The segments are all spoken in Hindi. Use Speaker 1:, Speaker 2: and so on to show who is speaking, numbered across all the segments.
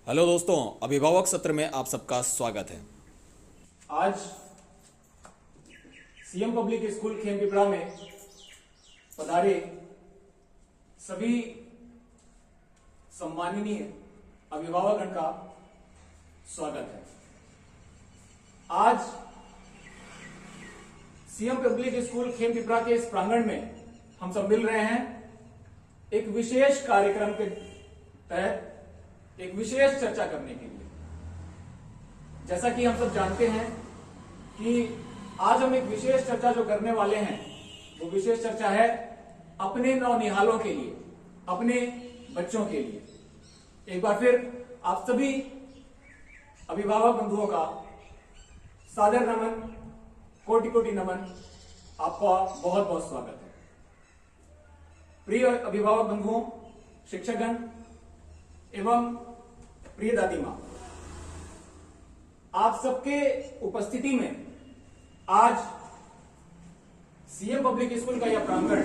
Speaker 1: हेलो दोस्तों, अभिभावक सत्र में आप सबका स्वागत है।
Speaker 2: आज सीएम पब्लिक स्कूल खेमपिपरा में पधारे सभी सम्माननीय अभिभावकगण का स्वागत है। आज सीएम पब्लिक स्कूल खेमपिपरा के इस प्रांगण में हम सब मिल रहे हैं एक विशेष कार्यक्रम के तहत एक विशेष चर्चा करने के लिए। जैसा कि हम सब जानते हैं कि आज हम एक विशेष चर्चा जो करने वाले हैं वो विशेष चर्चा है अपने नौनिहालों के लिए, अपने बच्चों के लिए। एक बार फिर आप सभी अभिभावक बंधुओं का सादर नमन, कोटि कोटि नमन, आपका बहुत बहुत स्वागत है। प्रिय अभिभावक बंधुओं, शिक्षकगण एवं प्रिय दादी मां, आप सबके उपस्थिति में आज सीएम पब्लिक स्कूल का यह प्रांगण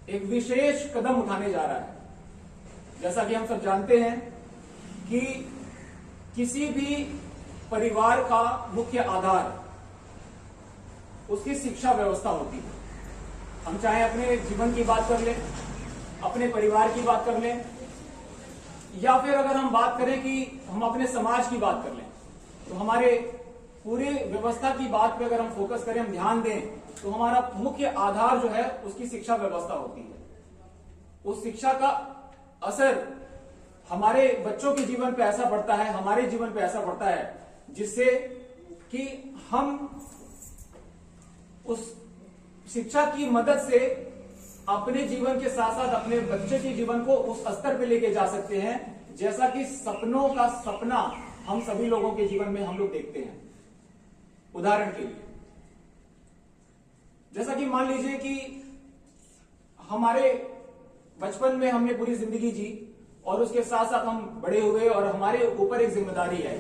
Speaker 2: एक विशेष कदम उठाने जा रहा है। जैसा कि हम सब जानते हैं कि किसी भी परिवार का मुख्य आधार उसकी शिक्षा व्यवस्था होती है। हम चाहे अपने जीवन की बात कर लें, अपने परिवार की बात कर लें, या फिर अगर हम बात करें कि हम अपने समाज की बात कर लें, तो हमारे पूरे व्यवस्था की बात पे अगर हम फोकस करें, हम ध्यान दें, तो हमारा मुख्य आधार जो है उसकी शिक्षा व्यवस्था होती है। उस शिक्षा का असर हमारे बच्चों के जीवन पे ऐसा पड़ता है, हमारे जीवन पे ऐसा पड़ता है, जिससे कि हम उस शिक्षा की मदद से अपने जीवन के साथ साथ अपने बच्चे के जीवन को उस स्तर पे लेके जा सकते हैं जैसा कि सपनों का सपना हम सभी लोगों के जीवन में हम लोग देखते हैं। उदाहरण के लिए, जैसा कि मान लीजिए कि हमारे बचपन में हमने पूरी जिंदगी जी और उसके साथ साथ हम बड़े हुए और हमारे ऊपर एक जिम्मेदारी है।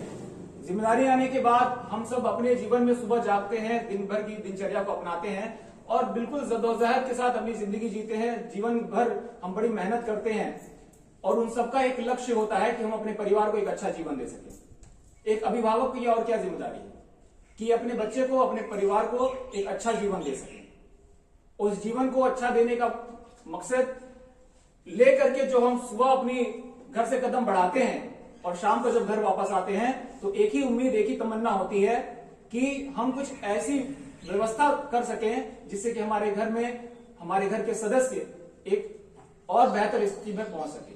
Speaker 2: जिम्मेदारी आने के बाद हम सब अपने जीवन में सुबह जागते हैं, दिन भर की दिनचर्या को अपनाते हैं और बिल्कुल जद्दोजहद के साथ अपनी जिंदगी जीते हैं। जीवन भर हम बड़ी मेहनत करते हैं और उन सबका एक लक्ष्य होता है कि हम अपने परिवार को एक अच्छा जीवन दे सकें। एक अभिभावक की और क्या जिम्मेदारी है कि अपने बच्चे को, अपने परिवार को एक अच्छा जीवन दे सके। उस जीवन को अच्छा देने का मकसद लेकर के जो हम सुबह अपनी घर से कदम बढ़ाते हैं और शाम को जब घर वापस आते हैं, तो एक ही उम्मीद, एक ही तमन्ना होती है कि हम कुछ ऐसी व्यवस्था कर सकें जिससे कि हमारे घर में हमारे घर के सदस्य एक और बेहतर स्थिति में पहुंच सके।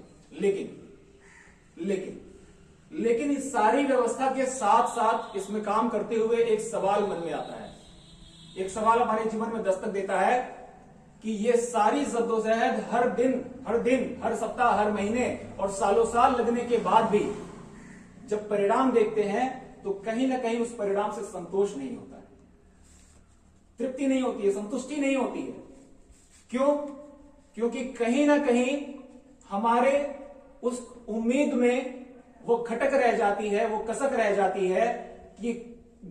Speaker 2: लेकिन इस सारी व्यवस्था के साथ साथ इसमें काम करते हुए एक सवाल मन में आता है। एक सवाल हमारे जीवन में दस्तक देता है कि ये सारी जद्दोजहद हर दिन, हर सप्ताह, हर महीने और सालों साल लगने के बाद भी जब परिणाम देखते हैं तो कहीं ना कहीं उस परिणाम से संतोष नहीं होता है, तृप्ति नहीं होती है, संतुष्टि नहीं होती है। क्यों? क्योंकि कहीं ना कहीं हमारे उस उम्मीद में वो खटक रह जाती है, वो कसक रह जाती है कि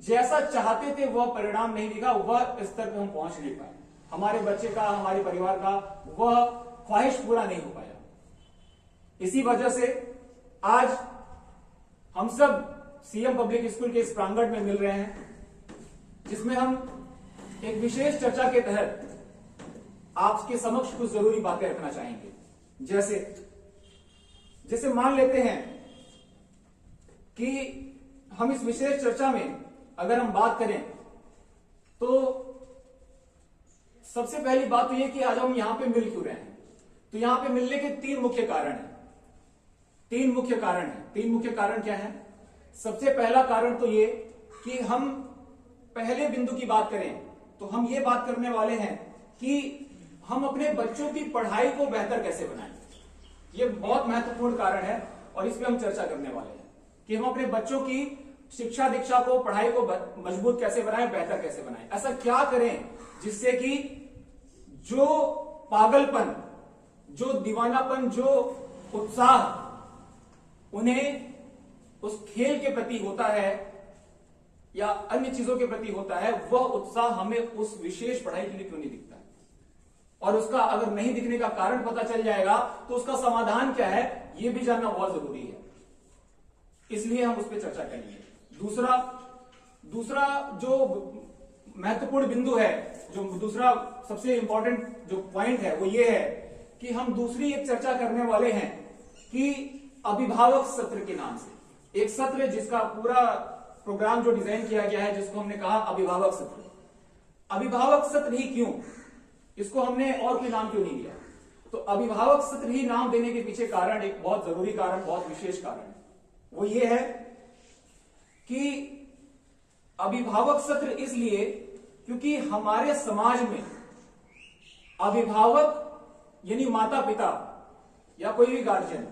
Speaker 2: जैसा चाहते थे वह परिणाम नहीं दिखा, वह स्तर पे हम पहुंच नहीं पाए। हमारे बच्चे का, हमारे परिवार का वह ख्वाहिश पूरा नहीं हो पाया। इसी वजह से आज हम सब सीएम पब्लिक स्कूल के इस प्रांगण में मिल रहे हैं, जिसमें हम एक विशेष चर्चा के तहत आपके समक्ष कुछ जरूरी बातें रखना चाहेंगे। जैसे मान लेते हैं कि हम इस विशेष चर्चा में अगर हम बात करें तो सबसे पहली बात तो यह कि आज हम यहां पे मिल क्यों रहे हैं। तो यहां पे मिलने के तीन मुख्य कारण हैं। तीन मुख्य कारण क्या है? सबसे पहला कारण तो ये कि हम पहले बिंदु की बात करें तो हम ये बात करने वाले हैं कि हम अपने बच्चों की पढ़ाई को बेहतर कैसे बनाएं। ये बहुत महत्वपूर्ण कारण है और इस पे हम चर्चा करने वाले हैं कि हम अपने बच्चों की शिक्षा दीक्षा को, पढ़ाई को मजबूत कैसे बनाएं, बेहतर कैसे बनाएं। ऐसा क्या करें जिससे कि जो पागलपन, जो दीवानापन, जो उत्साह उन्हें उस खेल के प्रति होता है या अन्य चीजों के प्रति होता है, वह उत्साह हमें उस विशेष पढ़ाई के लिए क्यों नहीं दिखता है। और उसका अगर नहीं दिखने का कारण पता चल जाएगा तो उसका समाधान क्या है यह भी जानना बहुत जरूरी है, इसलिए हम उस पर चर्चा करेंगे। दूसरा जो महत्वपूर्ण बिंदु है, जो दूसरा सबसे इंपॉर्टेंट जो पॉइंट है वो ये है कि हम दूसरी एक चर्चा करने वाले हैं कि अभिभावक सत्र के नाम से एक सत्र जिसका पूरा प्रोग्राम जो डिजाइन किया गया है, जिसको हमने कहा अभिभावक सत्र। अभिभावक सत्र ही क्यों, इसको हमने और कोई नाम क्यों नहीं दिया? तो अभिभावक सत्र ही नाम देने के पीछे कारण, एक बहुत जरूरी कारण, बहुत विशेष कारण है। वो ये है कि अभिभावक सत्र इसलिए क्योंकि हमारे समाज में अभिभावक यानी माता पिता या कोई भी गार्जियन,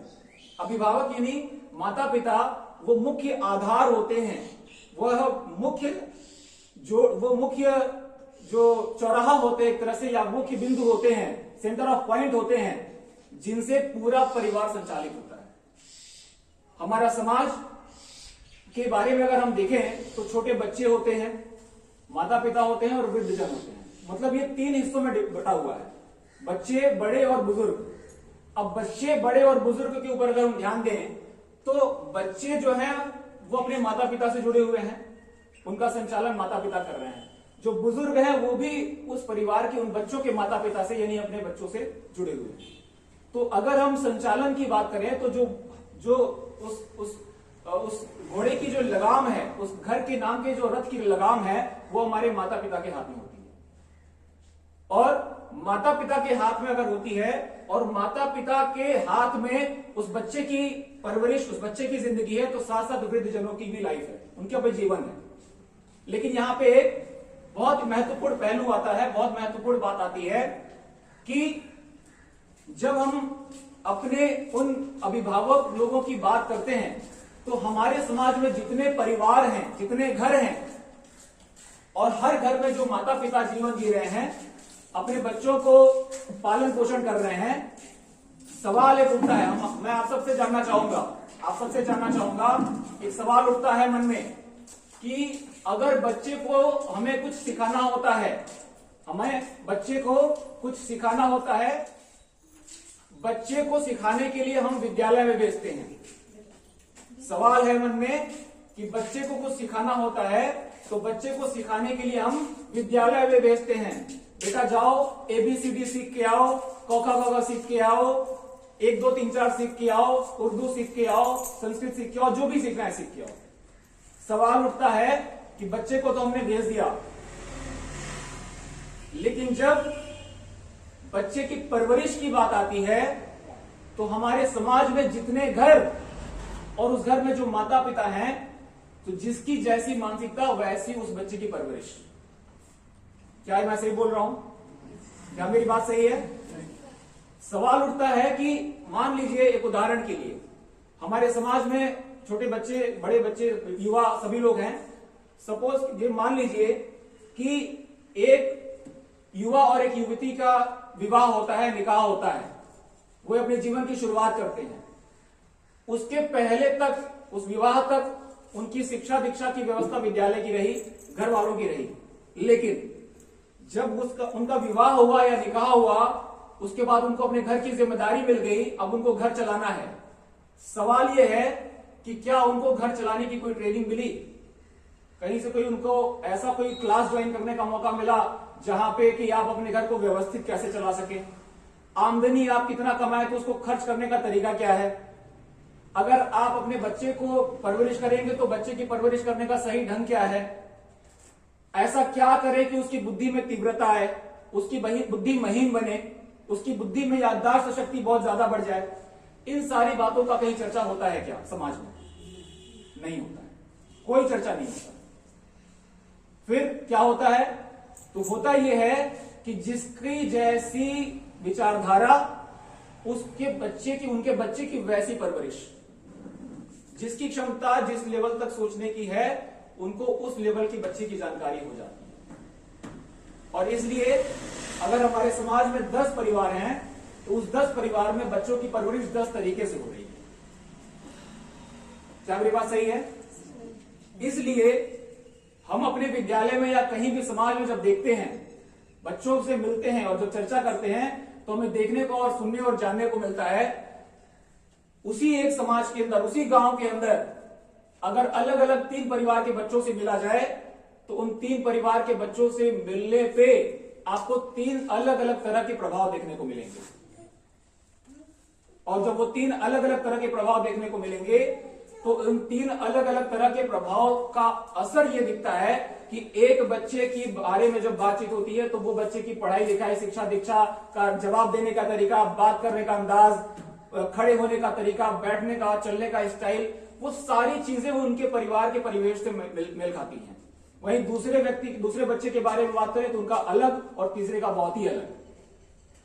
Speaker 2: अभिभावक यानी माता पिता वो मुख्य आधार होते हैं, वह मुख्य जो चौराहा होते हैं एक तरह से, या मुख्य बिंदु होते हैं, सेंटर ऑफ पॉइंट होते हैं, जिनसे पूरा परिवार संचालित होता है। हमारा समाज के बारे में अगर हम देखें तो छोटे बच्चे होते हैं, माता पिता होते हैं और वृद्धजन होते हैं। मतलब ये 3 हिस्सों में बटा हुआ है, बच्चे, बड़े और बुजुर्ग। अब बच्चे, बड़े और बुजुर्ग के ऊपर अगर हम ध्यान दें तो बच्चे जो हैं वो अपने माता पिता से जुड़े हुए हैं, उनका संचालन माता पिता कर रहे हैं। जो बुजुर्ग हैं वो भी उस परिवार के उन बच्चों के माता पिता से यानी अपने बच्चों से जुड़े हुए हैं। तो अगर हम संचालन की बात करें तो जो उस घोड़े की जो लगाम है, उस घर के नाम के जो रथ की लगाम है, वो हमारे माता पिता के हाथ में होती है। और माता पिता के हाथ में अगर होती है और माता पिता के हाथ में उस बच्चे की परवरिश, उस बच्चे की जिंदगी है, तो साथ साथ वृद्धजनों की भी लाइफ है, उनके अपने जीवन है। लेकिन यहां पे एक बहुत महत्वपूर्ण पहलू आता है, बहुत महत्वपूर्ण बात आती है कि जब हम अपने उन अभिभावक लोगों की बात करते हैं तो हमारे समाज में जितने परिवार हैं, जितने घर हैं, और हर घर में जो माता पिता जीवन जी रहे हैं, अपने बच्चों को पालन पोषण कर रहे हैं, सवाल एक उठता है, मैं आप सबसे जानना चाहूंगा, एक सवाल उठता है मन में कि अगर बच्चे को हमें कुछ सिखाना होता है, बच्चे को सिखाने के लिए हम विद्यालय में भेजते हैं। सवाल है मन में कि बच्चे को कुछ सिखाना होता है तो बच्चे को सिखाने के लिए हम विद्यालय में भेजते हैं। बेटा जाओ ABCD सीख के आओ, क ख ग घ सीख के आओ, 1 2 3 4 सीख के आओ, उर्दू सीख के आओ, संस्कृत सीख के आओ, जो भी सीखना है सीख के आओ। सवाल उठता है कि बच्चे को तो हमने भेज दिया, लेकिन जब बच्चे की परवरिश की बात आती है तो हमारे समाज में जितने घर और उस घर में जो माता पिता हैं, तो जिसकी जैसी मानसिकता वैसी उस बच्चे की परवरिश। क्या मैं सही बोल रहा हूं? क्या मेरी बात सही है? सवाल उठता है कि मान लीजिए, एक उदाहरण के लिए, हमारे समाज में छोटे बच्चे, बड़े बच्चे, युवा सभी लोग हैं। सपोज ये मान लीजिए कि एक युवा और एक युवती का विवाह होता है, निकाह होता है, वो अपने जीवन की शुरुआत करते हैं। उसके पहले तक, उस विवाह तक उनकी शिक्षा दीक्षा की व्यवस्था विद्यालय की रही, घर वालों की रही। लेकिन जब उनका विवाह हुआ या निकाह हुआ, उसके बाद उनको अपने घर की जिम्मेदारी मिल गई, अब उनको घर चलाना है। सवाल यह है कि क्या उनको घर चलाने की कोई ट्रेनिंग मिली? कहीं से कोई उनको ऐसा कोई क्लास ज्वाइन करने का मौका मिला जहां पे कि आप अपने घर को व्यवस्थित कैसे चला सके? आमदनी आप कितना कमाए तो उसको खर्च करने का तरीका क्या है? अगर आप अपने बच्चे को परवरिश करेंगे तो बच्चे की परवरिश करने का सही ढंग क्या है? ऐसा क्या करें कि उसकी बुद्धि में तीव्रता आए, उसकी बुद्धि महीन बने, उसकी बुद्धि में याददाश्त शक्ति बहुत ज्यादा बढ़ जाए? इन सारी बातों का कहीं चर्चा होता है क्या समाज में? नहीं होता है, कोई चर्चा नहीं होता। फिर क्या होता है? तो होता यह है कि जिसकी जैसी विचारधारा उसके बच्चे की, उनके बच्चे की वैसी परवरिश। जिसकी क्षमता जिस लेवल तक सोचने की है, उनको उस लेवल की बच्चे की जानकारी हो जाती है। और इसलिए अगर हमारे समाज में 10 परिवार हैं तो उस 10 परिवार में बच्चों की परवरिश 10 तरीके से हो रही है। क्या मेरी बात सही है? इसलिए हम अपने विद्यालय में या कहीं भी समाज में जब देखते हैं बच्चों से मिलते हैं और जो चर्चा करते हैं तो हमें देखने को और सुनने और जानने को मिलता है, उसी एक समाज के अंदर, उसी गांव के अंदर अगर अलग अलग 3 परिवार के बच्चों से मिला जाए तो उन 3 परिवार के बच्चों से मिलने पे आपको 3 अलग अलग तरह के प्रभाव देखने को मिलेंगे। और जब वो 3 अलग अलग तरह के प्रभाव देखने को मिलेंगे तो उन 3 अलग अलग तरह के प्रभाव का असर ये दिखता है कि एक बच्चे की बारे में जब बातचीत होती है तो वो बच्चे की पढ़ाई लिखाई, शिक्षा दीक्षा का जवाब देने का तरीका, बात करने का अंदाज, खड़े होने का तरीका, बैठने का, चलने का स्टाइल, वो सारी चीजें वो उनके परिवार के परिवेश से मेल खाती हैं। वहीं दूसरे बच्चे के बारे में बात करें तो उनका अलग और तीसरे का बहुत ही अलग।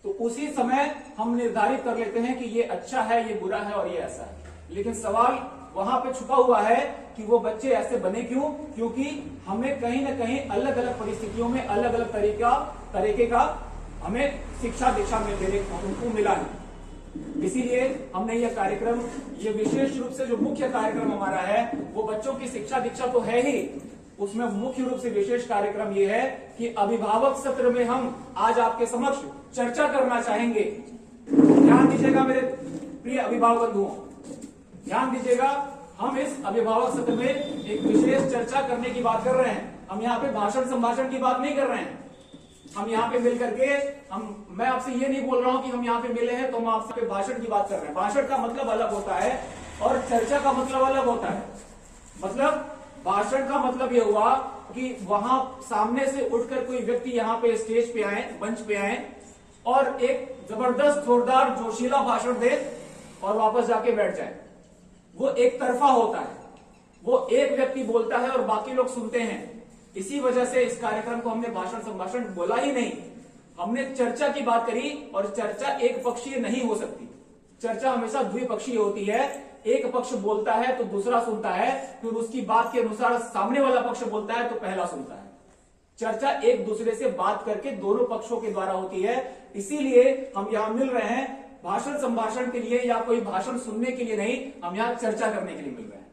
Speaker 2: तो उसी समय हम निर्धारित कर लेते हैं कि ये अच्छा है, ये बुरा है और ये ऐसा है। लेकिन सवाल वहां पे छुपा हुआ है कि वो बच्चे ऐसे बने क्यों? क्योंकि हमें कहीं ना कहीं अलग अलग परिस्थितियों में अलग अलग तरीके का हमें शिक्षा दीक्षा में देने उनको मिला है। इसीलिए हमने यह कार्यक्रम, ये विशेष रूप से जो मुख्य कार्यक्रम हमारा है वो बच्चों की शिक्षा दीक्षा तो है ही, उसमें मुख्य रूप से विशेष कार्यक्रम यह है कि अभिभावक सत्र में हम आज आपके समक्ष चर्चा करना चाहेंगे। ध्यान दीजिएगा मेरे प्रिय अभिभावक बंधुओं, ध्यान दीजिएगा। हम इस अभिभावक सत्र में एक विशेष चर्चा करने की बात कर रहे हैं। हम यहाँ पे भाषण संभाषण की बात नहीं कर रहे हैं। हम यहाँ पे मिल करके मैं आपसे ये नहीं बोल रहा हूं कि हम यहाँ पे मिले हैं तो हम आपसे भाषण की बात कर रहे हैं। भाषण का मतलब अलग होता है और चर्चा का मतलब अलग होता है। मतलब भाषण का मतलब यह हुआ कि वहां सामने से उठकर कोई व्यक्ति यहाँ पे स्टेज पे आए, मंच पे आए और एक जबरदस्त जोरदार जोशीला भाषण दे और वापस जाके बैठ जाए। वो एक तरफा होता है, वो एक व्यक्ति बोलता है और बाकी लोग सुनते हैं। इसी वजह से इस कार्यक्रम को हमने भाषण संभाषण बोला ही नहीं, हमने चर्चा की बात करी। और चर्चा एक पक्षीय नहीं हो सकती, चर्चा हमेशा द्विपक्षीय होती है। एक पक्ष बोलता है तो दूसरा सुनता है, फिर उसकी बात के अनुसार सामने वाला पक्ष बोलता है तो पहला सुनता है। चर्चा एक दूसरे से बात करके दोनों पक्षों के द्वारा होती है। इसीलिए हम यहां मिल रहे हैं भाषण संभाषण के लिए या कोई भाषण सुनने के लिए नहीं, हम यहां चर्चा करने के लिए मिल रहे हैं,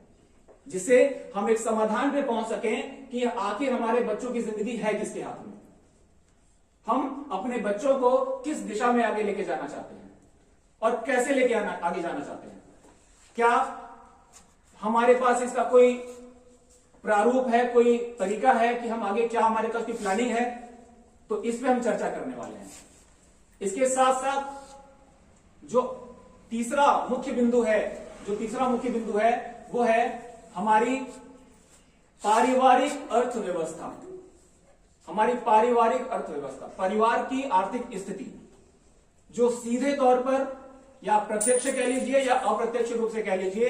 Speaker 2: जिससे हम एक समाधान पे पहुंच सकें कि आखिर हमारे बच्चों की जिंदगी है किसके हाथ में, हम अपने बच्चों को किस दिशा में आगे लेके जाना चाहते हैं और कैसे लेके आगे जाना चाहते हैं। क्या हमारे पास इसका कोई प्रारूप है, कोई तरीका है कि हम आगे, क्या हमारे पास की प्लानिंग है? तो इस पे हम चर्चा करने वाले हैं। इसके साथ साथ जो तीसरा मुख्य बिंदु है वो है हमारी पारिवारिक अर्थव्यवस्था। हमारी पारिवारिक अर्थव्यवस्था, परिवार की आर्थिक स्थिति, जो सीधे तौर पर या प्रत्यक्ष कह लीजिए या अप्रत्यक्ष रूप से कह लीजिए,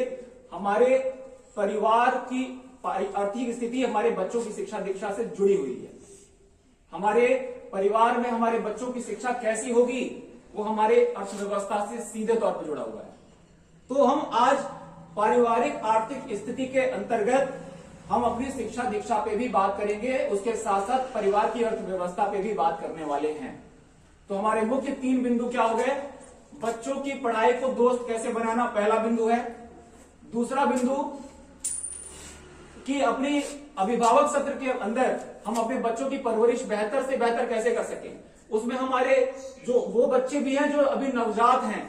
Speaker 2: हमारे परिवार की आर्थिक स्थिति हमारे बच्चों की शिक्षा दीक्षा से जुड़ी हुई है। हमारे परिवार में हमारे बच्चों की शिक्षा कैसी होगी वो हमारे अर्थव्यवस्था से सीधे तौर पर जुड़ा हुआ है। तो हम आज पारिवारिक आर्थिक स्थिति के अंतर्गत हम अपनी शिक्षा दीक्षा पे भी बात करेंगे, उसके साथ साथ परिवार की अर्थव्यवस्था पे भी बात करने वाले हैं। तो हमारे मुख्य 3 बिंदु क्या हो गए? बच्चों की पढ़ाई को दोस्त कैसे बनाना, पहला बिंदु है। दूसरा बिंदु कि अपनी अभिभावक सत्र के अंदर हम अपने बच्चों की परवरिश बेहतर से बेहतर कैसे कर सकें। उसमें हमारे जो वो बच्चे भी हैं जो अभी नवजात हैं,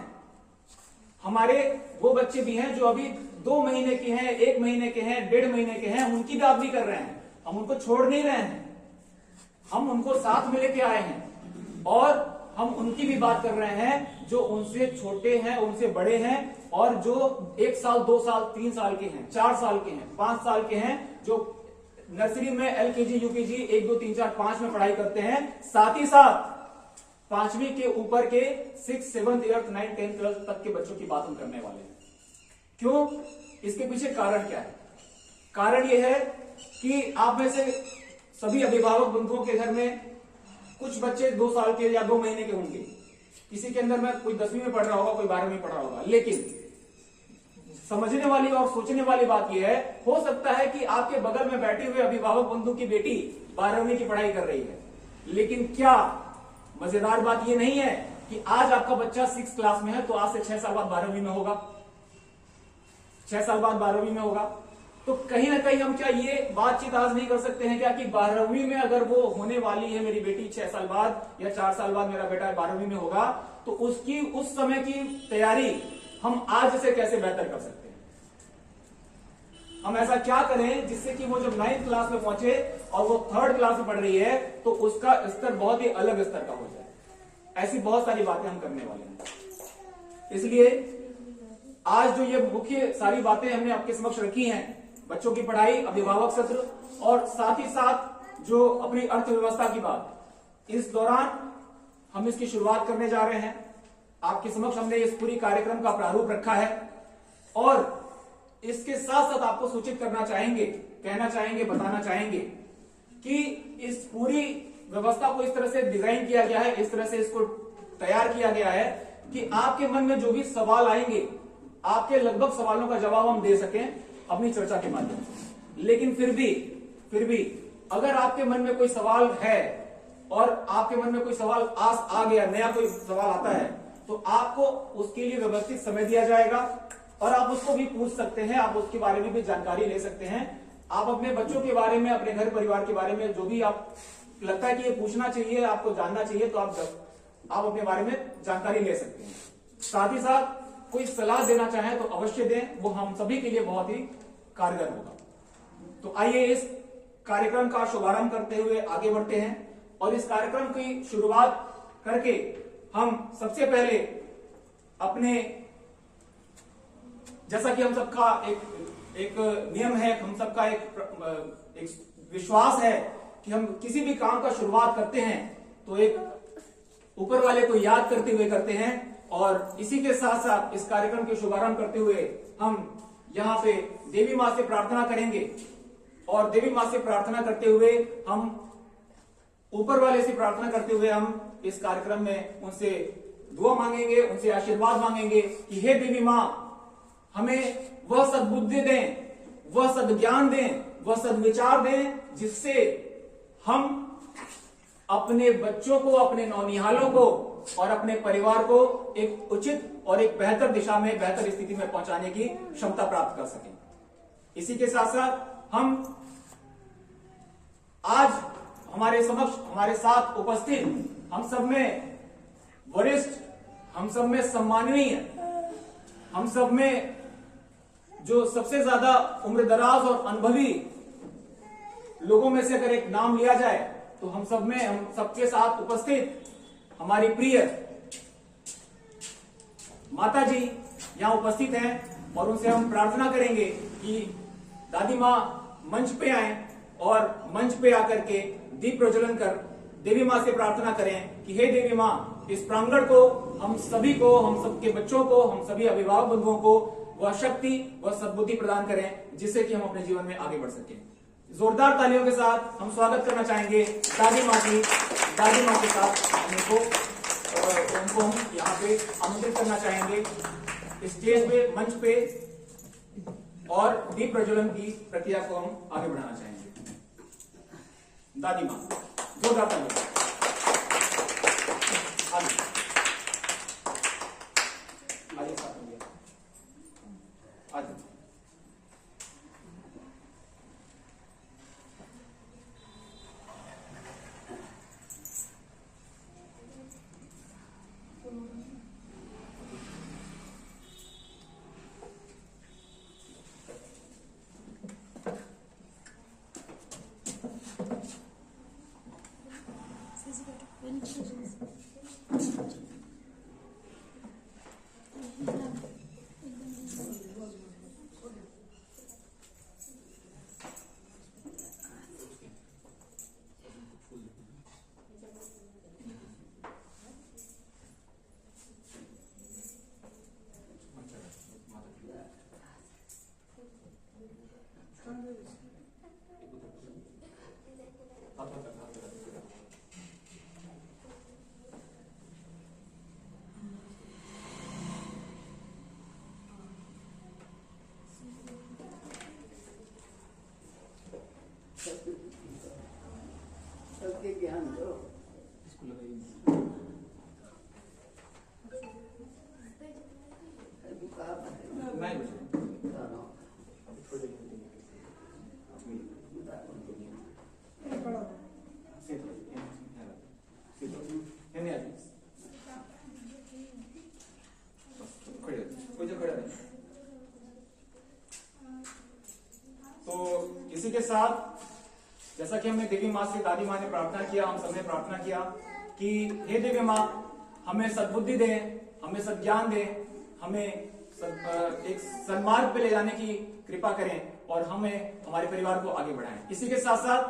Speaker 2: हमारे वो बच्चे भी हैं जो अभी 2 महीने के हैं, 1 महीने के हैं, 1.5 महीने के हैं, उनकी बात भी कर रहे हैं। हम उनको छोड़ नहीं रहे हैं, हम उनको साथ में लेके आए हैं और हम उनकी भी बात कर रहे हैं जो उनसे छोटे हैं, उनसे बड़े हैं और जो 1 साल, 2 साल, 3 साल के हैं, 4 साल के हैं, 5 साल के हैं, जो नर्सरी में LKG, UKG 1, 2, 3, 4, 5 में पढ़ाई करते हैं। साथ ही साथ 5वीं के ऊपर के 6, 7, 8, 9, 10, 12 तक के बच्चों की बात हम करने वाले हैं। क्यों? इसके पीछे कारण क्या है? कारण यह है कि आप में से सभी अभिभावक बंधुओं के घर में कुछ बच्चे 2 साल के या 2 महीने के होंगे, किसी के अंदर में कोई 10वीं में पढ़ रहा होगा, कोई 12वीं में पढ़ रहा होगा। लेकिन समझने वाली और सोचने वाली बात यह है, हो सकता है कि आपके बगल में बैठे हुए अभिभावक बंधु की बेटी 12वीं की पढ़ाई कर रही है, लेकिन क्या मजेदार बात यह नहीं है कि आज आपका बच्चा 6 क्लास में है तो आज से 6 साल बाद 12वीं में होगा, 6 साल बाद 12वीं में होगा। तो कहीं ना कहीं हम क्या ये बातचीत आज नहीं कर सकते हैं क्या कि 12वीं में अगर वो होने वाली है मेरी बेटी 6 साल बाद या 4 साल बाद मेरा बेटा 12वीं में होगा, तो उसकी उस समय की तैयारी हम आज से कैसे बेहतर कर सकते हैं? हम ऐसा क्या करें जिससे कि वो जब 9th क्लास में पहुंचे और वो 3rd क्लास में पढ़ रही है तो उसका स्तर बहुत ही अलग स्तर का हो जाए। ऐसी बहुत सारी बातें हम करने वाले हैं। इसलिए आज जो ये मुख्य सारी बातें हमने आपके समक्ष रखी हैं, बच्चों की पढ़ाई, अभिभावक सत्र और साथ ही साथ जो अपनी अर्थव्यवस्था की बात, इस दौरान हम इसकी शुरुआत करने जा रहे हैं। आपके समक्ष हमने इस पूरी कार्यक्रम का प्रारूप रखा है और इसके साथ साथ आपको सूचित करना चाहेंगे, कहना चाहेंगे, बताना चाहेंगे कि इस पूरी व्यवस्था को इस तरह से डिजाइन किया गया है, इस तरह से इसको तैयार किया गया है कि आपके मन में जो भी सवाल आएंगे, आपके लगभग सवालों का जवाब हम दे सकें अपनी चर्चा के माध्यम से। लेकिन फिर भी अगर आपके मन में कोई सवाल है और आपके मन में कोई सवाल आ गया, नया कोई सवाल आता है, तो आपको उसके लिए व्यवस्थित समय दिया जाएगा और आप उसको भी पूछ सकते हैं, आप उसके बारे में भी जानकारी ले सकते हैं। आप अपने बच्चों के बारे में, अपने घर परिवार के बारे में जो भी आप लगता है कि ये पूछना चाहिए, आपको जानना चाहिए, तो आप अपने बारे में जानकारी ले सकते हैं। साथ ही साथ कोई सलाह देना चाहे तो अवश्य दें, वो हम सभी के लिए बहुत ही कारगर होगा। तो आइए इस कार्यक्रम का शुभारंभ करते हुए आगे बढ़ते हैं और इस कार्यक्रम की शुरुआत करके हम सबसे पहले अपने, जैसा कि हम सबका एक नियम है, हम सबका एक विश्वास है कि हम किसी भी काम का शुरुआत करते हैं तो एक ऊपर वाले को याद करते हुए करते हैं और इसी के साथ साथ इस कार्यक्रम के शुभारंभ करते हुए हम यहां पे देवी मां से प्रार्थना करेंगे और देवी मां से प्रार्थना करते हुए हम ऊपर वाले से प्रार्थना करते हुए हम इस कार्यक्रम में उनसे दुआ मांगेंगे, उनसे आशीर्वाद मांगेंगे कि हे देवी मां, हमें वह सद्बुद्धि दें, वह सद्ज्ञान दें, वह सद्विचार दें, जिससे हम अपने बच्चों को, अपने नौनिहालों को और अपने परिवार को एक उचित और एक बेहतर दिशा में, बेहतर स्थिति में पहुंचाने की क्षमता प्राप्त कर सकें। इसी के साथ साथ हम आज हमारे समक्ष, हमारे साथ उपस्थित हम सब में वरिष्ठ, हम सब में सम्माननीय, हम सब में जो सबसे ज्यादा उम्रदराज और अनुभवी लोगों में से अगर एक नाम लिया जाए तो हम सब में, हम सबके साथ उपस्थित हमारी प्रिय माता जी यहां उपस्थित हैं और उनसे हम प्रार्थना करेंगे कि दादी मां मंच पे आए और मंच पे आकर के दीप प्रज्वलन कर देवी मां से प्रार्थना करें कि हे देवी मां, इस प्रांगण को हम सभी को, हम सबके बच्चों को, हम सभी अभिभावक बंधुओं को वह शक्ति, वह सद्बुद्धि प्रदान करें जिससे कि हम अपने जीवन में आगे बढ़ सकें। जोरदार तालियों के साथ हम स्वागत करना चाहेंगे दादी मां की। दादी मां के साथ उनको हम यहाँ पे आमंत्रित करना चाहेंगे स्टेज पे, मंच पे, और दीप प्रज्वलन की प्रक्रिया को हम आगे बढ़ाना चाहेंगे। दादी मां, जोरदार तालियां। आइए साथ में, आइए।
Speaker 3: सबके ज्ञान दो।
Speaker 2: इसको लगाइए। नहीं बच्चे।
Speaker 3: दोनों।
Speaker 2: थोड़ी देर के लिए। इसी के साथ जैसा कि हमने देवी माँ से, दादी माँ ने प्रार्थना किया, हम सबने प्रार्थना किया कि हे देवी माँ, हमें सद्बुद्धि दें, हमें सद्ज्ञान दें, हमें एक सन्मार्ग पे ले जाने की कृपा करें और हमें हमारे परिवार को आगे बढ़ाएं। इसी के साथ साथ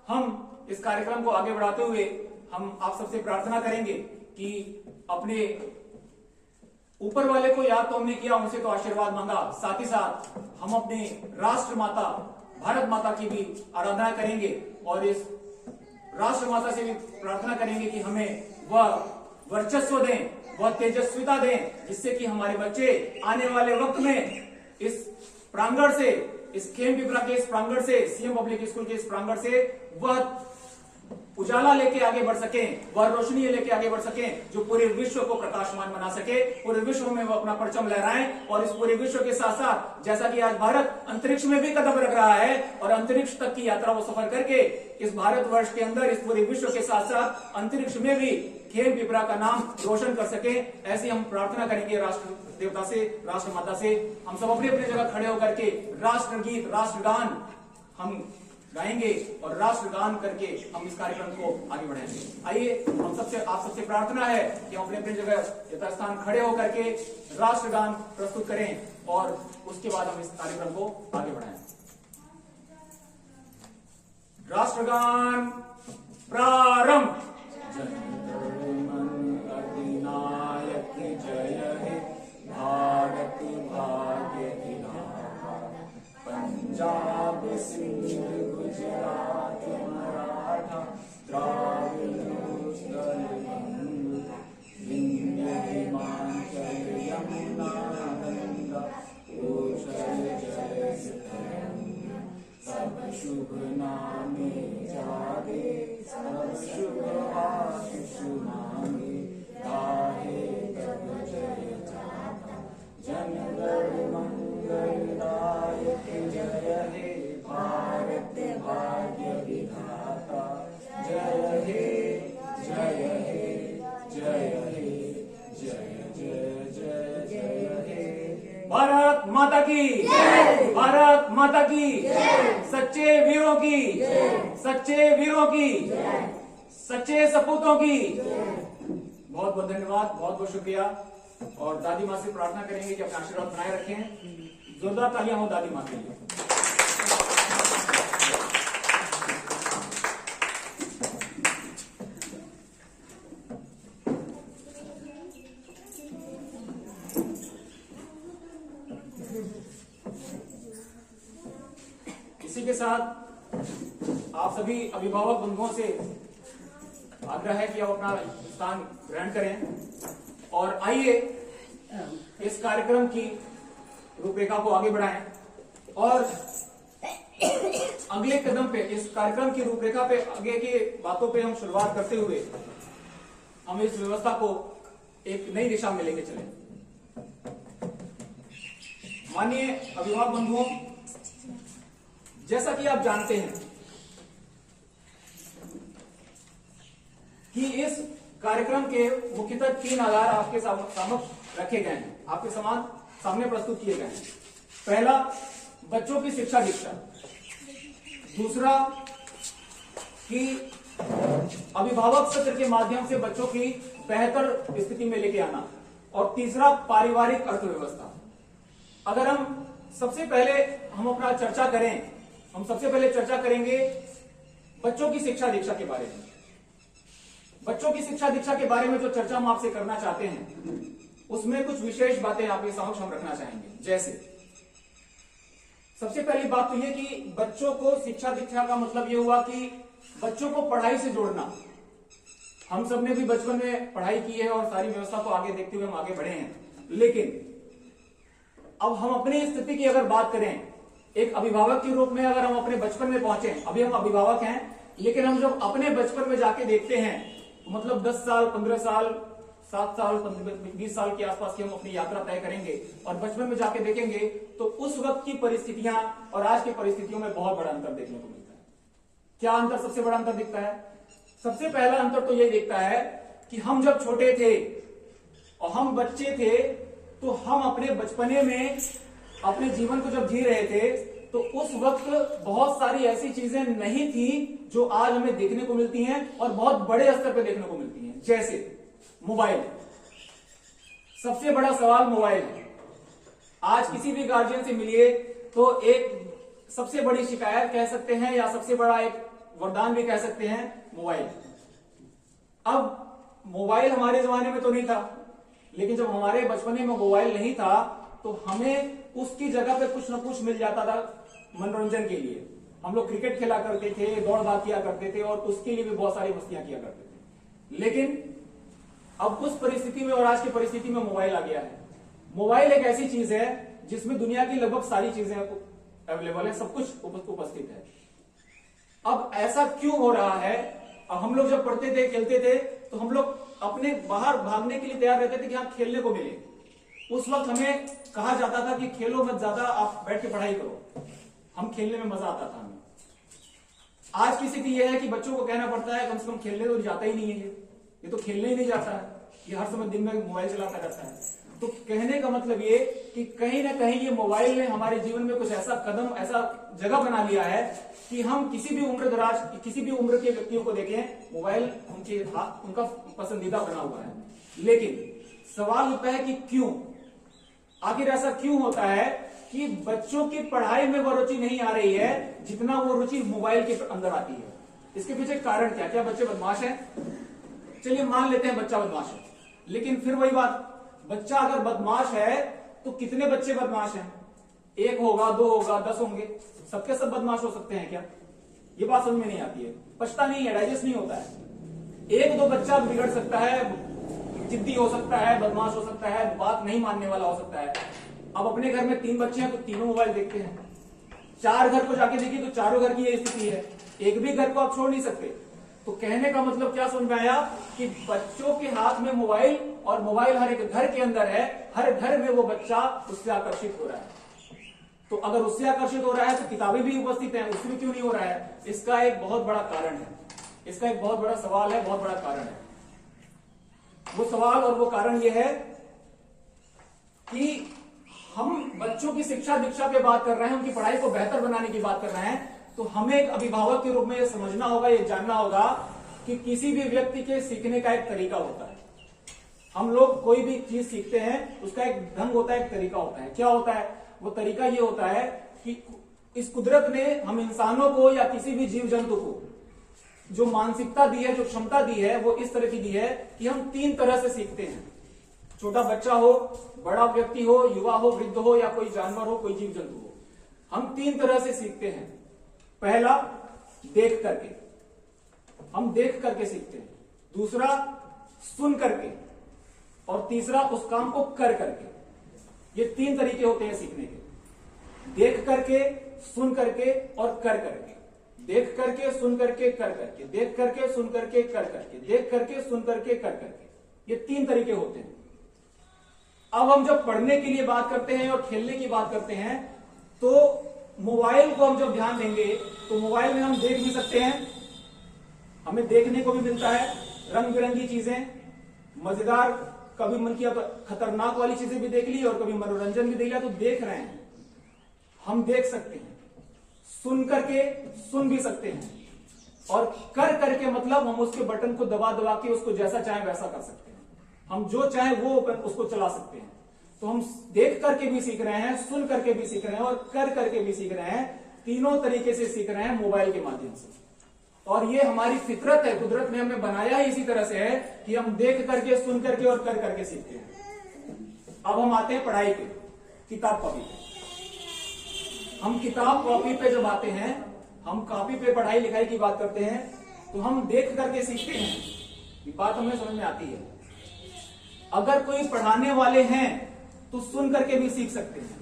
Speaker 2: हम इस कार्यक्रम को आगे बढ़ाते हुए हम आप सबसे प्रार्थना करेंगे कि अपने ऊपर वाले को याद तो हमने किया, उनसे तो आशीर्वाद मांगा, साथ ही साथ हम अपने राष्ट्र माता भारत माता की भी आराधना करेंगे और इस राष्ट्र माता से भी प्रार्थना करेंगे कि हमें वह वर्चस्व दें, वह तेजस्विता दें, जिससे कि हमारे बच्चे आने वाले वक्त में इस प्रांगण से, इस खेम-पिपरा के इस प्रांगण से, सीएम पब्लिक स्कूल के इस प्रांगण से वह उजाला लेके आगे बढ़ सकें, वह रोशनी लेके आगे बढ़ सकें, जो पूरे विश्व को प्रकाशमान बना सके, पूरे विश्व में वो अपना परचम लहराएं। और इस पूरे विश्व के साथ साथ जैसा कि आज भारत अंतरिक्ष में भी कदम रख रहा है और अंतरिक्ष तक की यात्रा वो सफर करके इस भारतवर्ष के अंदर, इस पूरे विश्व के साथ साथ अंतरिक्ष में भी खेम-पिपरा का नाम रोशन कर सके, ऐसी हम प्रार्थना करेंगे राष्ट्र देवता से, राष्ट्र माता से। हम सब अपनी अपनी जगह खड़े होकर के राष्ट्रगीत, राष्ट्रगान हम गाएंगे और राष्ट्रगान करके हम इस कार्यक्रम को आगे बढ़ाएंगे। आइए हम सबसे, आप सबसे प्रार्थना है कि हम अपने अपनी जगह यथास्थान खड़े होकर के राष्ट्रगान प्रस्तुत करें और उसके बाद हम इस कार्यक्रम को आगे बढ़ाएं। राष्ट्रगान प्रारंभ। अधिनायक जय हे, भारत भाग्य विधाता, पंजाब सिंध गुजरात मराठा द्राविड़ उत्कल बंग, विंध्य हिमाचल यमुना गंगा उच्चल जल तरंग, सब शुभ नामे जागे, सब शुभ आशीष मांगे, गाहे तब जय गाथा, जनगण मंगलदायक जय हे, भारत भाग्य विधाता जय हे, जय हे, जय हे, जय जय जय जय हे। भारत माता की, भारत माता की, सच्चे वीरों की, सच्चे वीरों की, सच्चे सपूतों की। बहुत बहुत धन्यवाद, बहुत बहुत शुक्रिया। और दादी माँ से प्रार्थना करेंगे कि अपना आशीर्वाद बनाए रखें। जोरदार तालियां हो दादी माँ के लिए। इसी के साथ आप सभी अभिभावक बंधुओं से आग्रह है कि आप अपना स्थान ग्रहण करें और आइए इस कार्यक्रम की रूपरेखा को आगे बढ़ाएं और अगले कदम पे, इस कार्यक्रम की रूपरेखा पे, आगे की बातों पे हम शुरुआत करते हुए हम इस व्यवस्था को एक नई दिशा में लेके चलें। माननीय अभिभावक बंधुओं, जैसा कि आप जानते हैं कि इस कार्यक्रम के मुख्यतः 3 आधार आपके समक्ष रखे गए हैं, आपके सामने प्रस्तुत किए गए हैं। पहला, बच्चों की शिक्षा दीक्षा। दूसरा, कि अभिभावक सत्र के माध्यम से बच्चों की बेहतर स्थिति में लेके आना। और तीसरा, पारिवारिक अर्थव्यवस्था। अगर हम सबसे पहले अपना चर्चा करें, हम सबसे पहले चर्चा करेंगे बच्चों की शिक्षा दीक्षा के बारे में। बच्चों की शिक्षा दीक्षा के बारे में जो चर्चा हम आपसे करना चाहते हैं, उसमें कुछ विशेष बातें आपके समक्ष हम रखना चाहेंगे। जैसे सबसे पहली बात तो यह कि बच्चों को शिक्षा दीक्षा का मतलब यह हुआ कि बच्चों को पढ़ाई से जोड़ना। हम सबने भी बचपन में पढ़ाई की है और सारी व्यवस्था को आगे देखते हुए हम आगे बढ़े हैं। लेकिन अब हम अपनी स्थिति की अगर बात करें, एक अभिभावक के रूप में अगर हम अपने बचपन में पहुंचे, अभी हम अभिभावक हैं, लेकिन हम जब अपने बचपन में जाके देखते हैं, मतलब 10 साल, 15 साल, 7 साल, 20 साल के आसपास की हम अपनी यात्रा तय करेंगे और बचपन में जाके देखेंगे तो उस वक्त की परिस्थितियां और आज की परिस्थितियों में बहुत बड़ा अंतर देखने को मिलता है। क्या अंतर सबसे बड़ा अंतर दिखता है? सबसे पहला अंतर तो यही दिखता है कि हम जब छोटे थे और हम बच्चे थे, तो हम अपने बचपने में अपने जीवन को जब जी रहे थे तो उस वक्त बहुत सारी ऐसी चीजें नहीं थी जो आज हमें देखने को मिलती हैं और बहुत बड़े स्तर पर देखने को मिलती हैं। जैसे मोबाइल, सबसे बड़ा सवाल मोबाइल है। आज किसी भी गार्जियन से मिलिए तो एक सबसे बड़ी शिकायत कह सकते हैं या सबसे बड़ा एक वरदान भी कह सकते हैं, मोबाइल। अब मोबाइल हमारे जमाने में तो नहीं था, लेकिन जब हमारे बचपने में मोबाइल नहीं था तो हमें उसकी जगह पे कुछ ना कुछ मिल जाता था मनोरंजन के लिए। हम लोग क्रिकेट खेला करते थे, दौड़ भाग किया करते थे और उसके लिए भी बहुत सारी मस्तियां किया करते थे। लेकिन अब उस परिस्थिति में और आज की परिस्थिति में मोबाइल आ गया है। मोबाइल एक ऐसी चीज है जिसमें दुनिया की लगभग सारी चीजें अवेलेबल है, सब कुछ उपस्थित है। अब ऐसा क्यों हो रहा है? अब हम लोग जब पढ़ते थे, खेलते थे, तो हम लोग अपने बाहर भागने के लिए तैयार रहते थे कि हाँ खेलने को मिले। उस वक्त हमें कहा जाता था कि खेलो मत ज्यादा, आप बैठ के पढ़ाई करो। हम खेलने में मजा आता था हमें। आज की स्थिति यह है कि बच्चों को कहना पड़ता है कम से कम खेलने तो जाता ही नहीं है, ये तो खेलने ही नहीं जाता है, ये हर समय दिन में मोबाइल चलाता रहता है। तो कहने का मतलब ये कि कहीं ना कहीं ये मोबाइल ने हमारे जीवन में कुछ ऐसा कदम, ऐसा जगह बना लिया है कि हम किसी भी उम्र दराज, किसी भी उम्र के व्यक्तियों को देखें, मोबाइल उनका पसंदीदा बना हुआ है। लेकिन सवाल होता है कि क्यों, आखिर ऐसा क्यों होता है कि बच्चों की पढ़ाई में वो रुचि नहीं आ रही है जितना वो रुचि मोबाइल के अंदर आती है? इसके पीछे कारण क्या बच्चे बदमाश हैं? चलिए मान लेते हैं बच्चा बदमाश है, लेकिन फिर वही बात, बच्चा अगर बदमाश है तो कितने बच्चे बदमाश हैं? 1 होगा, 2 होगा, 10 होंगे, सबके सब बदमाश हो सकते हैं क्या? ये बात समझ में नहीं आती है, पछता नहीं है, डाइजेस्ट नहीं होता है। 1-2 बच्चा बिगड़ सकता है, जिद्दी हो सकता है, बदमाश हो सकता है, बात नहीं मानने वाला हो सकता है। अब अपने घर में 3 बच्चे हैं तो तीनों मोबाइल देखते हैं। 4 घर को जाके देखिए तो चारों घर की यही स्थिति है, एक भी घर को आप छोड़ नहीं सकते। तो कहने का मतलब क्या समझ में आया कि बच्चों के हाथ में मोबाइल, और मोबाइल हर एक घर के अंदर है, हर घर में वो बच्चा उससे आकर्षित हो रहा है। तो अगर उससे आकर्षित हो रहा है तो किताबें भी उपस्थित हैं, उसमें क्यों नहीं हो रहा है? इसका एक बहुत बड़ा कारण है, इसका एक बहुत बड़ा सवाल है, बहुत बड़ा कारण है। वो सवाल और वो कारण ये है कि हम बच्चों की शिक्षा दीक्षा पे बात कर रहे हैं, उनकी पढ़ाई को बेहतर बनाने की बात कर रहे हैं, तो हमें एक अभिभावक के रूप में यह समझना होगा, यह जानना होगा कि किसी भी व्यक्ति के सीखने का एक तरीका होता है। हम लोग कोई भी चीज सीखते हैं, उसका एक ढंग होता है, एक तरीका होता है। क्या होता है वो तरीका? ये होता है कि इस कुदरत ने हम इंसानों को या किसी भी जीव जंतु को जो मानसिकता दी है, जो क्षमता दी है, वो इस तरह की दी है कि हम 3 तरह से सीखते हैं। छोटा बच्चा हो, बड़ा व्यक्ति हो, युवा हो, वृद्ध हो, या कोई जानवर हो, कोई जीव जंतु हो, हम 3 तरह से सीखते हैं। पहला, देख करके, हम देख करके सीखते हैं। दूसरा, सुन करके, और तीसरा, उस काम को कर करके। ये 3 तरीके होते हैं सीखने के, देख करके, सुन करके और कर करके। देख करके, सुन करके, कर करके, देख करके, सुन करके, कर करके, देख करके, सुन करके, कर करके। ये 3 तरीके होते हैं। अब हम जब पढ़ने के लिए बात करते हैं और खेलने की बात करते हैं, तो मोबाइल को हम जब ध्यान देंगे तो मोबाइल में हम देख भी सकते हैं, हमें देखने को भी मिलता है रंग बिरंगी चीजें, मजेदार, कभी मन किया तो खतरनाक वाली चीजें भी देख ली और कभी मनोरंजन भी देख लिया, तो देख रहे हैं, हम देख सकते हैं। सुन करके सुन भी सकते हैं, और कर करके मतलब हम उसके बटन को दबा दबा के उसको जैसा चाहे वैसा कर सकते हैं, हम जो चाहे वो उसको चला सकते हैं। तो हम देख करके भी सीख रहे हैं, सुन करके भी सीख रहे हैं और कर करके भी सीख रहे हैं। तीनों तरीके से सीख रहे हैं मोबाइल के माध्यम से। और ये हमारी फितरत है, कुदरत ने हमें बनाया ही इसी तरह से है कि हम देख करके, सुन करके और कर करके सीखते हैं। अब हम आते हैं पढ़ाई पे, किताब कॉपी पे। हम किताब कॉपी पे जब आते हैं, हम कॉपी पे पढ़ाई लिखाई की बात करते हैं, तो हम देख करके सीखते हैं, ये बात हमें समझ में आती है। अगर कोई पढ़ाने वाले हैं तो सुन करके भी सीख सकते हैं।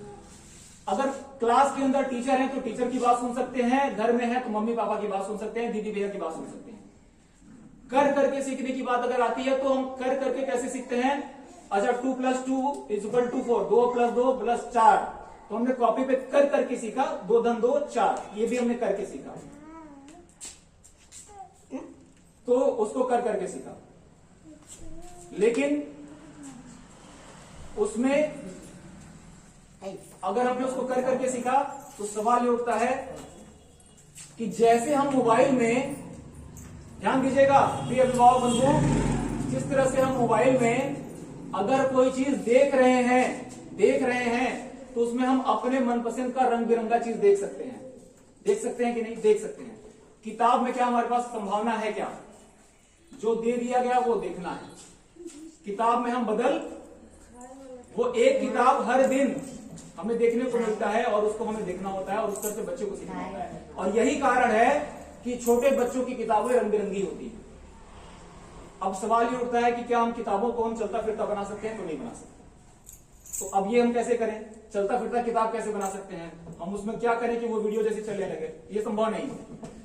Speaker 2: अगर क्लास के अंदर टीचर हैं तो टीचर की बात सुन सकते हैं, घर में है तो मम्मी पापा की बात सुन सकते हैं, दीदी भैया की बात सुन सकते हैं। कर करके सीखने की बात अगर आती है तो हम कर करके कैसे सीखते हैं? अच्छा, 2 + 2 = 4, 2 + 2 + 4, तो हमने कॉपी पे कर करके सीखा, 2 × 2 = 4, ये भी हमने करके सीखा, तो उसको कर करके सीखा। लेकिन उसमें अगर हमने उसको कर करके सीखा तो सवाल ये उठता है कि जैसे हम मोबाइल में, ध्यान दीजिएगा प्रिय अभिभावक बंधु, जिस तरह से हम मोबाइल में अगर कोई चीज देख रहे हैं तो उसमें हम अपने मनपसंद का रंग बिरंगा चीज देख सकते हैं कि नहीं? देख सकते हैं। किताब में क्या हमारे पास संभावना है? क्या जो दे दिया गया वो देखना है। किताब में हम वो एक किताब हर दिन हमें देखने को मिलता है और उसको हमें देखना होता है और उस तरह से बच्चे को सीखना होता है। और यही कारण है कि छोटे बच्चों की किताबें रंग बिरंगी होती है। अब सवाल ये उठता है कि क्या हम किताबों को हम चलता फिरता बना सकते हैं? तो नहीं बना सकते। तो अब ये हम कैसे करें? चलता फिरता किताब कैसे बना सकते हैं? हम उसमें क्या करें कि वो वीडियो जैसे चलने लगे? ये संभव नहीं है।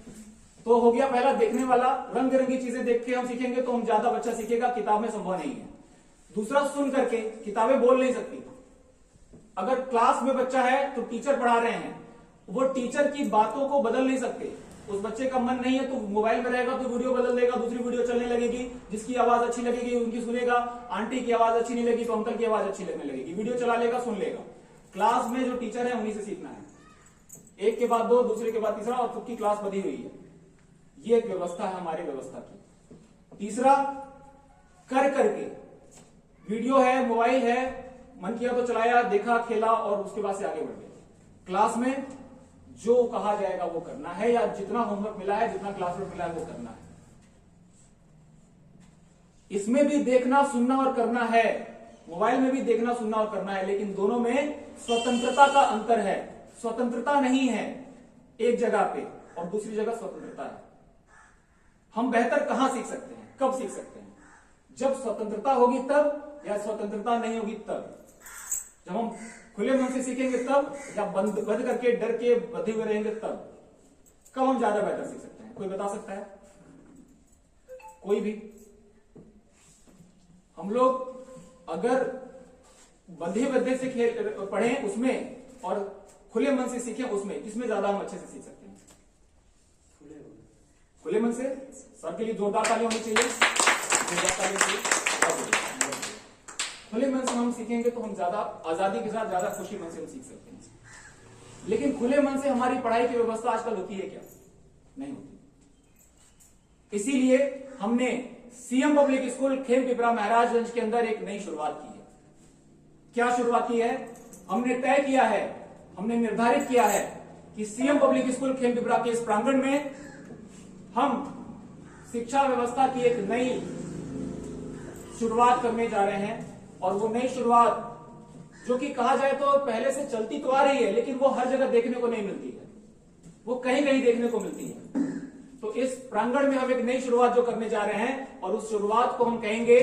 Speaker 2: तो हो गया पहला देखने वाला, रंग बिरंगी चीजें देख के हम सीखेंगे तो हम ज्यादा बच्चा सीखेगा, किताब में संभव नहीं है। दूसरा, सुन करके, किताबें बोल नहीं सकती। अगर क्लास में बच्चा है तो टीचर पढ़ा रहे हैं, वो टीचर की बातों को बदल नहीं सकते। उस बच्चे का मन नहीं है तो मोबाइल में रहेगा तो वीडियो बदल देगा, दूसरी वीडियो चलने लगेगी, जिसकी आवाज अच्छी लगेगी उनकी सुनेगा, आंटी की आवाज अच्छी नहीं लगी तो अंकल की आवाज अच्छी लगने लगेगी, वीडियो चला लेगा, सुन लेगा। क्लास में जो टीचर है उन्हीं से सीखना है, एक के बाद दो, दूसरे के बाद तीसरा, और सबकी क्लास बधी हुई है। ये एक व्यवस्था है हमारी व्यवस्था की। तीसरा, कर करके, वीडियो है, मोबाइल है, मन किया तो चलाया, देखा, खेला और उसके बाद से आगे बढ़ गए। क्लास में जो कहा जाएगा वो करना है, या जितना होमवर्क मिला है, जितना क्लासवर्क मिला है वो करना है। इसमें भी देखना, सुनना और करना है, मोबाइल में भी देखना, सुनना और करना है, लेकिन दोनों में स्वतंत्रता का अंतर है। स्वतंत्रता नहीं है एक जगह पे और दूसरी जगह स्वतंत्रता है। हम बेहतर कहां सीख सकते हैं, कब सीख सकते हैं? जब स्वतंत्रता होगी तब, या स्वतंत्रता नहीं होगी तब? जब हम खुले मन से सीखेंगे तब, या बंद करके डर के बंधे हुए रहेंगे तब? कब हम ज्यादा बेहतर सीख सकते हैं? कोई बता सकता है? कोई भी? हम लोग अगर बंधे से खेल पढ़ें उसमें और खुले मन से सीखें उसमें, किसमें ज्यादा हम अच्छे से सीख सकते हैं? खुले मन से। सर के लिए जोरदार ताली होनी चाहिए, जोरदार ताली चाहिए। खुले मन से हम सीखेंगे तो हम ज्यादा आजादी के साथ, ज्यादा खुशी मन से हम सीख सकते हैं। लेकिन खुले मन से हमारी पढ़ाई की व्यवस्था आजकल होती है क्या? नहीं होती। इसीलिए हमने सीएम पब्लिक स्कूल खेमपिपरा महाराजगंज के अंदर एक नई शुरुआत की है। क्या शुरुआत की है? हमने तय किया है, हमने निर्धारित किया है कि सीएम पब्लिक स्कूल खेमपिपरा के इस प्रांगण में हम शिक्षा व्यवस्था की एक नई शुरुआत करने जा रहे हैं। और वो नई शुरुआत जो कि कहा जाए तो पहले से चलती तो आ रही है, लेकिन वो हर जगह देखने को नहीं मिलती है, वो कहीं कहीं देखने को मिलती है। तो इस प्रांगण में हम एक नई शुरुआत जो करने जा रहे हैं, और उस शुरुआत को हम कहेंगे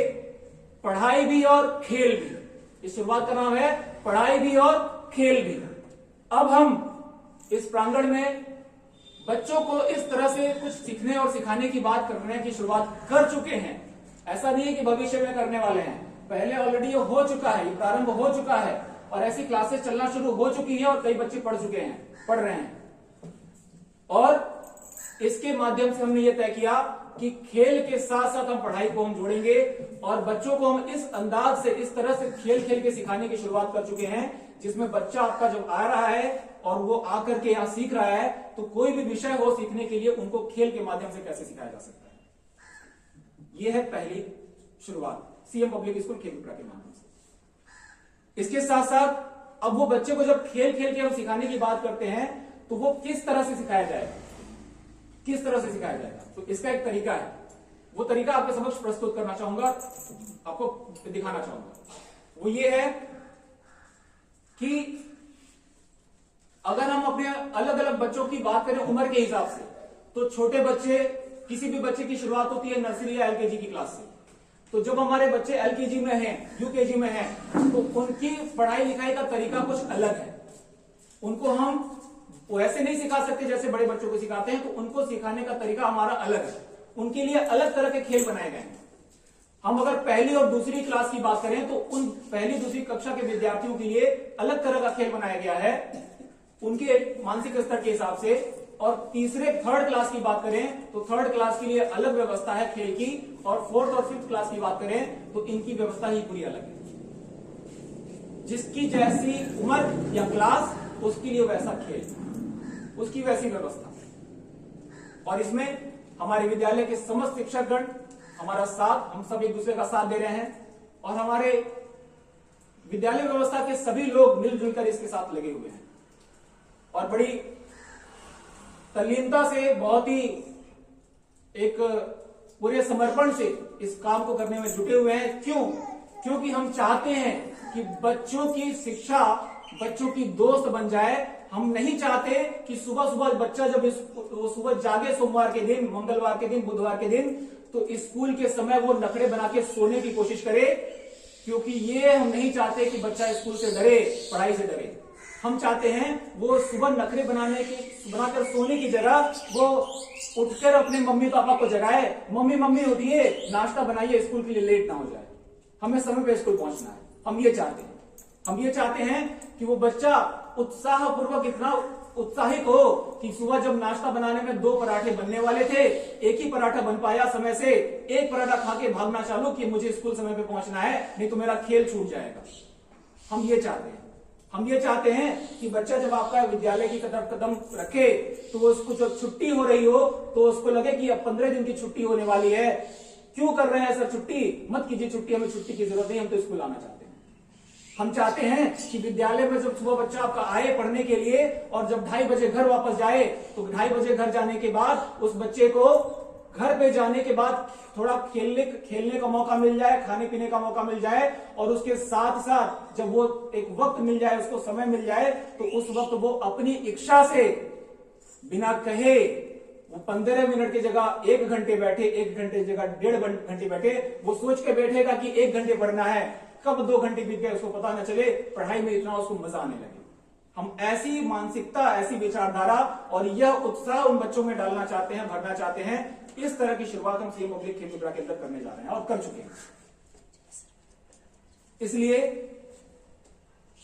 Speaker 2: पढ़ाई भी और खेल भी। इस शुरुआत का नाम है पढ़ाई भी और खेल भी। अब हम इस प्रांगण में बच्चों को इस तरह से कुछ सीखने और सिखाने की बात करने की शुरुआत कर चुके हैं। ऐसा नहीं है कि भविष्य में करने वाले हैं, पहले ऑलरेडी ये हो चुका है, ये प्रारंभ हो चुका है और ऐसी क्लासेस चलना शुरू हो चुकी है और कई बच्चे पढ़ चुके हैं, पढ़ रहे हैं। और इसके माध्यम से हमने ये तय किया कि खेल के साथ साथ हम पढ़ाई को हम जोड़ेंगे और बच्चों को हम इस अंदाज से, इस तरह से खेल खेल के सिखाने की शुरुआत कर चुके हैं, जिसमें बच्चा आपका जब आ रहा है और वो आकर के यहां सीख रहा है तो कोई भी विषय हो सीखने के लिए उनको खेल के माध्यम से कैसे सिखाया जा सकता है। यह है पहली शुरुआत सीएम पब्लिक स्कूल खेमपिपरा के माध्यम से। इसके साथ साथ अब वो बच्चे को जब खेल खेल के हम सिखाने की बात करते हैं तो वो किस तरह से सिखाया जाएगा, किस तरह से सिखाया जाएगा, तो इसका एक तरीका है। वो तरीका आपके समक्ष प्रस्तुत करना चाहूंगा, आपको दिखाना चाहूंगा। वो ये है कि अगर हम अपने अलग अलग बच्चों की बात करें उम्र के हिसाब से, तो छोटे बच्चे, किसी भी बच्चे की शुरुआत होती है नर्सरी या एलकेजी की क्लास से। तो जब हमारे बच्चे एलकेजी में हैं, यूकेजी में हैं, तो उनकी पढ़ाई लिखाई का तरीका कुछ अलग है। उनको हम वैसे नहीं सिखा सकते जैसे बड़े बच्चों को सिखाते हैं, तो उनको सिखाने का तरीका हमारा अलग है। उनके लिए अलग तरह के खेल बनाए गए हैं। हम अगर पहली और दूसरी क्लास की बात करें तो उन पहली दूसरी कक्षा के विद्यार्थियों के लिए अलग तरह का खेल बनाया गया है उनके मानसिक स्तर के हिसाब से। और तीसरे थर्ड क्लास की बात करें तो थर्ड क्लास के लिए अलग व्यवस्था है खेल की, और फोर्थ और फिफ्थ क्लास की बात करें तो इनकी व्यवस्था ही पूरी अलग है। जिसकी जैसी उम्र या क्लास, उसके लिए वैसा खेल, उसकी वैसी व्यवस्था। और इसमें हमारे विद्यालय के समस्त शिक्षकगण हमारा साथ, हम सब एक दूसरे का साथ दे रहे हैं और हमारे विद्यालय व्यवस्था के सभी लोग मिलजुल कर इसके साथ लगे हुए हैं और बड़ी तल्लीनता से, बहुत ही एक पूरे समर्पण से इस काम को करने में जुटे हुए हैं। क्यों? क्योंकि हम चाहते हैं कि बच्चों की शिक्षा बच्चों की दोस्त बन जाए। हम नहीं चाहते कि सुबह सुबह बच्चा जब सुबह जागे सोमवार के दिन, मंगलवार के दिन, बुधवार के दिन, तो स्कूल के समय वो नखरे बना के सोने की कोशिश करे, क्योंकि ये हम नहीं चाहते कि बच्चा स्कूल से डरे, पढ़ाई से डरे। हम चाहते हैं वो सुबह नखरे बनाकर सोने की जगह वो उठकर अपने मम्मी पापा को जगाए, मम्मी मम्मी उठिए, नाश्ता बनाइए, स्कूल के लिए लेट ना हो जाए, हमें समय पे स्कूल पहुंचना है। हम ये चाहते हैं, हम ये चाहते हैं कि वो बच्चा उत्साह पूर्वक इतना उत्साहित हो कि सुबह जब नाश्ता बनाने में 2 पराठे बनने वाले थे, एक ही पराठा बन पाया समय से, एक पराठा खा के भागना चालू कि मुझे स्कूल समय पे पहुंचना है, नहीं तो मेरा खेल छूट जाएगा। हम ये चाहते हैं, हम ये चाहते हैं कि बच्चा जब आपका विद्यालय की तरफ कदम रखे तो उसको जब छुट्टी हो रही हो तो उसको लगे कि अब 15 दिन की छुट्टी होने वाली है। क्यों कर रहे हैं सर छुट्टी? मत कीजिए छुट्टी, हमें छुट्टी की जरूरत नहीं, हम तो स्कूल आना चाहते हैं। हम चाहते हैं कि विद्यालय में जब सुबह बच्चा आपका आए पढ़ने के लिए और जब 2:30 बजे घर वापस जाए, तो 2:30 बजे घर जाने के बाद उस बच्चे को घर पे जाने के बाद थोड़ा खेलने का मौका मिल जाए, खाने पीने का मौका मिल जाए, और उसके साथ साथ जब वो एक वक्त मिल जाए, उसको समय मिल जाए, तो उस वक्त वो अपनी इच्छा से बिना कहे वो 15 मिनट की जगह 1 घंटे बैठे, 1 घंटे की जगह 1.5 घंटे बैठे, वो सोच के बैठेगा कि 1 घंटे पढ़ना है, कब 2 घंटे बीत गए उसको पता न चले, पढ़ाई में इतना उसको मजा आने लगे। हम ऐसी मानसिकता, ऐसी विचारधारा और यह उत्साह उन बच्चों में डालना चाहते हैं, भरना चाहते हैं। इस तरह की शुरुआत हम सीएम पब्लिक खेल के अंदर करने जा रहे हैं और कर चुके हैं। इसलिए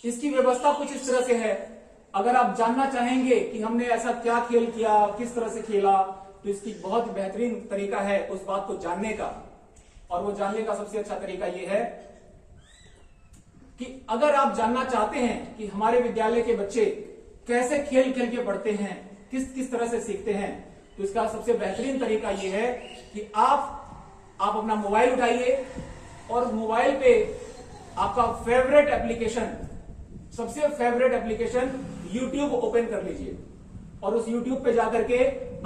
Speaker 2: इसकी व्यवस्था कुछ इस तरह से है। अगर आप जानना चाहेंगे कि हमने ऐसा क्या खेल किया, किस तरह से खेला, तो इसकी बहुत बेहतरीन तरीका है उस बात को जानने का। और वो जानने का सबसे अच्छा तरीका यह है कि अगर आप जानना चाहते हैं कि हमारे विद्यालय के बच्चे कैसे खेल खेल के पढ़ते हैं, किस किस तरह से सीखते हैं, तो इसका सबसे बेहतरीन तरीका यह है कि आप अपना मोबाइल उठाइए और मोबाइल पे आपका फेवरेट एप्लीकेशन, सबसे फेवरेट एप्लीकेशन YouTube ओपन कर लीजिए और उस YouTube पे जाकर के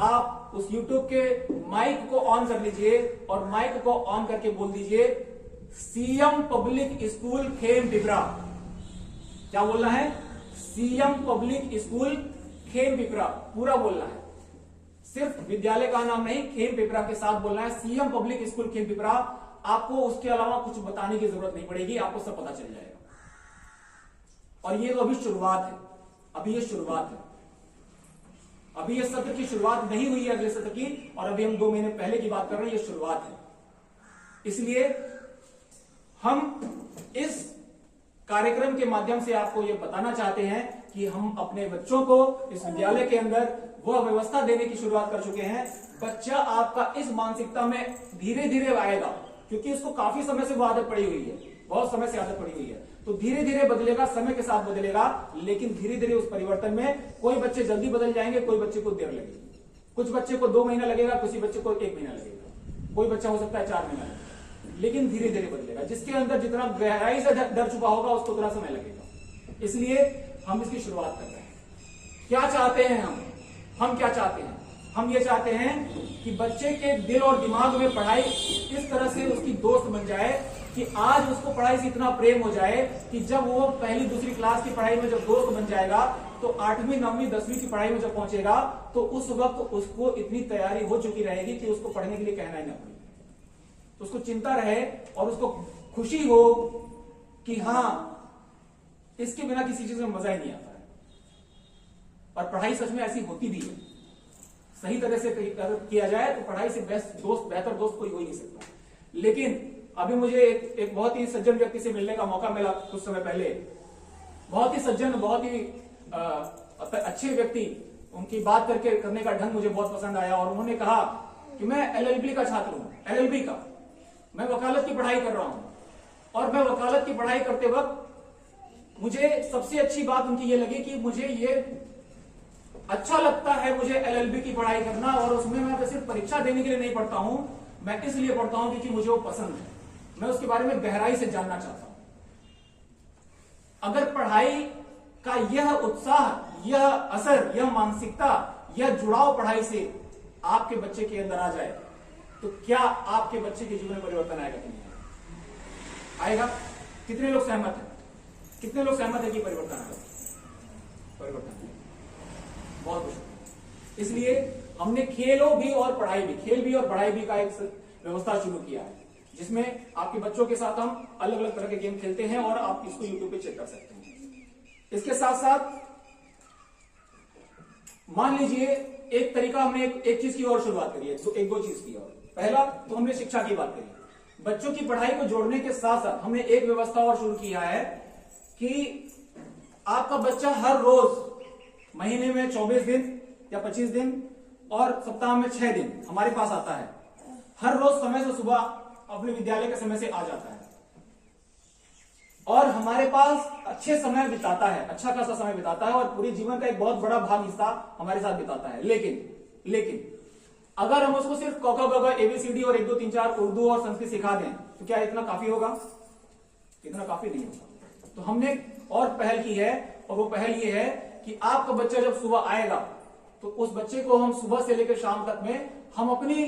Speaker 2: आप उस YouTube के माइक को ऑन कर लीजिए और माइक को ऑन करके बोल दीजिए CM public school Khem Pipra. क्या बोलना है? CM public school Khem Pipra, पूरा बोलना है, सिर्फ विद्यालय का नाम नहीं, खेम पिपरा के साथ बोलना है, CM public school Khem Pipra. आपको उसके अलावा कुछ बताने की जरूरत नहीं पड़ेगी, आपको सब पता चल जाएगा। और ये तो अभी शुरुआत है, अभी ये शुरुआत है, अभी ये सत्र की शुरुआत नहीं हुई है अगले सत्र की, और अभी हम 2 महीने पहले की बात कर रहे हैं, ये शुरुआत है। इसलिए हम इस कार्यक्रम के माध्यम से आपको यह बताना चाहते हैं कि हम अपने बच्चों को इस विद्यालय के अंदर वह व्यवस्था देने की शुरुआत कर चुके हैं। बच्चा आपका इस मानसिकता में धीरे धीरे आएगा, क्योंकि उसको काफी समय से वो आदत पड़ी हुई है, बहुत समय से आदत पड़ी हुई है, तो धीरे धीरे बदलेगा, समय के साथ बदलेगा। लेकिन धीरे धीरे उस परिवर्तन में कोई बच्चे जल्दी बदल जाएंगे, कोई बच्चे को देर लगेगी, कुछ बच्चे को 2 महीना लगेगा, किसी बच्चे को 1 महीना लगेगा, कोई बच्चा हो सकता है 4 महीना लगेगा, लेकिन धीरे धीरे बदलेगा। जिसके अंदर जितना गहराई से डर चुका होगा उसको उतना समय लगेगा। इसलिए हम इसकी शुरुआत कर रहे हैं। क्या चाहते हैं हम क्या चाहते हैं? हम ये चाहते हैं कि बच्चे के दिल और दिमाग में पढ़ाई इस तरह से उसकी दोस्त बन जाए कि आज उसको पढ़ाई से इतना प्रेम हो जाए कि जब वो पहली दूसरी क्लास की पढ़ाई में जब दोस्त बन जाएगा, तो 8वीं 9वीं 10वीं की पढ़ाई में जब पहुंचेगा, तो उस वक्त उसको इतनी तैयारी हो चुकी रहेगी कि उसको पढ़ने के लिए कहना ही ना पड़े, उसको चिंता रहे और उसको खुशी हो कि हाँ, इसके बिना किसी चीज में मजा ही नहीं आता है। और पढ़ाई सच में ऐसी होती भी है, सही तरह से किया जाए तो पढ़ाई से बेहतर दोस्त कोई हो ही नहीं सकता। लेकिन अभी मुझे एक बहुत ही सज्जन व्यक्ति से मिलने का मौका मिला कुछ समय पहले। बहुत ही सज्जन, बहुत ही अच्छे व्यक्ति, उनकी बात करने का ढंग मुझे बहुत पसंद आया। और उन्होंने कहा कि मैं LLB का छात्र हूं, LLB का, मैं वकालत की पढ़ाई कर रहा हूं, और मैं वकालत की पढ़ाई करते वक्त मुझे सबसे अच्छी बात उनकी ये लगी कि मुझे ये अच्छा लगता है मुझे एलएलबी की पढ़ाई करना, और उसमें मैं सिर्फ परीक्षा देने के लिए नहीं पढ़ता हूं, मैं इसलिए पढ़ता हूं क्योंकि मुझे वो पसंद है, मैं उसके बारे में गहराई से जानना चाहता हूं। अगर पढ़ाई का यह उत्साह, यह असर, यह मानसिकता, यह जुड़ाव पढ़ाई से आपके बच्चे के अंदर आ जाए तो क्या आपके बच्चे के जीवन में परिवर्तन आएगा कि नहीं आएगा? कितने लोग सहमत हैं? कितने लोग सहमत है कि परिवर्तन आएगा? परिवर्तन आएगा। बहुत कुछ। इसलिए हमने खेलों भी और पढ़ाई भी, खेल भी और पढ़ाई भी का एक व्यवस्था शुरू किया है, जिसमें आपके बच्चों के साथ हम अलग अलग तरह के गेम खेलते हैं और आप इसको यूट्यूब पे चेक कर सकते हैं। इसके साथ साथ मान लीजिए एक तरीका हमने एक चीज की और शुरुआत करी है, तो एक दो चीज की और। पहला तो हमने शिक्षा की बात करी, बच्चों की पढ़ाई को जोड़ने के साथ साथ हमने एक व्यवस्था और शुरू किया है कि आपका बच्चा हर रोज महीने में 24 दिन या 25 दिन और सप्ताह में 6 दिन हमारे पास आता है, हर रोज समय से सुबह अपने विद्यालय के समय से आ जाता है और हमारे पास अच्छे समय बिताता है, अच्छा खासा समय बिताता है और पूरे जीवन का एक बहुत बड़ा भाग हिस्सा हमारे साथ बिताता है। लेकिन अगर हम उसको सिर्फ क ख ग घ ABCD और 1 2 3 4 उर्दू और संस्कृत सिखा दें तो क्या इतना काफी होगा? इतना काफी नहीं होगा। तो हमने और पहल की है, और वो पहल ये है कि आपका बच्चा जब सुबह आएगा तो उस बच्चे को हम सुबह से लेकर शाम तक में हम अपनी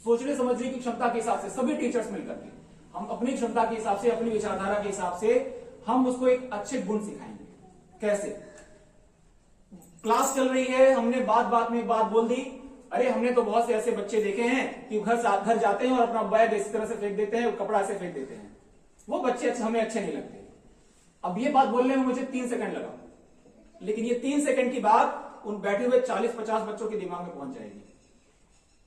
Speaker 2: सोचने समझने की क्षमता के हिसाब से सभी टीचर्स मिलकर के हम अपनी क्षमता के हिसाब से, अपनी विचारधारा के हिसाब से हम उसको एक अच्छे गुण सिखाएंगे। कैसे? क्लास चल रही है, हमने बात में एक बात बोल दी, अरे हमने तो बहुत से ऐसे बच्चे देखे हैं कि घर जाते हैं और अपना बैग इस तरह से फेंक देते हैं, कपड़ा ऐसे फेंक देते हैं, वो बच्चे हमें अच्छे नहीं लगते। अब ये बात बोलने में मुझे 3 सेकंड लगा, लेकिन ये 3 सेकंड की बात उन बैठे हुए 40-50 बच्चों के दिमाग में पहुंच जाएगी।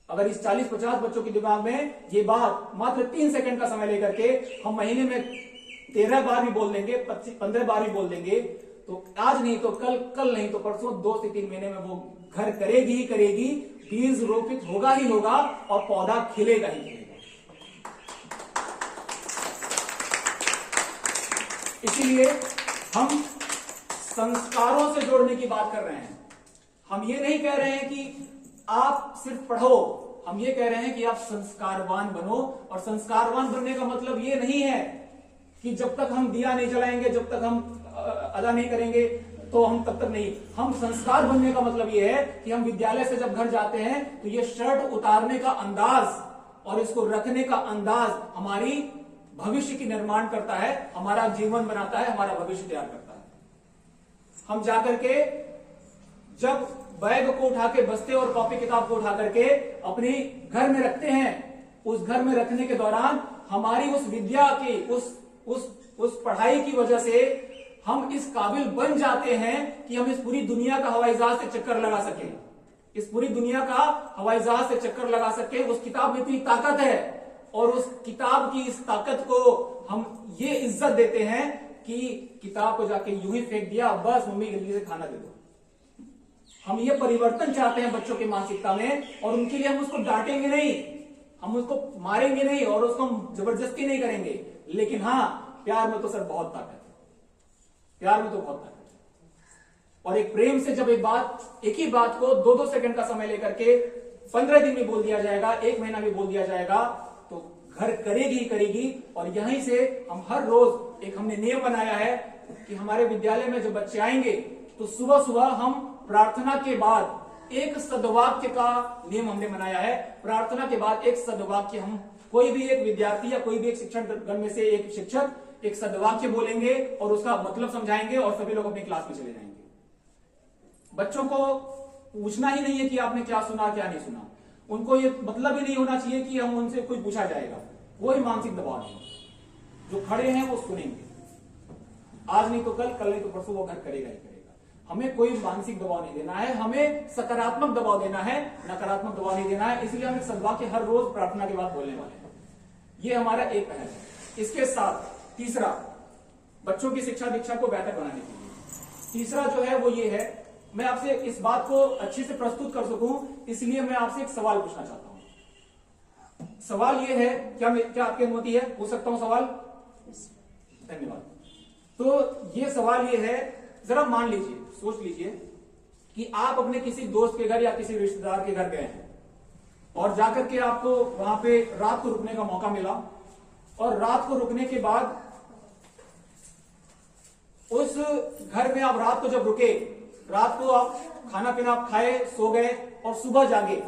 Speaker 2: अगर इस 40-50 बच्चों के दिमाग में ये बात मात्र 3 सेकंड का समय लेकर के हम महीने में 13 बार भी बोल देंगे, 15 बार भी बोल देंगे, तो आज नहीं तो कल नहीं तो परसों 2 से 3 महीने में वो घर करेगी ही करेगी, बीज रोपित होगा ही होगा और पौधा खिलेगा ही खिलेगा। इसीलिए हम संस्कारों से जोड़ने की बात कर रहे हैं। हम ये नहीं कह रहे हैं कि आप सिर्फ पढ़ो, हम ये कह रहे हैं कि आप संस्कारवान बनो। और संस्कारवान बनने का मतलब ये नहीं है कि जब तक हम दिया नहीं जलाएंगे, जब तक हम अदा नहीं करेंगे तो हम तब तक नहीं। हम संस्कार बनने का मतलब ये है कि हम विद्यालय से जब घर जाते हैं तो ये शर्ट उतारने का अंदाज और इसको रखने का अंदाज हमारी भविष्य की निर्माण करता है, हमारा जीवन बनाता है, हमारा भविष्य तैयार करता है। हम जाकर के जब बैग को उठा के, बस्ते और कॉपी किताब को उठा करके अपने घर में रखते हैं, उस घर में रखने के दौरान हमारी उस विद्या की, उस पढ़ाई की वजह से हम इस काबिल बन जाते हैं कि हम इस पूरी दुनिया का हवाई जहाज से चक्कर लगा सकें, इस पूरी दुनिया का हवाई जहाज से चक्कर लगा सकें। उस किताब में इतनी ताकत है और उस किताब की इस ताकत को हम ये इज्जत देते हैं कि किताब को जाके यूं ही फेंक दिया, बस मम्मी जल्दी से खाना दे दो। हम ये परिवर्तन चाहते हैं बच्चों की मानसिकता में, और उनके लिए हम उसको डांटेंगे नहीं, हम उसको मारेंगे नहीं और उसको हम जबरदस्ती नहीं करेंगे। लेकिन हाँ, प्यार में तो सर बहुत ताकत है, प्यार में तो बहुत ताकत है। और एक प्रेम से जब एक ही बात को 2-2 सेकंड का समय लेकर के 15 दिन में बोल दिया जाएगा, 1 महीना में बोल दिया जाएगा, तो घर करेगी ही करेगी। और यहीं से हम हर रोज एक हमने नियम बनाया है कि हमारे विद्यालय में जब बच्चे आएंगे तो सुबह सुबह हम प्रार्थना के बाद एक सद्वाक्य का नियम हमने बनाया है। प्रार्थना के बाद एक सद्वाक्य, हम कोई भी एक विद्यार्थी या कोई भी एक शिक्षण गण में से एक शिक्षक एक सद्वाक्य बोलेंगे और उसका मतलब समझाएंगे और सभी लोग अपनी क्लास में चले जाएंगे। बच्चों को पूछना ही नहीं है कि आपने क्या सुना क्या नहीं सुना, उनको ये मतलब ही नहीं होना चाहिए कि हम उनसे कोई पूछा जाएगा। कोई मानसिक दबाव नहीं, जो खड़े हैं वो सुनेंगे, आज नहीं तो कल नहीं तो परसों वो घर करेगा ही करेगा। हमें कोई मानसिक दबाव नहीं देना है, हमें सकारात्मक दबाव देना है, नकारात्मक दबाव नहीं देना है। इसलिए हम सद्वाक्य हर रोज प्रार्थना के बाद बोलने वाले हैं। ये हमारा एक पहल है। इसके साथ तीसरा, बच्चों की शिक्षा दीक्षा को बेहतर बनाने के लिए तीसरा जो है वो ये है, मैं आपसे इस बात को अच्छे से प्रस्तुत कर सकूं इसलिए मैं आपसे एक सवाल पूछना चाहता हूं। सवाल ये है, क्या आपकी अनुमति है? पूछ सकता हूं सवाल? धन्यवाद। तो ये सवाल ये है, जरा मान लीजिए, सोच लीजिए कि आप अपने किसी दोस्त के घर या किसी रिश्तेदार के घर गए हैं और जाकर के आपको वहां पे रात को रुकने का मौका मिला, और रात को रुकने के बाद उस घर में आप रात को जब रुके, रात को आप खाना पीना आप खाए, सो गए और सुबह जागे।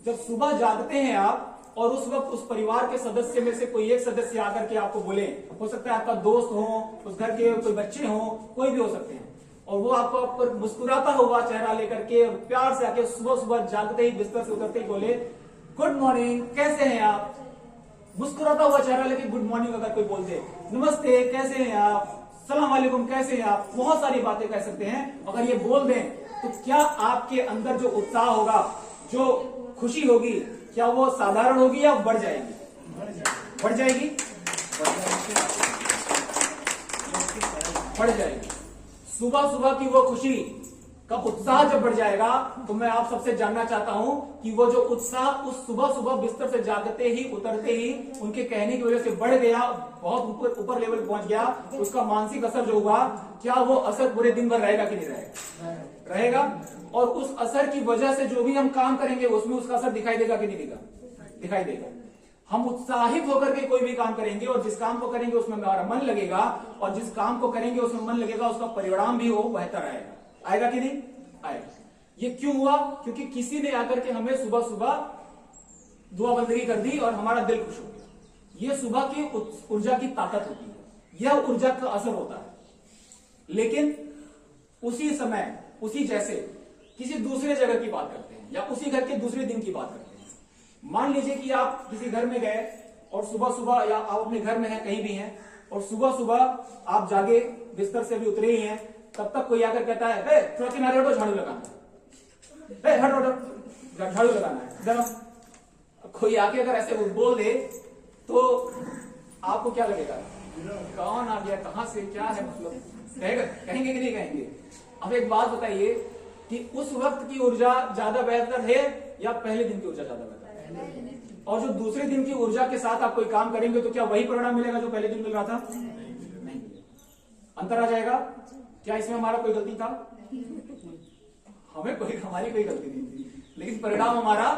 Speaker 2: जब सुबह जागते हैं आप और उस वक्त उस परिवार के सदस्य में से कोई एक सदस्य आकर के आपको बोले, हो सकता है आपका दोस्त हो, उस घर के कोई बच्चे हो, कोई भी हो सकते हैं, और वो आपको आप पर मुस्कुराता हुआ चेहरा लेकर के प्यार से आके सुबह सुबह जागते ही बिस्तर से उतरते ही बोले, गुड मॉर्निंग, कैसे हैं आप। मुस्कुराता हुआ चेहरा लेके गुड मॉर्निंग अगर कोई बोल दे, नमस्ते कैसे हैं आप, सलाम वालेकुम कैसे हैं आप, बहुत सारी बातें कह सकते हैं। अगर ये बोल दें तो क्या आपके अंदर जो उत्साह होगा, जो खुशी होगी, क्या वो साधारण होगी या बढ़ जाएगी? बढ़ जाएगी, बढ़ जाएगी। सुबह सुबह की वो खुशी का उत्साह जब बढ़ जाएगा, तो मैं आप सबसे जानना चाहता हूं कि वो जो उत्साह उस सुबह सुबह बिस्तर से जागते ही, उतरते ही उनके कहने की वजह से बढ़ गया, बहुत ऊपर लेवल पहुंच गया, उसका मानसिक असर जो हुआ, क्या वो असर पूरे दिन भर रहेगा कि नहीं रहेगा? रहेगा। और उस असर की वजह से जो भी हम काम करेंगे उसमें उसका असर दिखाई देगा कि नहीं देगा? दिखाई देगा। हम उत्साहित होकर के कोई भी काम करेंगे और जिस काम को करेंगे उसमें हमारा मन लगेगा, और जिस काम को करेंगे उसमें मन लगेगा, उसका परिणाम भी हो बेहतर आएगा। आएगा कि नहीं? आएगा। ये क्यों हुआ? क्योंकि किसी ने आकर के हमें सुबह सुबह दुआ बंदगी कर दी और हमारा दिल खुश हो गया। ये सुबह की ऊर्जा की ताकत होती है, यह ऊर्जा का असर होता है। लेकिन उसी समय, उसी जैसे किसी दूसरे जगह की बात करते हैं या उसी घर के दूसरे दिन की बात करते हैं। मान लीजिए कि आप किसी घर में गए और सुबह सुबह, या आप अपने घर में हैं, कहीं भी हैं, और सुबह सुबह आप जागे, बिस्तर से भी उतरे ही हैं, तब तक कोई आकर कहता है, थोड़ा किनारे हटो, झाड़ू लगाना है, हटो हटो झाड़ू लगाना है जरा। कोई आके अगर ऐसे बोल दे तो आपको क्या लगेगा? कौन आ गया, कहां से, क्या है, मतलब कहेंगे कि नहीं कहेंगे? अब एक बात बताइए कि उस वक्त की ऊर्जा ज्यादा बेहतर है या पहले दिन की ऊर्जा ज्यादा बेहतर है? और जो दूसरे दिन की ऊर्जा के साथ आप कोई काम करेंगे तो क्या वही परिणाम मिलेगा जो पहले दिन मिल रहा था? नहीं। अंतर आ जाएगा। क्या इसमें हमारा कोई गलती था? हमारी कोई गलती नहीं थी, लेकिन परिणाम हमारा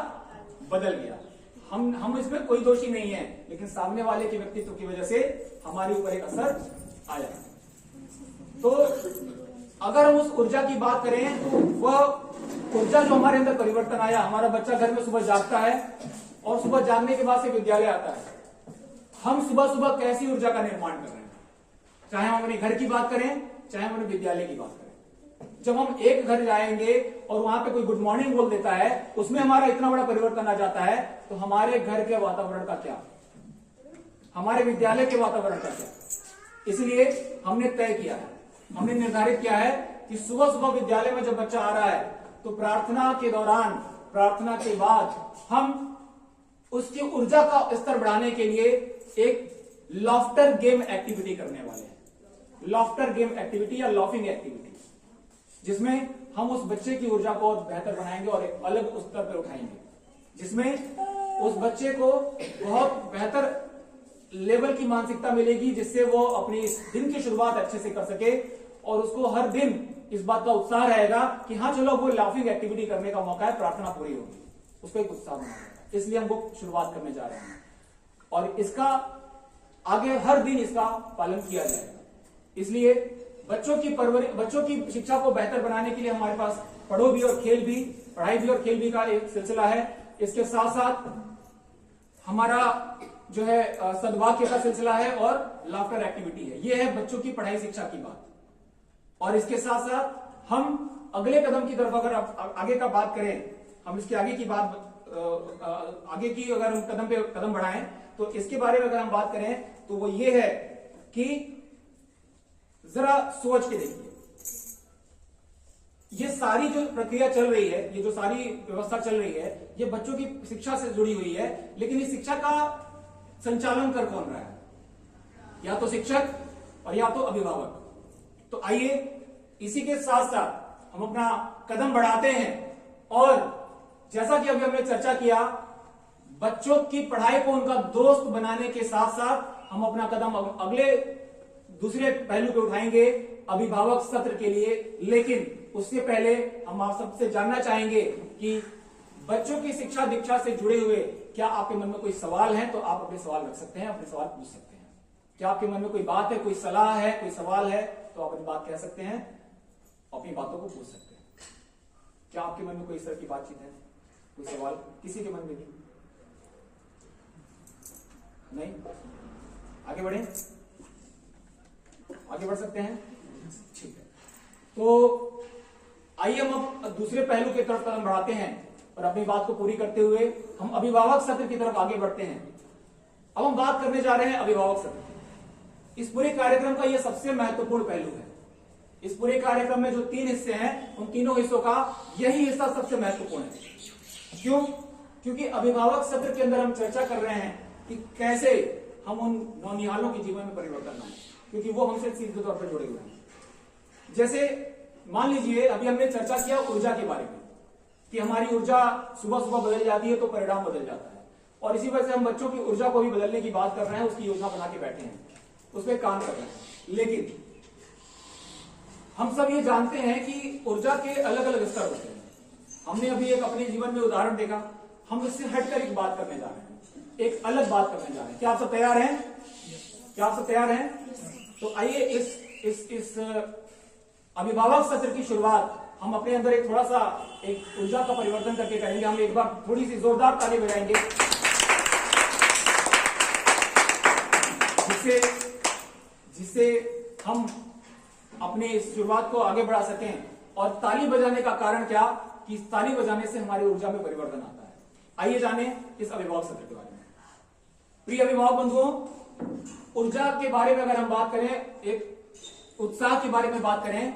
Speaker 2: बदल गया। हम इसमें कोई दोषी नहीं है, लेकिन सामने वाले के व्यक्तित्व की वजह से हमारे ऊपर एक असर आया। तो अगर हम उस ऊर्जा की बात करें तो वह ऊर्जा जो हमारे अंदर परिवर्तन आया, हमारा बच्चा घर में सुबह जागता है और सुबह जागने के बाद से विद्यालय आता है। हम सुबह सुबह कैसी ऊर्जा का निर्माण कर रहे हैं? चाहे हम अपने घर की बात करें, चाहे हम अपने विद्यालय की बात करें। जब हम एक घर जाएंगे और वहां पे कोई गुड मॉर्निंग बोल देता है, उसमें हमारा इतना बड़ा परिवर्तन आ जाता है, तो हमारे घर के वातावरण का क्या, हमारे विद्यालय के वातावरण का क्या? इसलिए हमने तय किया है, हमने निर्धारित किया है कि सुबह सुबह विद्यालय में जब बच्चा आ रहा है तो प्रार्थना के दौरान, प्रार्थना के बाद हम उसकी ऊर्जा का स्तर बढ़ाने के लिए एक लॉफ्टर गेम एक्टिविटी करने वाले हैं। लॉफ्टर गेम एक्टिविटी या लॉफिंग एक्टिविटी, जिसमें हम उस बच्चे की ऊर्जा को और बेहतर बनाएंगे और एक अलग स्तर पर उठाएंगे, जिसमें उस बच्चे को बहुत बेहतर लेवल की मानसिकता मिलेगी, जिससे वो अपनी दिन की शुरुआत अच्छे से कर सके और उसको हर दिन इस बात का उत्साह रहेगा कि हाँ चलो वो लाफिंग एक्टिविटी करने का मौका है, प्रार्थना पूरी होगी, उसको एक उत्साह बना। इसलिए हम वो शुरुआत करने जा रहे हैं और इसका आगे हर दिन इसका पालन किया जाएगा। इसलिए बच्चों की शिक्षा को बेहतर बनाने के लिए हमारे पास पढ़ो भी और खेल भी, पढ़ाई भी और खेल भी का एक सिलसिला है। इसके साथ साथ हमारा जो है सद्वाक्य का सिलसिला है और लाफ्टर एक्टिविटी है। ये है बच्चों की पढ़ाई शिक्षा की बात। और इसके साथ साथ हम अगले कदम की तरफ अगर आगे का बात करें, हम इसके आगे की बात आगे की अगर हम कदम पे कदम बढ़ाएं तो इसके बारे में अगर हम बात करें तो वो ये है कि जरा सोच के देखिए, ये सारी जो प्रक्रिया चल रही है, ये जो सारी व्यवस्था चल रही है, ये बच्चों की शिक्षा से जुड़ी हुई है, लेकिन इस शिक्षा का संचालन कर कौन रहा है? या तो शिक्षक और या तो अभिभावक। तो आइए इसी के साथ साथ हम अपना कदम बढ़ाते हैं और जैसा कि अभी हमने चर्चा किया, बच्चों की पढ़ाई को उनका दोस्त बनाने के साथ साथ हम अपना कदम अगले दूसरे पहलू पे उठाएंगे अभिभावक सत्र के लिए। लेकिन उससे पहले हम आप सबसे जानना चाहेंगे कि बच्चों की शिक्षा दीक्षा से जुड़े हुए क्या आपके मन में कोई सवाल है, तो आप अपने सवाल रख सकते हैं, अपने सवाल पूछ सकते हैं। क्या आपके मन में कोई बात है, कोई सलाह है, कोई सवाल है, तो आप अपनी बात कह सकते हैं, अपनी बातों को पूछ सकते हैं। क्या आपके मन में कोई इस तरह की बातचीत है, कोई सवाल किसी के मन में भी नहीं? आगे बढ़े, आगे बढ़ सकते हैं, ठीक है। तो आइए हम अब दूसरे पहलू की तरफ कदम बढ़ाते हैं और अपनी बात को पूरी करते हुए हम अभिभावक सत्र की तरफ आगे बढ़ते हैं। अब हम बात करने जा रहे हैं अभिभावक सत्र की। इस पूरे कार्यक्रम का यह सबसे महत्वपूर्ण पहलू है। इस पूरे कार्यक्रम में जो 3 हिस्से हैं, उन तीनों हिस्सों का यही हिस्सा सबसे महत्वपूर्ण है। क्यों? क्योंकि अभिभावक सत्र के अंदर हम चर्चा कर रहे हैं कि कैसे हम उन नौनिहालों के जीवन में परिवर्तन लाएं, क्योंकि वो हमसे सीधे तौर पर जुड़े हुए हैं। जैसे मान लीजिए अभी हमने चर्चा किया ऊर्जा के बारे में कि हमारी ऊर्जा सुबह सुबह बदल जाती है तो परिणाम बदल जाता है, और इसी वजह से हम बच्चों की ऊर्जा को भी बदलने की बात कर रहे हैं, उसकी योजना बना के बैठे हैं, उस पर काम कर रहे हैं। लेकिन हम सब ये जानते हैं कि ऊर्जा के अलग अलग स्तर होते हैं। हमने अभी एक अपने जीवन में उदाहरण देखा, हम इससे हटकर एक बात करने जा रहे हैं, एक अलग बात करने जा रहे हैं। क्या आप सब तैयार हैं? क्या आप सब तैयार हैं? तो आइए इस अभिभावक सत्र की शुरुआत हम अपने अंदर एक थोड़ा सा एक ऊर्जा का परिवर्तन करके करेंगे। हम एक बार थोड़ी सी जोरदार ताली बजाएंगे, जिससे हम अपने इस शुरुआत को आगे बढ़ा सकें। और ताली बजाने का कारण क्या कि ताली बजाने से हमारी ऊर्जा में परिवर्तन आता है। आइए जाने इस अभिभावक सत्र के बारे में। प्रिय अभिभावक बंधुओं, ऊर्जा के बारे में अगर हम बात करें, एक उत्साह के बारे में बात करें,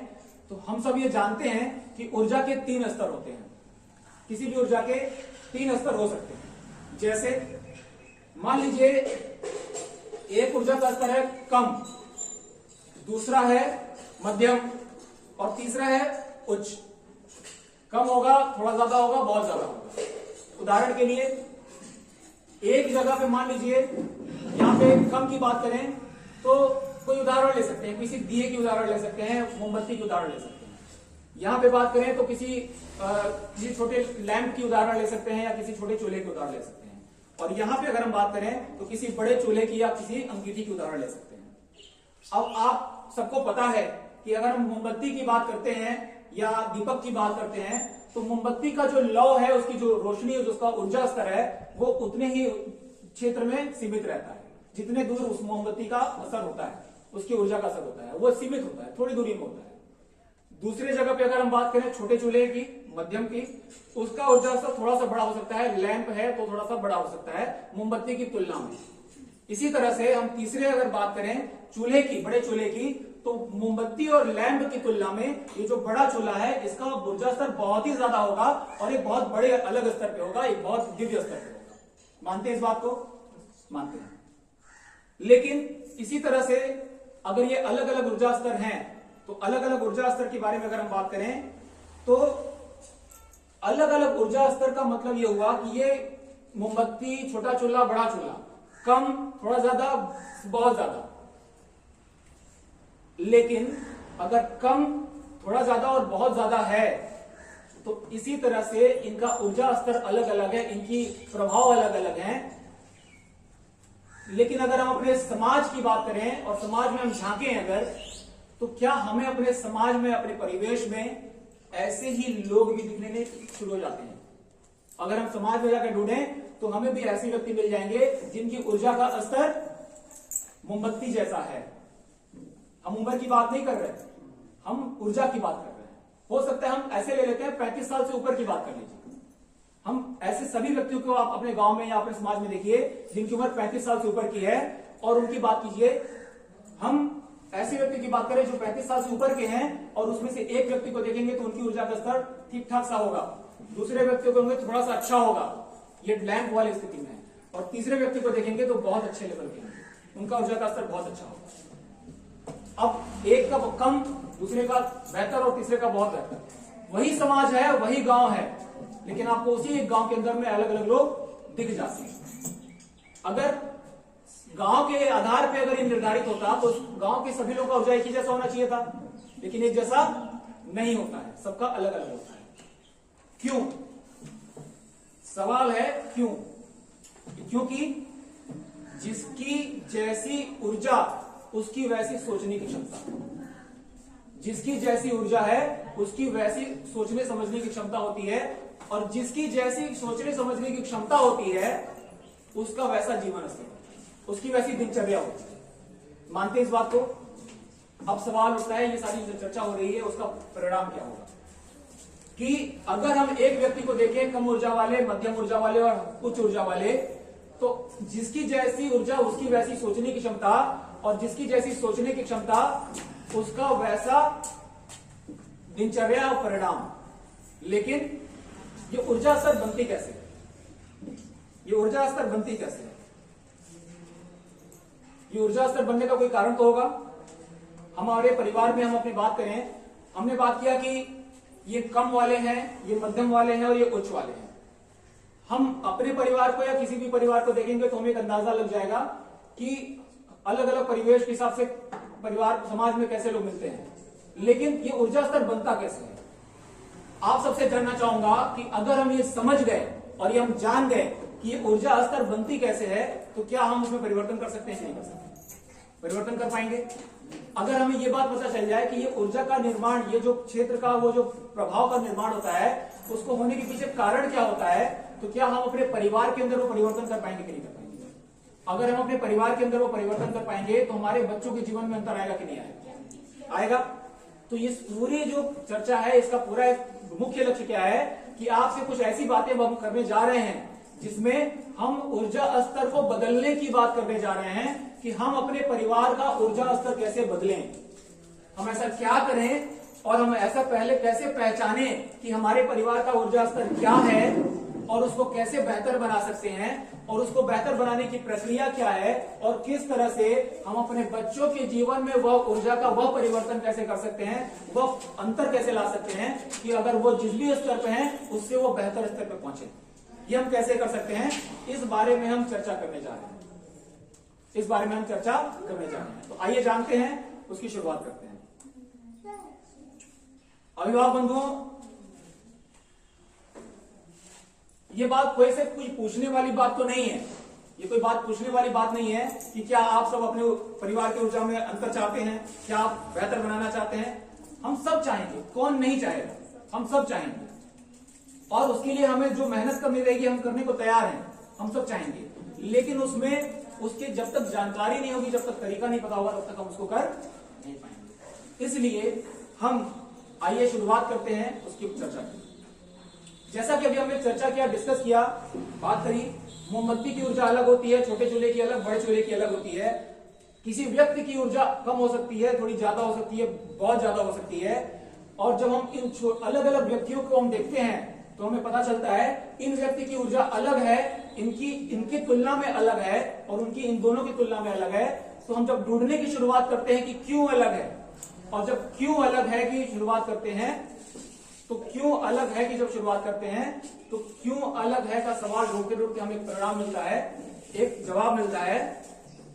Speaker 2: तो हम सब ये जानते हैं कि ऊर्जा के 3 स्तर होते हैं। किसी भी ऊर्जा के 3 स्तर हो सकते हैं। जैसे मान लीजिए एक ऊर्जा का स्तर है कम, दूसरा है मध्यम और तीसरा है उच्च। कम होगा, थोड़ा ज्यादा होगा, बहुत ज्यादा होगा। उदाहरण के लिए एक जगह पे मान लीजिए यहां पे कम की बात करें तो कोई उदाहरण ले सकते हैं, किसी दिए की उदाहरण ले सकते हैं, मोमबत्ती की उदाहरण ले सकते हैं। यहां पे बात करें तो किसी छोटे लैंप की उदाहरण ले सकते हैं या किसी छोटे चूल्हे की उदाहरण ले सकते हैं। और यहां पे अगर हम बात करें तो किसी बड़े चूल्हे की या किसी अंगीठी की उदाहरण ले सकते हैं। अब आप सबको पता है कि अगर हम मोमबत्ती की बात करते हैं या दीपक की बात करते हैं तो मोमबत्ती का जो लौ है, उसकी जो रोशनी है, जो उसका ऊर्जा स्तर है, वो उतने ही क्षेत्र में सीमित रहता है। जितने दूर उस मोमबत्ती का असर होता है, उसकी ऊर्जा का असर होता है, वो सीमित होता है, थोड़ी दूरी में होता है। दूसरे जगह पे अगर हम बात करें छोटे चूल्हे की, मध्यम की, उसका ऊर्जा स्तर थोड़ा सा बड़ा हो सकता है। लैंप है तो थोड़ा सा बड़ा हो सकता है मोमबत्ती की तुलना में। इसी तरह से हम तीसरे अगर बात करें चूल्हे की, बड़े चूल्हे की, तो मोमबत्ती और लैंप की तुलना में ये जो बड़ा चूल्हा है, इसका ऊर्जा स्तर बहुत ही ज्यादा होगा और एक बहुत बड़े अलग स्तर पे होगा, एक बहुत दिव्य स्तर पे होगा। मानते हैं इस बात को? मानते हैं। लेकिन इसी तरह से अगर ये अलग अलग ऊर्जा स्तर हैं, तो अलग अलग ऊर्जा स्तर के बारे में अगर हम बात करें तो अलग अलग ऊर्जा स्तर का मतलब ये हुआ कि ये मोमबत्ती, छोटा चूल्हा, बड़ा चूल्हा, कम, थोड़ा ज्यादा, बहुत ज्यादा। लेकिन अगर कम, थोड़ा ज्यादा और बहुत ज्यादा है तो इसी तरह से इनका ऊर्जा स्तर अलग अलग है, इनकी प्रभाव अलग अलग हैं। लेकिन अगर हम अपने समाज की बात करें और समाज में हम झांकें अगर, तो क्या हमें अपने समाज में, अपने परिवेश में ऐसे ही लोग भी दिखने शुरू हो जाते हैं? अगर हम समाज में जाकर ढूंढें तो हमें भी ऐसे व्यक्ति मिल जाएंगे जिनकी ऊर्जा का स्तर मोमबत्ती जैसा है। हम उम्र की बात नहीं कर रहे, हम ऊर्जा की बात कर रहे हैं। हो सकता है हम ऐसे ले लेते हैं 35 साल से ऊपर की बात कर लीजिए। हम ऐसे सभी व्यक्तियों को आप अपने गांव में या अपने समाज में देखिए जिनकी उम्र 35 साल से ऊपर की है और उनकी बात कीजिए। हम ऐसे व्यक्ति की बात करें जो 35 साल से ऊपर के हैं और उसमें से एक व्यक्ति को देखेंगे तो उनकी ऊर्जा का स्तर ठीक ठाक सा होगा, दूसरे व्यक्तियों को होंगे थोड़ा सा अच्छा होगा, ये लैंप वाली स्थिति में है, और तीसरे व्यक्ति को देखेंगे तो बहुत अच्छे लेवल के हैं, उनका ऊर्जा का स्तर बहुत अच्छा होगा। अब एक का कम, दूसरे का बेहतर और तीसरे का बहुत बेहतर। वही समाज है, वही गांव है, लेकिन आपको उसी एक गांव के अंदर में अलग अलग लोग दिख जाते हैं। अगर गांव के आधार पे अगर ये निर्धारित होता तो गांव के सभी लोगों का ऊर्जा एक ही जैसा होना चाहिए था, लेकिन एक जैसा नहीं होता है, सबका अलग अलग होता है। क्यों? सवाल है क्यों? क्योंकि जिसकी जैसी ऊर्जा उसकी वैसी सोचने की क्षमता, जिसकी जैसी ऊर्जा है उसकी वैसी सोचने समझने की क्षमता होती है, और जिसकी जैसी सोचने समझने की क्षमता होती है उसका वैसा जीवन स्तर, उसकी वैसी दिनचर्या होती है। मानते हैं इस बात को? अब सवाल उठता है, ये सारी जो चर्चा हो रही है उसका परिणाम क्या होगा, कि अगर हम एक व्यक्ति को देखें कम ऊर्जा वाले, मध्यम ऊर्जा वाले और उच्च ऊर्जा वाले, तो जिसकी जैसी ऊर्जा उसकी वैसी सोचने की क्षमता, और जिसकी जैसी सोचने की क्षमता उसका वैसा दिनचर्या और परिणाम। लेकिन ये ऊर्जा स्तर बनती कैसे? ये ऊर्जा स्तर बनती कैसे? ये ऊर्जा स्तर बनने का कोई कारण तो होगा। हमारे परिवार में हम अपनी बात करें, हमने बात किया कि ये कम वाले हैं, ये मध्यम वाले हैं और ये उच्च वाले हैं। हम अपने परिवार को या किसी भी परिवार को देखेंगे तो हमें एक अंदाजा लग जाएगा कि अलग अलग परिवेश के हिसाब से परिवार समाज में कैसे लोग मिलते हैं। लेकिन ये ऊर्जा स्तर बनता कैसे है? आप सबसे जानना चाहूंगा कि अगर हम ये समझ गए और ये हम जान गए कि ये ऊर्जा स्तर बनती कैसे है, तो क्या हम उसमें परिवर्तन कर सकते हैं कि नहीं कर सकते? परिवर्तन कर पाएंगे। अगर हमें ये बात पता चल जाए कि ये ऊर्जा का निर्माण, ये जो क्षेत्र का वो जो प्रभाव का निर्माण होता है, उसको होने के पीछे कारण क्या होता है, तो क्या हम अपने परिवार के अंदर वो परिवर्तन कर पाएंगे कि नहीं कर पाएंगे? अगर हम अपने परिवार के अंदर वो परिवर्तन कर पाएंगे तो हमारे बच्चों के जीवन में अंतर आएगा कि नहीं आएगा? आएगा। तो इस पूरी जो चर्चा है इसका पूरा एक मुख्य लक्ष्य क्या है कि आपसे कुछ ऐसी बातें हम करने जा रहे हैं जिसमें हम ऊर्जा स्तर को बदलने की बात करने जा रहे हैं, कि हम अपने परिवार का ऊर्जा स्तर कैसे बदलें, हम ऐसा क्या करें, और हम ऐसा पहले कैसे पहचाने कि हमारे परिवार का ऊर्जा स्तर क्या है और उसको कैसे बेहतर बना सकते हैं, और उसको बेहतर बनाने की प्रक्रिया क्या है, और किस तरह से हम अपने बच्चों के जीवन में वह ऊर्जा का वह परिवर्तन कैसे कर सकते हैं, वह अंतर कैसे ला सकते हैं कि अगर वो जिस भी स्तर पे हैं उससे वो बेहतर स्तर पे पहुंचे। ये हम कैसे कर सकते हैं, इस बारे में हम चर्चा करने जा रहे हैं। इस बारे में हम चर्चा करने जा रहे हैं। तो आइए जानते हैं, उसकी शुरुआत करते हैं। अभिभावक बंधुओं, ये बात कोई से कोई पूछने वाली बात तो नहीं है, ये कोई बात पूछने वाली बात नहीं है कि क्या आप सब अपने परिवार की ऊर्जा में अंतर चाहते हैं, क्या आप बेहतर बनाना चाहते हैं। हम सब चाहेंगे, कौन नहीं चाहेगा, हम सब चाहेंगे, और उसके लिए हमें जो मेहनत करनी रहेगी हम करने को तैयार हैं, हम सब चाहेंगे। लेकिन उसमें उसके जब तक जानकारी नहीं होगी, जब तक तरीका नहीं पता होगा, तब तक हम उसको कर नहीं पाएंगे। इसलिए हम आइए शुरुआत करते हैं उसकी चर्चा की। जैसा कि अभी हमने चर्चा किया, डिस्कस किया, बात करी, मोमबत्ती की ऊर्जा अलग होती है, छोटे चूल्हे की अलग, बड़े चूल्हे की अलग होती है। किसी व्यक्ति की ऊर्जा कम हो सकती है, थोड़ी ज्यादा हो सकती है, बहुत ज्यादा हो सकती है। और जब हम इन अलग अलग व्यक्तियों को हम देखते हैं तो हमें पता चलता है इन व्यक्ति की ऊर्जा अलग है, इनकी तुलना में अलग है, और उनकी इन दोनों की तुलना में अलग है। तो हम जब ढूंढने की शुरुआत करते हैं कि क्यों अलग है, और जब क्यों अलग है की शुरुआत करते हैं, तो क्यों अलग है कि जब शुरुआत करते हैं, तो क्यों अलग है का सवाल ढूंढते ढूंढते हमें एक परिणाम मिलता है, एक जवाब मिलता है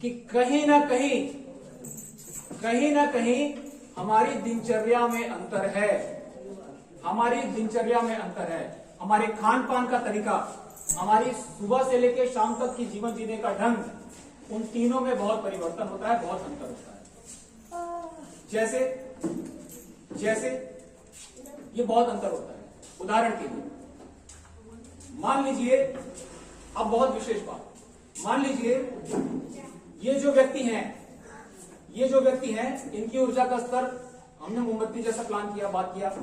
Speaker 2: कि कहीं ना कहीं हमारी दिनचर्या में अंतर है, हमारी दिनचर्या में अंतर है। हमारे खान पान का तरीका, हमारी सुबह से लेकर शाम तक की जीवन जीने का ढंग, उन तीनों में बहुत परिवर्तन होता है, बहुत अंतर होता है। जैसे ये बहुत अंतर होता है। उदाहरण के लिए मान लीजिए, अब बहुत विशेष बात, मान लीजिए ये जो व्यक्ति हैं इनकी ऊर्जा का स्तर, हमने मोमबत्ती जैसा प्लान किया, बात किया।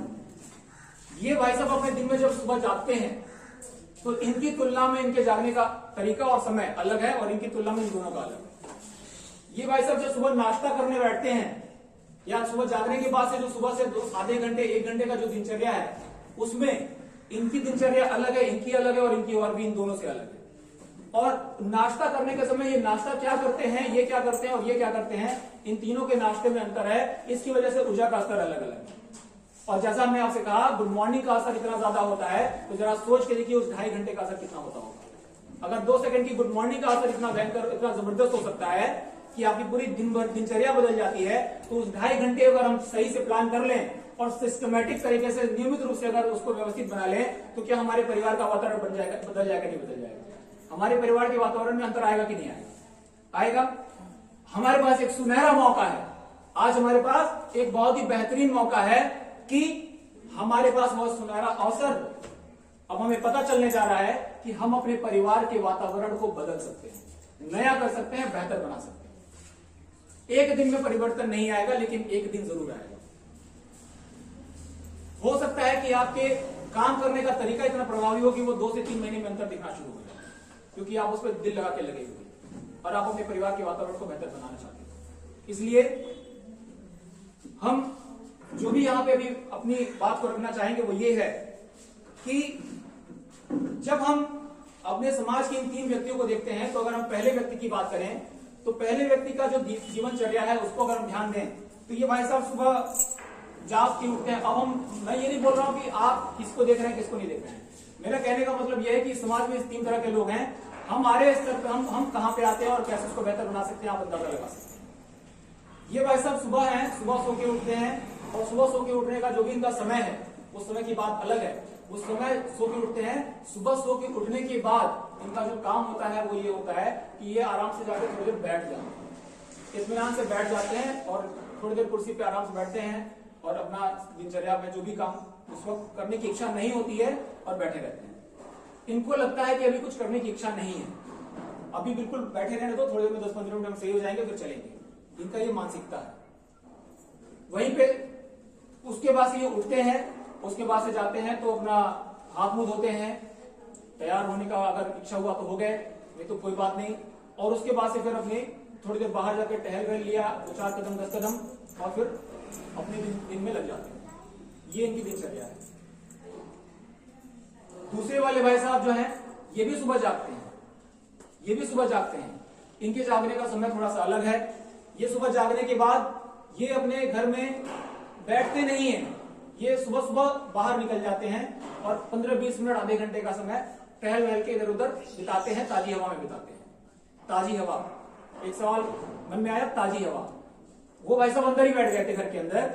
Speaker 2: ये भाई साहब अपने दिन में जब सुबह जागते हैं तो इनकी तुलना में इनके जागने का तरीका और समय अलग है, और इनकी तुलना में इन दोनों का अलग है। ये भाई साहब जब सुबह नाश्ता करने बैठते हैं, या सुबह जागने के बाद से जो सुबह से आधे घंटे 1 घंटे का जो दिनचर्या है, उसमें इनकी दिनचर्या अलग है, इनकी अलग है, और इनकी और भी इन दोनों से अलग है। और नाश्ता करने के समय ये नाश्ता क्या करते हैं, ये क्या करते हैं और ये क्या करते हैं, इन तीनों के नाश्ते में अंतर है। इसकी वजह से ऊर्जा का स्तर अलग अलग है। और जैसा हमने आपसे कहा, गुड मॉर्निंग का असर इतना ज्यादा होता है, तो जरा सोच के देखिए उस 2.5 घंटे का असर कितना होता होगा। अगर 2 सेकंड की गुड मॉर्निंग का असर इतना भयंकर, इतना जबरदस्त हो सकता है कि आपकी पूरी दिन भर दिनचर्या बदल जाती है, तो उस 2.5 घंटे अगर हम सही से प्लान कर लें और सिस्टमेटिक तरीके से नियमित रूप से अगर उसको व्यवस्थित बना लें, तो क्या हमारे परिवार का वातावरण बदल जाएगा नहीं बदल जाएगा? हमारे परिवार के वातावरण में अंतर आएगा कि नहीं आएगा? आएगा। हमारे पास एक सुनहरा मौका है, आज हमारे पास एक बहुत ही बेहतरीन मौका है कि हमारे पास बहुत सुनहरा अवसर अब हमें पता चलने जा रहा है कि हम अपने परिवार के वातावरण को बदल सकते हैं, नया कर सकते हैं, बेहतर बना सकते हैं। एक दिन में परिवर्तन नहीं आएगा, लेकिन एक दिन जरूर आएगा। हो सकता है कि आपके काम करने का तरीका इतना प्रभावी हो कि वो 2 से 3 महीने में अंतर दिखना शुरू हो जाए, क्योंकि आप उस पर दिल लगा के लगे हुए और आप अपने परिवार के वातावरण को बेहतर बनाना चाहते हैं। इसलिए हम जो भी यहां पे अभी अपनी बात को रखना चाहेंगे वो ये है कि जब हम अपने समाज के इन 3 व्यक्तियों को देखते हैं, तो अगर हम पहले व्यक्ति की बात करें तो पहले व्यक्ति का जो जीवनचर्या है उसको अगर हम ध्यान दें, तो ये भाई साहब सुबह जाग के उठते हैं। अब मैं ये नहीं बोल रहा हूं कि आप किसको देख रहे हैं किसको नहीं देख रहे हैं, मेरा कहने का मतलब यह है कि समाज में इस 3 तरह के लोग हैं। हमारे स्तर पर हम कहां पे आते हैं और कैसे उसको बेहतर बना सकते हैं, आप अंदाजा लगा सकते हैं। ये भाई साहब सुबह है, सुबह सो के उठते हैं, और सुबह सो के उठने का जो भी इनका समय है उस समय की बात अलग है। उस समय सो के उठते हैं, सुबह सो के उठने के बाद इनका जो काम होता है वो ये होता है कि ये आराम से जाकर थोड़ी देर बैठ जाते हैं, इत्मीनान से बैठ जाते हैं और थोड़ी देर कुर्सी पे आराम से बैठते हैं और अपना दिनचर्या में जो भी काम उस वक्त करने की इच्छा नहीं होती है और बैठे रहते हैं। इनको लगता है कि अभी कुछ करने की इच्छा नहीं है, अभी बिल्कुल बैठे रहने दो, थोड़ी देर में 10-15 मिनट में सही हो जाएंगे फिर चलेंगे। इनका ये मानसिकता है। वहीं पे उसके बाद से ये उठते हैं, उसके बाद से जाते हैं तो अपना हाथ मुंह धोते हैं, तैयार होने का अगर इच्छा हुआ तो हो गए, नहीं तो कोई बात नहीं। और उसके बाद से फिर अपने थोड़ी देर बाहर जाकर टहल लिया, 4 कदम 10 कदम, और फिर अपने दिन में लग जाते हैं। ये इनकी दिनचर्या है। दूसरे वाले भाई साहब जो हैं ये भी सुबह जागते हैं, ये भी सुबह जागते हैं। इनके जागने का समय थोड़ा सा अलग है। ये सुबह जागने के बाद ये अपने घर में बैठते नहीं हैं, ये सुबह सुबह बाहर निकल जाते हैं और 15-20 मिनट आधे घंटे का समय टहल वहल के इधर उधर बिताते हैं, ताजी हवा में बिताते हैं। ताजी हवा, एक सवाल मन में आया, ताजी हवा। वो भाई साहब अंदर ही बैठ गए थे घर के अंदर,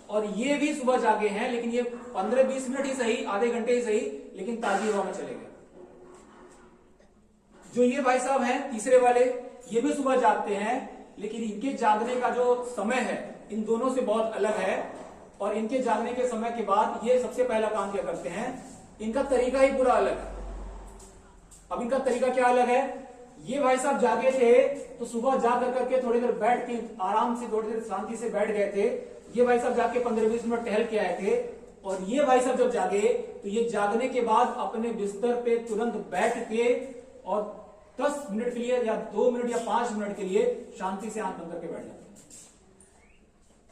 Speaker 2: और ये भी सुबह जागे हैं, लेकिन ये 15-20 मिनट ही सही, आधे घंटे ही सही, लेकिन ताजी हवा में चले गए। जो ये भाई साहब हैं तीसरे वाले, ये भी सुबह जागते हैं, लेकिन इनके जागने का जो समय है इन दोनों से बहुत अलग है। और इनके जागने के समय के बाद ये सबसे पहला काम क्या करते हैं, इनका तरीका ही पूरा अलग है। अब इनका तरीका क्या अलग है, ये भाई साहब जागे थे तो सुबह जाकर करके थोड़ी देर बैठ के आराम से थोड़ी देर शांति से बैठ गए थे। ये भाई साहब जाके 15-20 मिनट टहल के आए थे। और ये भाई साहब जब जागे तो ये जागने के बाद अपने बिस्तर पे तुरंत बैठ के और 10 मिनट के लिए या 2 मिनट या 5 मिनट के लिए शांति से आंख बंद करके बैठ जाते हैं।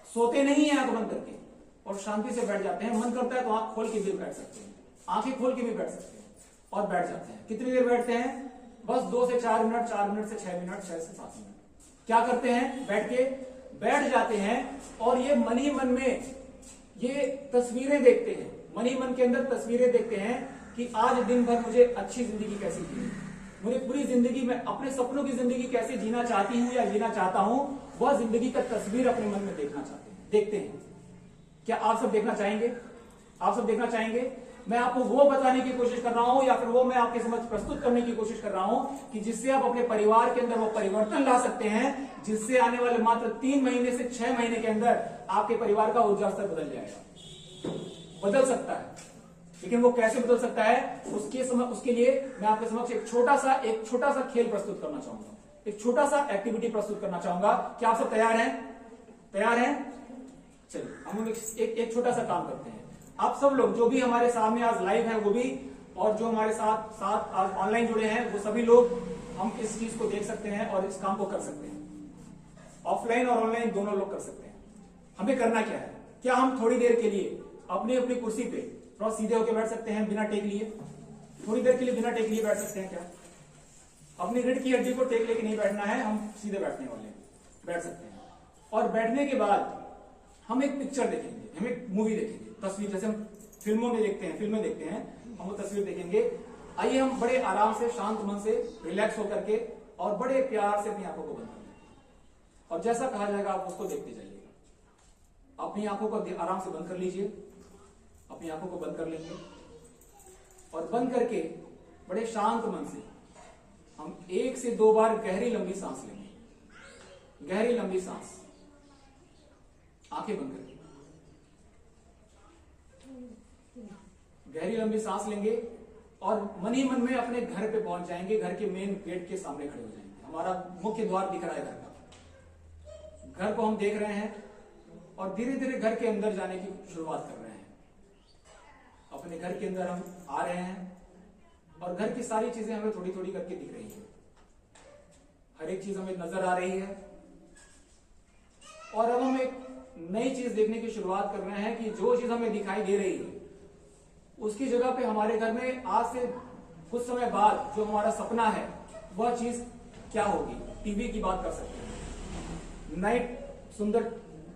Speaker 2: सोते नहीं है आंख बंद करके, और शांति से बैठ जाते हैं। मन करता है तो आंख खोल के भी बैठ सकते हैं, आंखें खोल के भी बैठ सकते हैं, और बैठ जाते हैं। कितनी देर बैठते हैं, बस 2 से 4 मिनट, 4 मिनट से 6 मिनट, 6 से 7 मिनट। क्या करते हैं, बैठ जाते हैं और ये मन ही मन में ये तस्वीरें देखते हैं, मन ही मन के अंदर तस्वीरें देखते हैं कि आज दिन भर मुझे अच्छी जिंदगी कैसी जीनी, मुझे पूरी जिंदगी में अपने सपनों की जिंदगी कैसे जीना चाहती हूं या जीना चाहता हूं, वह जिंदगी का तस्वीर अपने मन में देखना चाहते हैं, देखते हैं। क्या आप सब देखना चाहेंगे? आप सब देखना चाहेंगे? मैं आपको वो बताने की कोशिश कर रहा हूं, या फिर वो मैं आपके समझ प्रस्तुत करने की कोशिश कर रहा हूं कि जिससे आप अपने परिवार के अंदर वो परिवर्तन ला सकते हैं, जिससे आने वाले मात्र 3 महीने से 6 महीने के अंदर आपके परिवार का ऊर्जा स्तर बदल जाएगा। बदल सकता है, लेकिन वो कैसे बदल सकता है, उसके लिए मैं आपके समक्ष एक छोटा सा खेल प्रस्तुत करना चाहूंगा, एक छोटा सा एक्टिविटी प्रस्तुत करना चाहूंगा। क्या आप सब तैयार हैं? तैयार हैं? चलिए हम एक छोटा सा काम करते हैं। आप सब लोग जो भी हमारे सामने आज लाइव हैं वो भी, और जो हमारे साथ आज ऑनलाइन जुड़े हैं वो सभी लोग हम इस चीज को देख सकते हैं और इस काम को कर सकते हैं। ऑफलाइन और ऑनलाइन दोनों लोग कर सकते हैं। हमें करना क्या है, क्या हम थोड़ी देर के लिए अपनी अपनी कुर्सी पे थोड़ा सीधे होकर बैठ सकते हैं, बिना टेक लिए? थोड़ी देर के लिए बिना टेक लिए बैठ सकते हैं क्या? अपनी रीढ़ की हड्डी को टेक लेके नहीं बैठना है, हम सीधे बैठने वाले हैं, बैठ सकते हैं। और बैठने के बाद हम एक पिक्चर देखेंगे, हम एक मूवी देखेंगे, तस्वीर, जैसे हम फिल्में देखते हैं, हम वो तस्वीर देखेंगे। आइए हम बड़े आराम से, शांत मन से, रिलैक्स होकर के और बड़े प्यार से अपनी आंखों को बंद कर लें और जैसा कहा जाएगा आप उसको देखते जाइएगा। अपनी आंखों को आराम से बंद कर लीजिए। अपनी आंखों को बंद कर लेंगे और बंद करके बड़े शांत मन से हम 1 से 2 बार गहरी लंबी सांस लेंगे। गहरी लंबी सांस, आंखें बंद करके गहरी लंबी सांस लेंगे और मन ही मन में अपने घर पे पहुंच जाएंगे। घर के मेन गेट के सामने खड़े हो जाएंगे। हमारा मुख्य द्वार दिख रहा है घर का। घर को हम देख रहे हैं और धीरे धीरे घर के अंदर जाने की शुरुआत कर रहे हैं। अपने घर के अंदर हम आ रहे हैं और घर की सारी चीजें हमें थोड़ी थोड़ी करके दिख रही है। हर एक चीज हमें नजर आ रही है और अब हम एक नई चीज देखने की शुरुआत कर रहे हैं कि जो चीज हमें दिखाई दे रही है उसकी जगह पे हमारे घर में आज से कुछ समय बाद जो हमारा सपना है वह चीज क्या होगी। टीवी की बात कर सकते हैं, नई सुंदर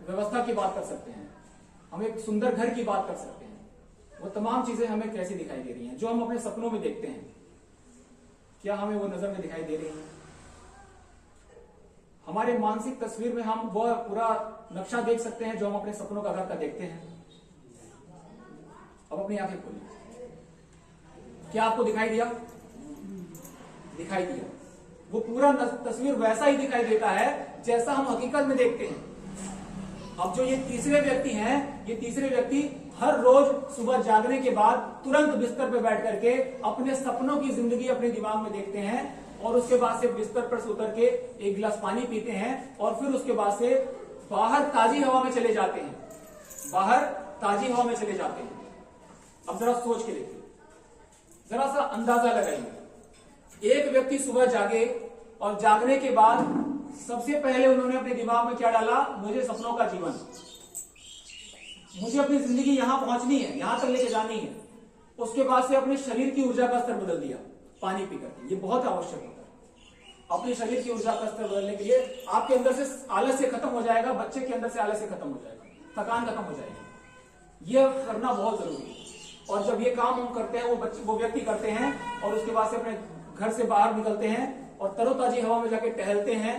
Speaker 2: व्यवस्था की बात कर सकते हैं, हम एक सुंदर घर की बात कर सकते हैं। वो तमाम चीजें हमें कैसी दिखाई दे रही हैं जो हम अपने सपनों में देखते हैं, क्या हमें वो नजर में दिखाई दे रही हैं? हमारे मानसिक तस्वीर में हम वह पूरा नक्शा देख सकते हैं जो हम अपने सपनों का घर का देखते हैं। अब अपनी आंखें खोलिए। क्या आपको दिखाई दिया? दिखाई दिया। वो पूरा तस्वीर वैसा ही दिखाई देता है जैसा हम हकीकत में देखते हैं। अब जो ये तीसरे व्यक्ति हैं, ये तीसरे व्यक्ति हर रोज सुबह जागने के बाद तुरंत बिस्तर पर बैठ करके अपने सपनों की जिंदगी अपने दिमाग में देखते हैं और उसके बाद से बिस्तर पर से उतर के एक गिलास पानी पीते हैं और फिर उसके बाद से बाहर ताजी हवा में चले जाते हैं। बाहर ताजी हवा में चले जाते हैं। अब जरा सोच के देखिए, जरा सा अंदाजा लगाइए। एक व्यक्ति सुबह जागे और जागने के बाद सबसे पहले उन्होंने अपने दिमाग में क्या डाला? मुझे सपनों का जीवन, मुझे अपनी जिंदगी यहां पहुंचनी है, यहां तक लेके जानी है। उसके बाद से अपने शरीर की ऊर्जा का स्तर बदल दिया पानी पीकर। ये बहुत आवश्यक होता है। अपने शरीर की ऊर्जा का स्तर बदलने के लिए आपके अंदर से आलस्य खत्म हो जाएगा, बच्चे के अंदर से आलस्य खत्म हो जाएगा, थकान खत्म हो जाएगी। यह करना बहुत जरूरी है। और जब ये काम हम करते हैं, वो व्यक्ति करते हैं और उसके बाद से अपने घर से बाहर निकलते हैं और तरोताजी हवा में जाके टहलते हैं,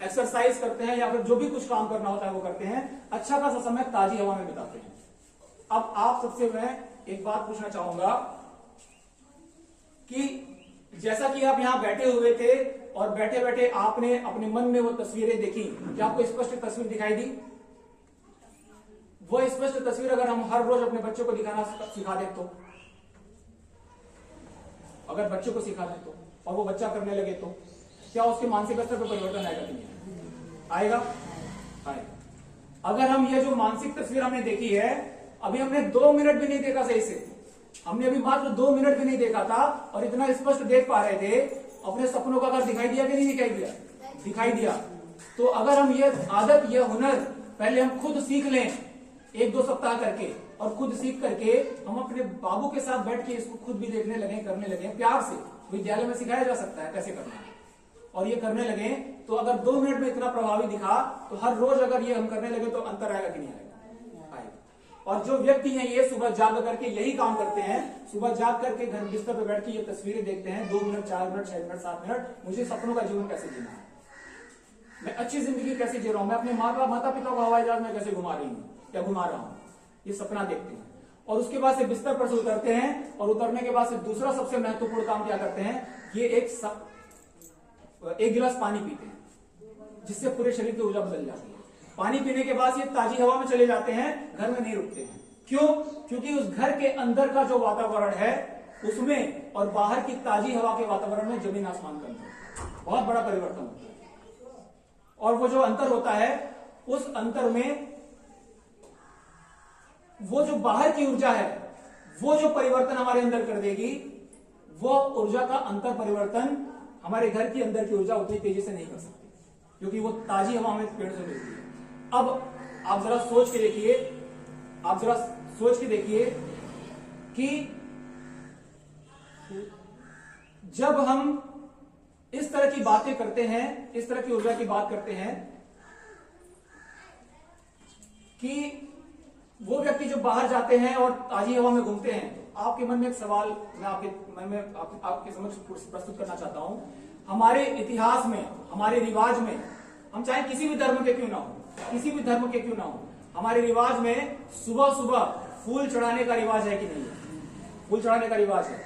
Speaker 2: एक्सरसाइज करते हैं या फिर जो भी कुछ काम करना होता है वो करते हैं, अच्छा खासा समय ताजी हवा में बिताते हैं। अब आप सबसे मैं एक बात पूछना चाहूंगा कि जैसा कि आप यहां बैठे हुए थे और बैठे बैठे आपने अपने मन में वो तस्वीरें देखी, क्या आपको स्पष्ट तस्वीर दिखाई दी? वो स्पष्ट तस्वीर अगर हम हर रोज अपने बच्चों को दिखाना सिखा दें तो, अगर बच्चों को सिखा दें तो और वो बच्चा करने लगे तो क्या उसके मानसिक स्तर पर परिवर्तन आएगा कि नहीं आएगा? आएगा। अगर हम ये जो मानसिक तस्वीर हमने देखी है, अभी हमने 2 मिनट भी नहीं देखा सही से, हमने अभी मात्र 2 मिनट भी नहीं देखा था और इतना स्पष्ट देख पा रहे थे। अपने सपनों का घर दिखाई दिया कि नहीं दिखाई दिया? दिखाई दिया। तो अगर हम ये आदत, ये हुनर पहले हम खुद सीख लें 1-2 सप्ताह करके और खुद सीख करके हम अपने बाबू के साथ बैठ के इसको खुद भी देखने लगे, करने लगे प्यार से। विद्यालय में सिखाया जा सकता है कैसे करना है और ये करने लगे तो अगर 2 मिनट में इतना प्रभावी दिखा तो हर रोज अगर ये हम करने लगे तो अंतर आएगा कि नहीं आएगा? आएगा। और जो व्यक्ति हैं ये सुबह जाग करके यही काम करते हैं, सुबह जाग करके घर बिस्तर पर बैठ के ये तस्वीरें देखते हैं 2 मिनट, 4 मिनट, 6 मिनट, 7 मिनट, मुझे सपनों का जीवन कैसे जीना है, मैं अच्छी जिंदगी कैसे जी रहा हूं, मैं अपने माता पिता को हवाई जहाज में कैसे घुमा रही हूं या घुमा रहा हूं, ये सपना देखते हैं। और उसके बाद से बिस्तर पर से उतरते हैं और उतरने के बाद से दूसरा सबसे महत्वपूर्ण काम क्या करते हैं? ये एक गिलास पानी पीते हैं जिससे पूरे शरीर की ऊर्जा बदल जाती है। पानी पीने के बाद ये ताजी हवा में चले जाते हैं, घर में नहीं रुकते हैं। क्यों? क्योंकि उस घर के अंदर का जो वातावरण है उसमें और बाहर की ताजी हवा के वातावरण में जमीन आसमान का अंतर, बहुत बड़ा परिवर्तन होता है। और वो जो अंतर होता है उस अंतर में वो जो बाहर की ऊर्जा है वो जो परिवर्तन हमारे अंदर कर देगी, वो ऊर्जा का अंतर परिवर्तन हमारे घर के अंदर की ऊर्जा उतनी तेजी से नहीं कर सकती क्योंकि वो ताजी हवा हमें पेड़ से मिलती है। अब आप जरा सोच के देखिए, आप जरा सोच के देखिए कि जब हम इस तरह की बातें करते हैं, इस तरह की ऊर्जा की बात करते हैं कि वो व्यक्ति जो बाहर जाते हैं और ताजी हवा में घूमते हैं, आपके मन में एक सवाल मैं आपके समक्ष प्रस्तुत करना चाहता हूं। हमारे इतिहास में, हमारे रिवाज में, हम चाहे किसी भी धर्म के क्यों ना हो, हमारे रिवाज में सुबह सुबह फूल चढ़ाने का रिवाज है कि नहीं है? फूल चढ़ाने का रिवाज है।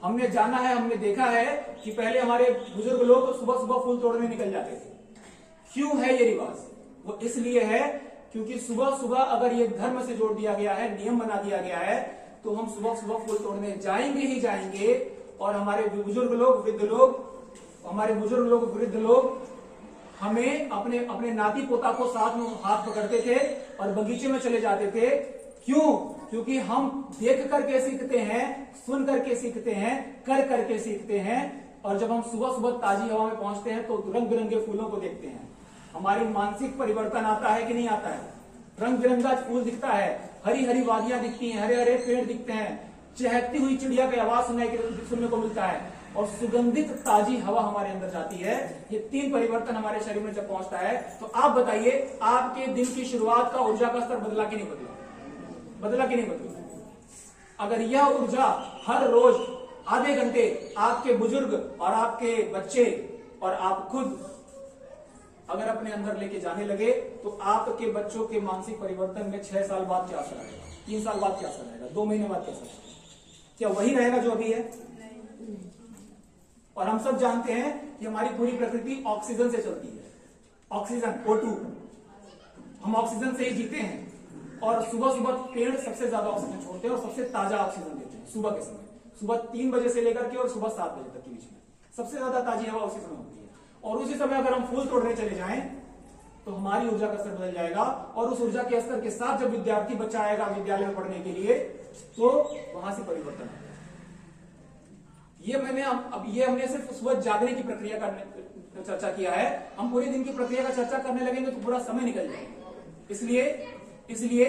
Speaker 2: हमने जाना है, हमने देखा है कि पहले हमारे बुजुर्ग लोग सुबह सुबह फूल तोड़ने निकल जाते थे। क्यों है ये रिवाज? वो इसलिए है क्योंकि सुबह सुबह अगर ये धर्म से जोड़ दिया गया है, नियम बना दिया गया है, तो हम सुबह सुबह फूल तोड़ने जाएंगे ही जाएंगे। और हमारे बुजुर्ग लोग, वृद्ध लोग हमें अपने नाती पोता को साथ में हाथ पकड़ते थे और बगीचे में चले जाते थे। क्यों? क्योंकि हम देख करके सीखते हैं, सुन करके सीखते हैं, कर करके सीखते हैं। और जब हम सुबह सुबह ताजी हवा में पहुंचते हैं तो रंग बिरंगे फूलों को देखते हैं। हमारी मानसिक परिवर्तन आता है कि नहीं आता है? रंग बिरंगा फूल दिखता है, हरी हरी वादियां दिखती हैं, हरे हरे पेड़ दिखते हैं, चहकती हुई चिड़िया की आवाज सुनने को मिलता है और सुगंधित ताजी हवा हमारे अंदर जाती है। ये 3 परिवर्तन हमारे शरीर में जब पहुंचता है तो आप बताइए, आपके दिन की शुरुआत का ऊर्जा का स्तर बदला कि नहीं बदला? अगर यह ऊर्जा हर रोज आधे घंटे आपके बुजुर्ग और आपके बच्चे और आप खुद अगर अपने अंदर लेके जाने लगे तो आपके बच्चों के मानसिक परिवर्तन में 6 साल बाद क्या असर आएगा, 3 साल बाद क्या असर आएगा, 2 महीने बाद क्या असर आएगा? क्या वही रहेगा जो अभी है? और हम सब जानते हैं कि हमारी पूरी प्रकृति ऑक्सीजन से चलती है। ऑक्सीजन, O2, हम ऑक्सीजन से ही जीते हैं। और सुबह सुबह पेड़ सबसे ज्यादा ऑक्सीजन छोड़ते हैं और सबसे ताजा ऑक्सीजन देते हैं सुबह के समय। सुबह 3 बजे से लेकर के और सुबह 7 बजे तक के बीच में सबसे ज्यादा ताजी हवा उसी समय होती है। और उसी समय अगर हम फूल तोड़ने चले जाएं तो हमारी ऊर्जा का स्तर बदल जाएगा। और उस ऊर्जा के स्तर के साथ जब विद्यार्थी बच्चा आएगा विद्यालय में पढ़ने के लिए तो वहां से परिवर्तन आएगा। ये हमने सिर्फ सुबह जागने की प्रक्रिया का चर्चा किया है। हम पूरे दिन की प्रक्रिया का चर्चा करने लगेंगे तो पूरा समय निकल जाएगा। इसलिए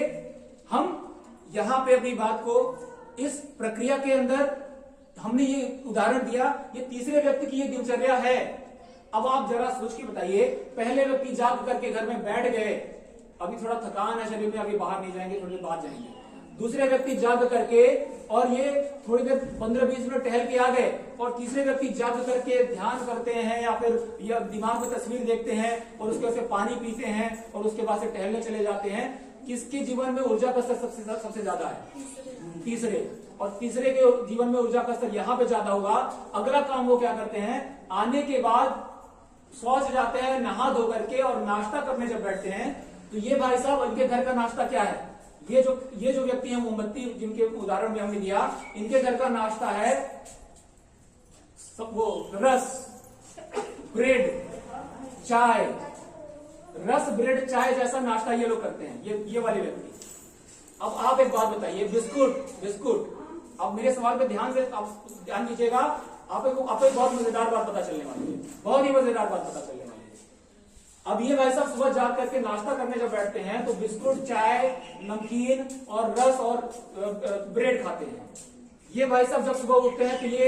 Speaker 2: हम यहां पे अपनी बात को इस प्रक्रिया के अंदर हमने ये उदाहरण दिया, ये तीसरे व्यक्ति की ये दिनचर्या है। अब आप जरा सोच के बताइए, पहले व्यक्ति जाग करके घर में बैठ गए, अभी थोड़ा थकान है शरीर में, अभी बाहर नहीं जाएंगे, थोड़ी देर बाद जाएंगे। दूसरे व्यक्ति जाग करके और ये थोड़ी देर 15-20 मिनट टहल के आ गए। और तीसरे व्यक्ति जाग करके ध्यान करते हैं या फिर या दिमाग में तस्वीर देखते हैं और उसके बाद से पानी पीते हैं और उसके बाद से टहलने चले जाते हैं। किसके जीवन में ऊर्जा का स्तर सबसे ज्यादा है? तीसरे। और तीसरे के जीवन में ऊर्जा का स्तर यहां पे ज्यादा होगा। अगला काम वो क्या करते हैं, आने के बाद शौच जाते हैं, नहा धो करके और नाश्ता करने जब बैठते हैं तो ये भाई साहब, इनके घर का नाश्ता क्या है? ये जो व्यक्ति हैं मोमबत्ती, जिनके उदाहरण में हमने दिया, इनके घर का नाश्ता है वो रस, ब्रेड, चाय। रस, ब्रेड, चाय जैसा नाश्ता ये लोग करते हैं, ये वाले व्यक्ति। अब आप एक बात बताइए, बिस्कुट। अब मेरे सवाल पे ध्यान दीजिएगा। आपको एक बहुत मजेदार बात पता चलने वाली है, बहुत ही मजेदार बात पता चलने वाली है। अब ये भाई साहब सुबह जाग करके नाश्ता करने जब बैठते हैं तो बिस्कुट, चाय, नमकीन और रस और ब्रेड खाते हैं। ये भाई साहब जब सुबह उठते हैं तो ये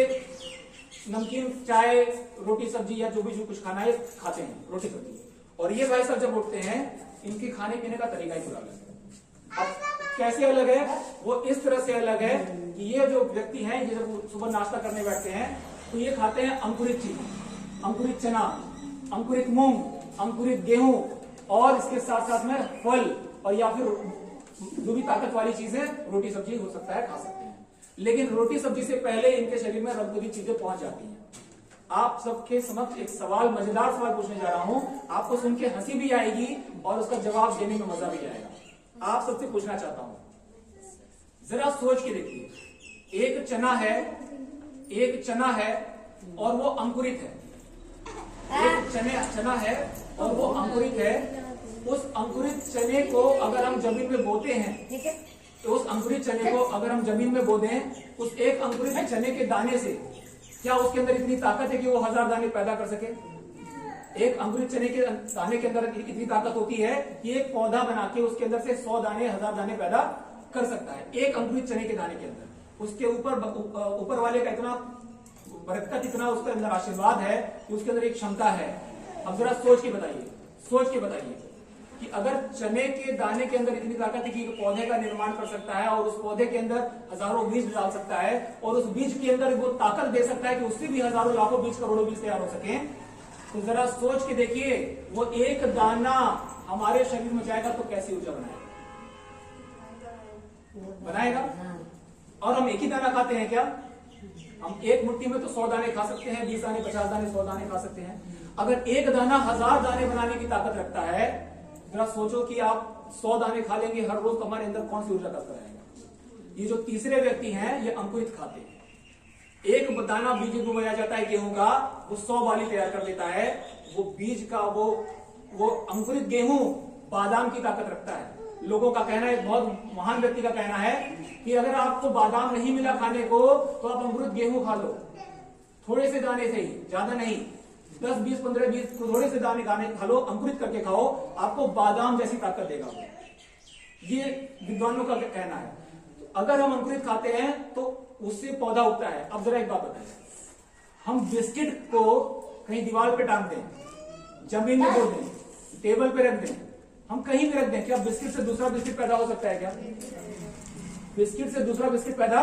Speaker 2: नमकीन, चाय, रोटी सब्जी या जो भी कुछ खाना है खाते हैं, रोटी सब्जी। और ये भाई साहब जब उठते हैं, इनके खाने पीने का तरीका ही पूरा अलग है। अब कैसे अलग है? वो इस तरह से अलग है कि ये जो व्यक्ति हैं, ये जब सुबह नाश्ता करने बैठते हैं तो ये खाते हैं अंकुरित चीज, अंकुरित चना, अंकुरित मूंग, अंकुरित गेहूं और इसके साथ साथ में फल और या फिर जो भी ताकत वाली चीजें, रोटी सब्जी हो सकता है, खा सकते हैं। लेकिन रोटी सब्जी से पहले इनके शरीर में रक्त चीजें पहुंच जाती हैं। आप सबके समक्ष एक सवाल, मजेदार सवाल पूछने जा रहा हूं। आपको सुन के हंसी भी आएगी और उसका जवाब देने में मजा भी आएगा। आप सबसे पूछना चाहता हूं, जरा सोच के देखिए, एक चना है और वो अंकुरित है। एक चना है और वो अंकुरित है। उस अंकुरित चने को अगर हम जमीन में बोते हैं तो उस अंकुरित चने को अगर हम जमीन में बो दें, उस एक अंकुरित चने के दाने से क्या उसके अंदर इतनी ताकत है कि वो 1000 दाने पैदा कर सके? एक अंकुरित चने के दाने के अंदर इतनी ताकत होती है कि एक पौधा बना के उसके अंदर से 100 दाने, 1000 दाने पैदा कर सकता है, एक अंकुरित चने के दाने के अंदर। उसके ऊपर वाले का इतना बरकत, इतना उसके अंदर आशीर्वाद है कि उसके अंदर एक क्षमता है। अब जरा सोच के बताइए, कि अगर चने के दाने के अंदर इतनी ताकत है कि पौधे का निर्माण कर सकता है और उस पौधे के अंदर हजारों बीज डाल सकता है और उस बीज के अंदर वो ताकत दे सकता है कि उससे भी हजारों लाखों बीज करोड़ों बीज तैयार हो सके, तो जरा सोच के देखिए वो एक दाना हमारे शरीर में जाएगा तो कैसी ऊर्जा बनाएगा। और हम एक ही दाना खाते हैं क्या? हम एक मुट्ठी में तो 100 दाने खा सकते हैं, 20 दाने, 50 दाने, 100 दाने खा सकते हैं। अगर एक दाना 1000 दाने बनाने की ताकत रखता है, जरा सोचो कि आप 100 दाने खा लेंगे हर रोज, तो हमारे अंदर कौन सी ऊर्जा का स्तर आएगा। ये जो तीसरे व्यक्ति हैं ये अंकुरित खाते हैं। एक दाना बीज को बोया जाता है गेहूं का, वो 100 बाली तैयार कर देता है। वो बीज का वो अंकुरित गेहूं बादाम की ताकत रखता है। लोगों का कहना है, एक बहुत महान व्यक्ति का कहना है कि अगर आपको बादाम नहीं मिला खाने को तो आप अंकुरित गेहूं खा लो, थोड़े से दाने से ही, ज्यादा नहीं, 10, 20, 15, 20 थोड़े से दाने खा लो, अंकुरित करके खाओ, आपको बादाम जैसी ताकत देगा। ये विद्वानों का कहना है। अगर हम अंकुरित खाते हैं तो उससे पौधा उगता है। अब जरा एक बात बताइए, हम बिस्किट को कहीं दीवार पे टांग दें, जमीन में बो दें, टेबल पे रख दें, हम कहीं भी रख दें, क्या बिस्किट से दूसरा बिस्किट पैदा हो सकता है क्या? बिस्किट से दूसरा बिस्किट पैदा,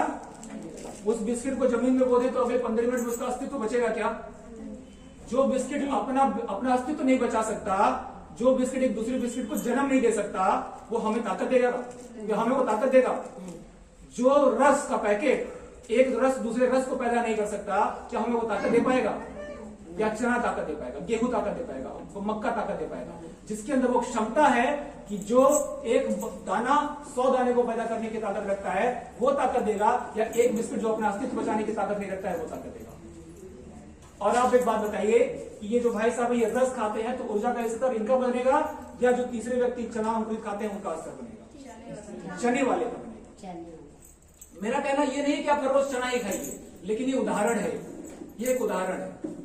Speaker 2: उस बिस्किट को जमीन में बो दे तो अगले 15 मिनट में उसका अस्तित्व बचेगा क्या? जो बिस्किट अपना अस्तित्व नहीं बचा सकता, जो बिस्किट एक दूसरे बिस्किट को जन्म नहीं दे सकता, वो हमें ताकत देगा, हमें वो ताकत देगा। जो रस का पैकेट एक रस दूसरे रस को पैदा नहीं कर सकता, क्या हमें वो ताकत दे पाएगा? या चना ताकत दे पाएगा, गेहूं ताकत दे पाएगा, मक्का ताकत दे पाएगा? जिसके अंदर वो क्षमता है कि जो एक दाना 100 दाने को पैदा करने की ताकत रखता है वो ताकत देगा, या एक बिस्किट जो अपना अस्तित्व बचाने की ताकत नहीं रखता है वो ताकत देगा। और आप एक बात बताइए कि ये जो भाई साहब ये रस खाते हैं तो ऊर्जा का स्तर इनका बनेगा, या जो तीसरे व्यक्ति चना अंकुरित खाते हैं उनका स्तर बनेगा? चने वाले का बनेगा। मेरा कहना ये नहीं कि आप हर रोज चना ही खाइए, लेकिन ये उदाहरण है, ये एक उदाहरण है।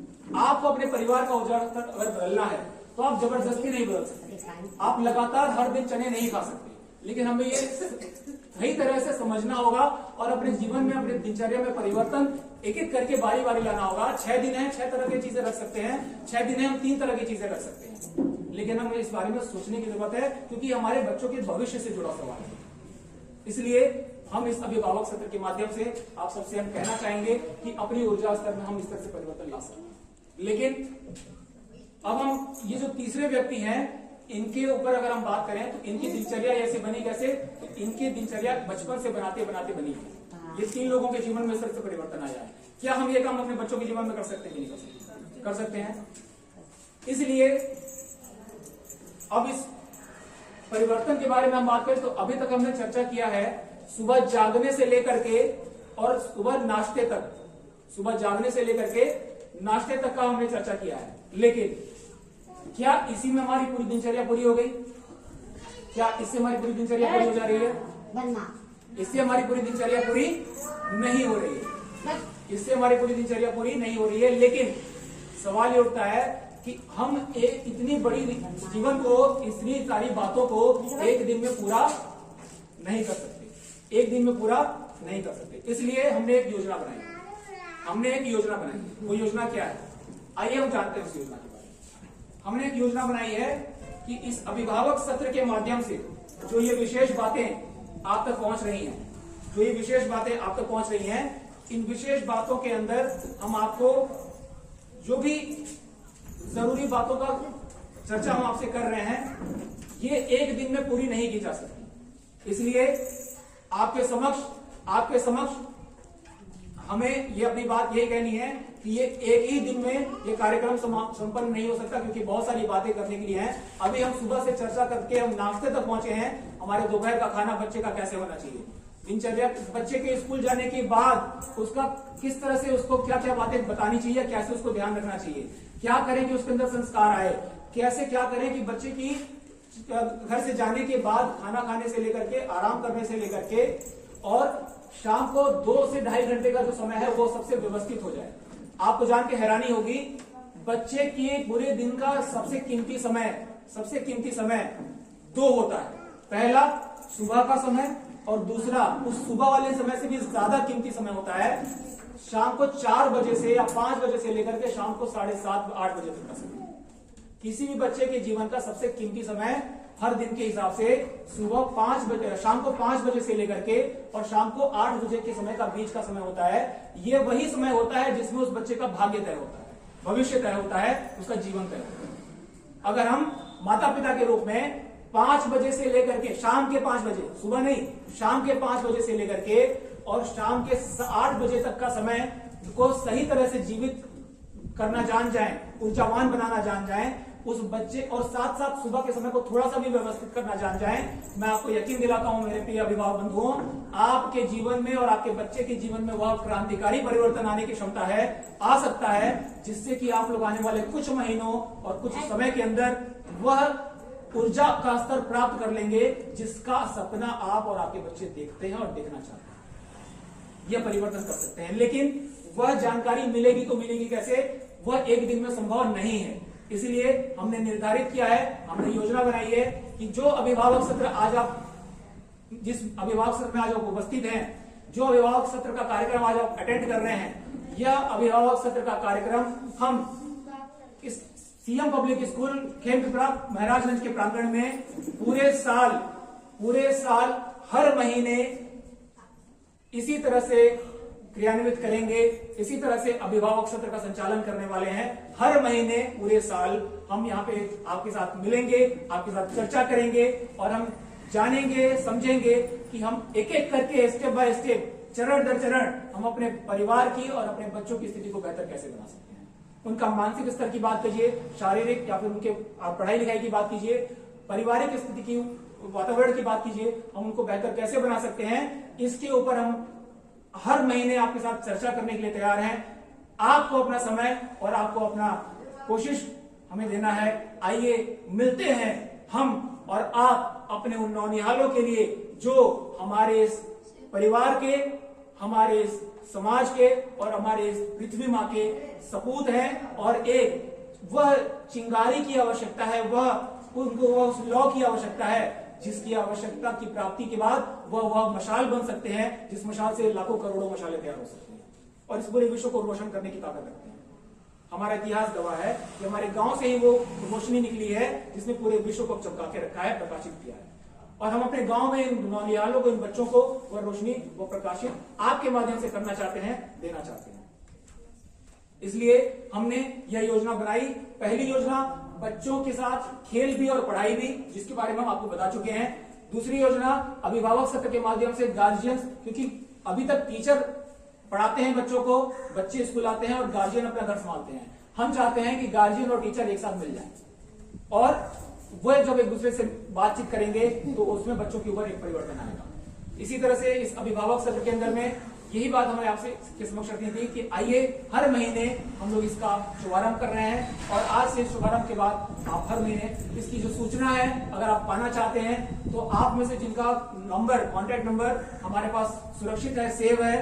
Speaker 2: आपको अपने परिवार का ऊर्जा स्तर अगर बदलना है तो आप जबरदस्ती नहीं बदल सकते, आप लगातार हर दिन चने नहीं खा सकते, लेकिन हमें ये सही तरह से समझना होगा और अपने जीवन में, अपने दिनचर्या में परिवर्तन एक एक करके बारी बारी लाना होगा। 6 दिन है, 6 तरह की चीजें रख सकते हैं, 6 दिन है हम 3 तरह की चीजें रख सकते हैं, लेकिन हमें इस बारे में सोचने की जरूरत है, क्योंकि हमारे बच्चों के भविष्य से जुड़ा सवाल है। इसलिए हम इस अभिभावक सत्र के माध्यम से आप सबसे हम कहना चाहेंगे कि अपनी ऊर्जा स्तर में हम इस तरह से परिवर्तन ला सकते हैं। लेकिन अब हम ये जो तीसरे व्यक्ति हैं इनके ऊपर अगर हम बात करें तो इनकी दिनचर्या ऐसे बनी कैसे? तो इनकी दिनचर्या बचपन से बनाते बनाते बनी है। ये 3 लोगों के जीवन में सिर्फ परिवर्तन आया है। क्या हम ये काम अपने बच्चों के जीवन में कर सकते हैं? नहीं कर सकते? कर सकते हैं। इसलिए अब इस परिवर्तन के बारे में हम बात करें तो अभी तक हमने चर्चा किया है सुबह जागने से लेकर के और सुबह नाश्ते तक, सुबह जागने से लेकर के नाश्ते तक का हमने चर्चा किया है। लेकिन क्या इसी में हमारी पूरी दिनचर्या पूरी हो गई? क्या इससे हमारी पूरी दिनचर्या पूरी हो जा रही है? इससे हमारी पूरी दिनचर्या पूरी नहीं हो रही है, इससे हमारी पूरी दिनचर्या पूरी नहीं हो रही है। लेकिन सवाल ये उठता है कि हम एक इतनी बड़ी जीवन को, इतनी सारी बातों को एक दिन में पूरा नहीं कर सकते, एक दिन में पूरा नहीं कर सकते। इसलिए हमने एक योजना बनाई, वो योजना क्या है? आइए हम जानते हैं उस योजना के बारे में। हमने एक योजना बनाई है कि इस अभिभावक सत्र के माध्यम से जो ये विशेष बातें आप तक पहुंच रही हैं, इन विशेष बातों के अंदर हम आपको जो भी जरूरी बातों का चर्चा हम आपसे कर रहे हैं, ये एक दिन में पूरी नहीं की जा सकती। इसलिए आपके समक्ष हमें ये अपनी बात यही कहनी है कि ये एक ही दिन में ये कार्यक्रम संपन्न नहीं हो सकता, क्योंकि बहुत सारी बातें करने के लिए हैं। अभी हम सुबह से चर्चा करके हम नाश्ते तक पहुंचे हैं। हमारे दोपहर का खाना बच्चे का कैसे होना चाहिए, दिनचर्या बच्चे के स्कूल जाने के बाद उसका किस तरह से, उसको क्या क्या बातें बतानी चाहिए, कैसे उसको ध्यान रखना चाहिए, क्या करें कि उसके अंदर संस्कार आए, कैसे क्या करें कि बच्चे की घर से जाने के बाद खाना खाने से लेकर के, आराम करने से लेकर के, और शाम को 2 से 2.5 घंटे का जो समय है वो सबसे व्यवस्थित हो जाए। आपको जान के हैरानी होगी, बच्चे के पूरे दिन का सबसे कीमती समय 2 होता है। पहला सुबह का समय, और दूसरा उस सुबह वाले समय से भी ज्यादा कीमती समय होता है शाम को 4 बजे से या 5 बजे से लेकर के शाम को 7:30-8 बजे तक का समय। किसी भी बच्चे के जीवन का सबसे कीमती समय हर दिन के हिसाब से सुबह 5 बजे, शाम को 5 बजे से लेकर के और शाम को 8 बजे के समय का बीच का समय होता है। ये वही समय होता है जिसमें उस बच्चे का भाग्य तय होता है, भविष्य तय होता है, उसका जीवन तय होता है। अगर हम माता पिता के रूप में 5 बजे से लेकर के शाम के 5 बजे, सुबह नहीं, शाम के 5 बजे से लेकर के और शाम के 8 बजे तक का समय को सही तरह से जीवित करना जान जाएं, ऊर्जावान बनाना जान जाएं उस बच्चे, और साथ साथ सुबह के समय को थोड़ा सा भी व्यवस्थित करना जान जाएं, मैं आपको यकीन दिलाता हूं मेरे प्रिय अभिभावक बंधुओं, आपके जीवन में और आपके बच्चे के जीवन में वह क्रांतिकारी परिवर्तन आने की क्षमता है, आ सकता है, जिससे कि आप लोग आने वाले कुछ महीनों और कुछ समय के अंदर वह ऊर्जा का स्तर प्राप्त कर लेंगे जिसका सपना आप और आपके बच्चे देखते हैं और देखना चाहते हैं। यह परिवर्तन कर सकते हैं, लेकिन वह जानकारी मिलेगी तो मिलेगी कैसे, वह एक दिन में संभव नहीं है। इसलिए हमने निर्धारित किया है, हमने योजना बनाई है कि जो अभिभावक सत्र आज आप, जिस अभिभावक सत्र में आज आप उपस्थित हैं, जो अभिभावक सत्र का कार्यक्रम आज आप अटेंड कर रहे हैं, यह अभिभावक सत्र का कार्यक्रम हम इस सीएम पब्लिक स्कूल खेमपिपरा महाराजगंज के प्रांगण में पूरे साल हर महीने इसी तरह से क्रियान्वित करेंगे। इसी तरह से अभिभावक सत्र का संचालन करने वाले हैं। हर महीने पूरे साल हम यहाँ पे आपके साथ मिलेंगे, आपके साथ चर्चा करेंगे और हम जानेंगे, समझेंगे कि हम एक एक करके स्टेप बाय स्टेप, चरण दर चरण हम अपने परिवार की और अपने बच्चों की स्थिति को बेहतर कैसे बना सकते हैं। उनका मानसिक स्तर की बात कीजिए, शारीरिक या फिर उनके पढ़ाई लिखाई की बात कीजिए, पारिवारिक स्थिति की, वातावरण की बात कीजिए, हम उनको बेहतर कैसे बना सकते हैं, इसके ऊपर हम हर महीने आपके साथ चर्चा करने के लिए तैयार हैं। आपको अपना समय और आपको अपना कोशिश हमें देना है। आइए मिलते हैं हम और आप अपने उन नौनिहालों के लिए जो हमारे इस परिवार के, हमारे इस समाज के और हमारे इस पृथ्वी माँ के सपूत हैं, और एक वह चिंगारी की आवश्यकता है, वह उनको उस लौ की आवश्यकता है जिसकी आवश्यकता की प्राप्ति के बाद वह मशाल बन सकते हैं, जिस मशाल से लाखों करोड़ों मशालें तैयार हो सकती हैं और इस पूरे विश्व को रोशन करने की ताकत रखते हैं। हमारा इतिहास गवाह है कि हमारे गांव से ही वो रोशनी निकली है जिसने पूरे विश्व को चमका के रखा है, प्रकाशित किया है। और हम अपने गांव में इन नौनिहालों को, इन बच्चों को वह रोशनी, वो प्रकाशित आपके माध्यम से करना चाहते हैं, देना चाहते हैं। इसलिए हमने यह योजना बनाई। पहली योजना बच्चों के साथ खेल भी और पढ़ाई भी, जिसके बारे में हम आपको बता चुके हैं। दूसरी योजना अभिभावक सत्र के माध्यम से गार्जियंस, क्योंकि अभी तक टीचर पढ़ाते हैं बच्चों को, बच्चे स्कूल आते हैं और गार्जियन अपना घर संभालते हैं। हम चाहते हैं कि गार्जियन और टीचर एक साथ मिल जाएं और वह जब एक दूसरे से बातचीत करेंगे तो उसमें बच्चों के ऊपर एक परिवर्तन आएगा। इसी तरह से इस अभिभावक सत्र के अंदर में यही बात हमने आपसे समक्ष रखनी थी कि आइए हर महीने हम लोग इसका शुभारंभ कर रहे हैं, और आज से शुभारंभ के बाद आप हर महीने इसकी जो सूचना है, अगर आप पाना चाहते हैं तो आप में से जिनका नंबर, कॉन्टैक्ट नंबर हमारे पास सुरक्षित है, सेव है,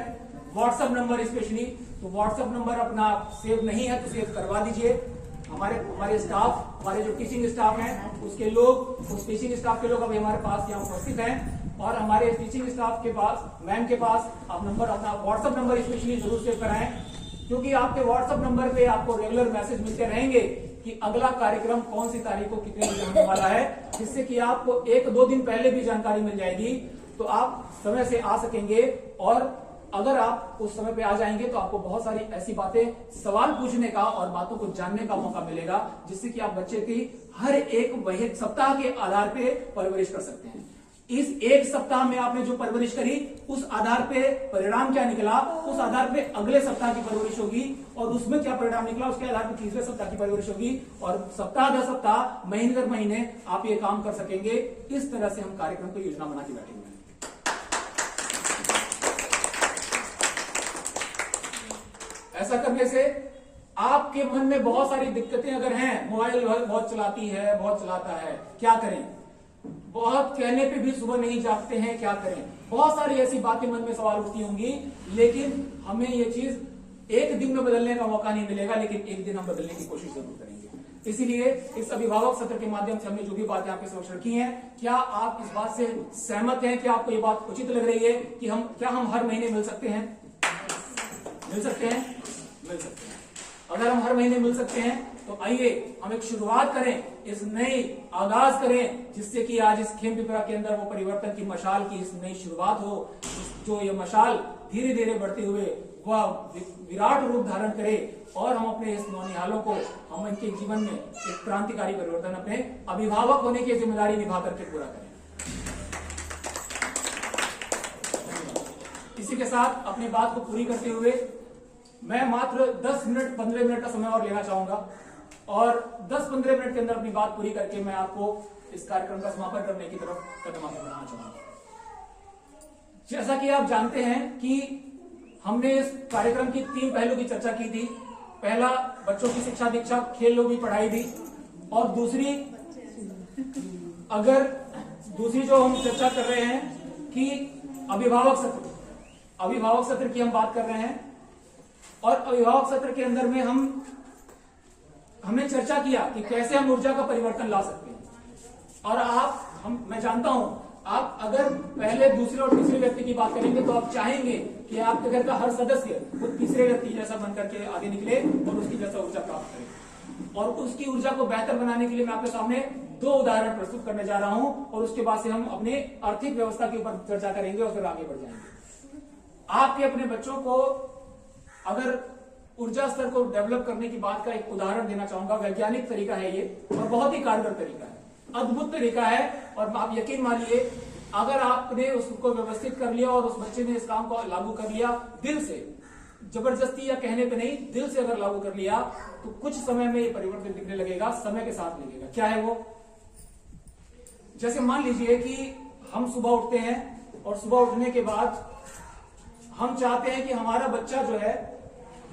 Speaker 2: व्हाट्सएप नंबर स्पेशली, तो व्हाट्सएप नंबर अपना सेव नहीं है तो सेव करवा दीजिए। हमारे स्टाफ, हमारे जो टीचिंग स्टाफ हैं उसके लोग, उस टीचिंग स्टाफ के लोग अभी हमारे पास यहाँ उपस्थित हैं, और हमारे टीचिंग स्टाफ के पास, मैम के पास आप नंबर, अपना व्हाट्सएप नंबर स्पेशली जरूर सेव कराएं, क्योंकि आपके व्हाट्सएप नंबर पे आपको रेगुलर मैसेज मिलते रहेंगे कि अगला कार्यक्रम कौन सी तारीख को कितने बजे होने वाला है, जिससे कि आपको 1-2 दिन पहले भी जानकारी मिल जाएगी, तो आप समय से आ सकेंगे। और अगर आप उस समय पे आ जाएंगे तो आपको बहुत सारी ऐसी बातें, सवाल पूछने का और बातों को जानने का मौका मिलेगा, जिससे कि आप बच्चे की हर एक सप्ताह के आधार पे परवरिश कर सकते हैं। इस एक सप्ताह में आपने जो परवरिश करी, उस आधार पे परिणाम क्या निकला, उस आधार पे अगले सप्ताह की परवरिश होगी, और उसमें क्या परिणाम निकला उसके आधार पे तीसरे सप्ताह की परवरिश होगी, और सप्ताह दर सप्ताह, महीने दर महीने आप ये काम कर सकेंगे। इस तरह से हम कार्यक्रम को योजना बना के बैठेंगे। ऐसा करने से आपके मन में बहुत सारी दिक्कतें अगर हैं, मोबाइल बहुत चलाती है, बहुत चलाता है, क्या करें, बहुत कहने पे भी सुबह नहीं जागते हैं, क्या करें, बहुत सारी ऐसी बातें मन में सवाल उठती होंगी, लेकिन हमें ये चीज एक दिन में बदलने का मौका नहीं मिलेगा, लेकिन एक दिन हम बदलने की कोशिश जरूर करेंगे। इसीलिए इस अभिभावक सत्र के माध्यम से हमने जो भी बातें आपके समक्ष रखी हैं, क्या आप इस बात से सहमत हैं? क्या आपको ये बात उचित लग रही है कि हम हर महीने मिल सकते हैं? मिल सकते हैं। अगर हम हर महीने मिल सकते हैं तो आइए हम एक शुरुआत करें, इस नई आगाज करें, जिससे कि आज इस खेम पिपरा के अंदर वो परिवर्तन की मशाल की इस नई शुरुआत हो, जो ये मशाल धीरे धीरे बढ़ते हुए वह विराट रूप धारण करे और हम अपने इस नौनिहालों को, हम इनके जीवन में एक क्रांतिकारी परिवर्तन अपने अभिभावक होने की जिम्मेदारी निभा करके पूरा करें। इसी के साथ अपनी बात को पूरी करते हुए मैं मात्र 10 मिनट 15 मिनट का समय और लेना चाहूंगा और 10-15 मिनट के अंदर अपनी बात पूरी करके मैं आपको इस कार्यक्रम का समापन करने की तरफ कदम आगे बढ़ाना चाहूंगा। जैसा कि आप जानते हैं कि हमने इस कार्यक्रम की 3 पहलू की चर्चा की थी। पहला, बच्चों की शिक्षा दीक्षा खेल भी पढ़ाई दी, और दूसरी जो हम चर्चा कर रहे हैं कि अभिभावक सत्र की हम बात कर रहे हैं। और अभिभावक सत्र के अंदर में हमने चर्चा किया कि कैसे हम ऊर्जा का परिवर्तन ला सकते हैं। और मैं जानता हूं, आप अगर पहले, दूसरे और तीसरे व्यक्ति की बात करेंगे तो आप चाहेंगे कि आपके घर का हर सदस्य वो तीसरे व्यक्ति जैसा बनकर के आगे निकले और उसकी जैसा ऊर्जा प्राप्त करे। और उसकी ऊर्जा को बेहतर बनाने के लिए मैं आपके सामने 2 उदाहरण प्रस्तुत करने जा रहा हूं और उसके बाद से हम अपने आर्थिक व्यवस्था के ऊपर चर्चा करेंगे और फिर आगे बढ़ जाएंगे। आपके अपने बच्चों को अगर ऊर्जा स्तर को डेवलप करने की बात का एक उदाहरण देना चाहूंगा। वैज्ञानिक तरीका है ये और बहुत ही कारगर तरीका है, अद्भुत तरीका है। और आप यकीन मानिए, अगर आपने उसको व्यवस्थित कर लिया और उस बच्चे ने इस काम को लागू कर लिया दिल से, जबरदस्ती या कहने पे नहीं, दिल से अगर लागू कर लिया तो कुछ समय में ये परिवर्तन दिखने लगेगा, समय के साथ लगेगा। क्या है वो? जैसे मान लीजिए कि हम सुबह उठते हैं और सुबह उठने के बाद हम चाहते हैं कि हमारा बच्चा जो है,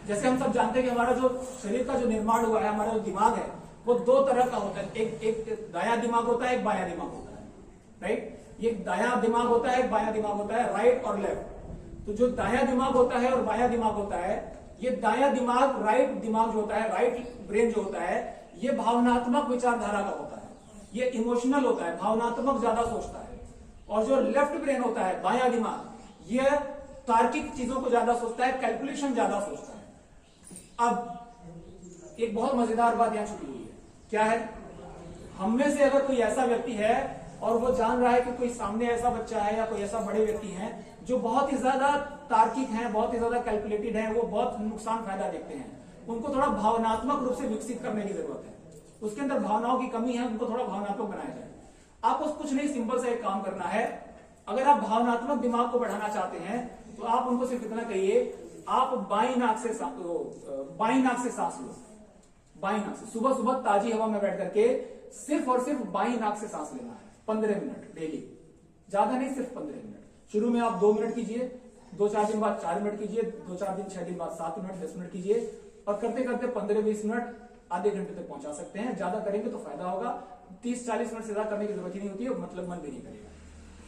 Speaker 2: जैसे हम सब जानते हैं कि हमारा जो शरीर का जो निर्माण हुआ है, हमारा जो दिमाग है वो 2 तरह का होता है। एक दायां दिमाग होता है, एक बायां दिमाग होता है, राइट। ये दायां दिमाग होता है, एक बायां दिमाग होता है, राइट और लेफ्ट। तो जो दायां दिमाग होता है और बायां दिमाग होता है, ये दायां दिमाग, राइट दिमाग जो होता है, राइट ब्रेन जो होता है, ये भावनात्मक विचारधारा का होता है, ये इमोशनल होता है, भावनात्मक ज्यादा सोचता है। और जो लेफ्ट ब्रेन होता है, बायां दिमाग, ये तार्किक चीजों को ज्यादा सोचता है, कैलकुलेशन ज्यादा सोचता है। अब एक बहुत मजेदार बात यहां छुपी हुई है। क्या है? हम में से अगर कोई ऐसा व्यक्ति है और वो जान रहा है कि कोई सामने ऐसा बच्चा है या कोई ऐसा बड़े व्यक्ति हैं जो बहुत ही ज्यादा तार्किक हैं, बहुत ही ज्यादा कैलकुलेटेड हैं, वो बहुत नुकसान फायदा देखते हैं, उनको थोड़ा भावनात्मक रूप से विकसित करने की जरूरत है। उसके अंदर भावनाओं की कमी है, उनको थोड़ा भावनात्मक बनाया जाए। आपको कुछ नहीं, सिंपल सा एक काम करना है। अगर आप भावनात्मक दिमाग को बढ़ाना चाहते हैं तो आप उनको सिर्फ इतना कहिए, आप बाईं नाक से सांस लो। बाईं नाक से सुबह सुबह ताजी हवा में बैठ करके सिर्फ और सिर्फ बाईं नाक से सांस लेना है 15 मिनट डेली, ज्यादा नहीं, सिर्फ 15 मिनट। शुरू में आप 2 मिनट कीजिए, 2-4 दिन बाद 4 मिनट कीजिए, 2-4 दिन 6 दिन बाद 7 मिनट, 10 मिनट कीजिए, और करते करते 15-20 मिनट, आधे घंटे तक पहुंचा सकते हैं। ज्यादा करेंगे तो फायदा होगा, 30-40 मिनट से ज्यादा करने की जरूरत ही नहीं होती है, मतलब मन भी नहीं करेगा।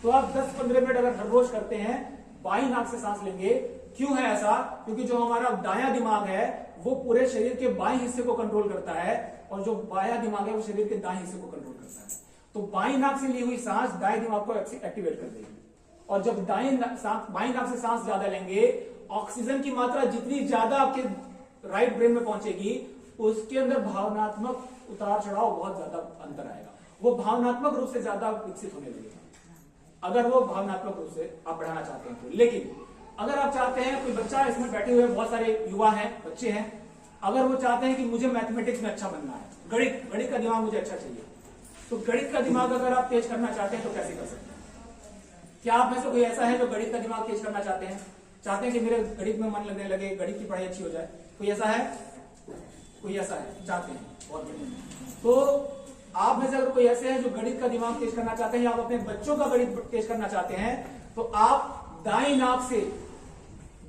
Speaker 2: तो आप 10-15 मिनट अगर हर रोज करते हैं, बाईं नाक से सांस लेंगे। क्यों है ऐसा? क्योंकि जो हमारा दायां दिमाग है वो पूरे शरीर के बाएं हिस्से को कंट्रोल करता है, और जो बायां दिमाग है वो शरीर के दाएं हिस्से को कंट्रोल करता है। तो बाईं नाक से ली हुई सांस दाएं दिमाग को एक्टिवेट कर देगी, और जब बाईं नाक से सांस ज्यादा लेंगे, ऑक्सीजन की मात्रा जितनी ज्यादा आपके राइट ब्रेन में पहुंचेगी, उसके अंदर भावनात्मक उतार चढ़ाव बहुत ज्यादा अंतर आएगा, वो भावनात्मक रूप से ज्यादा विकसित होने लगेगा, अगर वो भावनात्मक रूप से आप बढ़ाना चाहते हैं तो। लेकिन अगर आप चाहते हैं, कोई बच्चा इसमें बैठे हुए बहुत सारे युवा हैं, बच्चे हैं, अगर वो चाहते हैं कि मुझे मैथमेटिक्स में अच्छा बनना है, गणित का दिमाग मुझे अच्छा चाहिए, तो गणित का दिमाग अगर आप तेज करना चाहते हैं तो कैसे कर सकते हैं? क्या आप में से कोई ऐसा है जो गणित का दिमाग तेज करना चाहते हैं कि मेरे गणित में मन लगने लगे, गणित की पढ़ाई अच्छी हो जाए? कोई ऐसा है? चाहते हैं, बहुत बढ़िया। तो आप में से अगर कोई ऐसे हैं जो गणित का दिमाग तेज करना चाहते हैं, या आप अपने बच्चों का गणित तेज करना चाहते हैं, तो आप दाएं नाक से,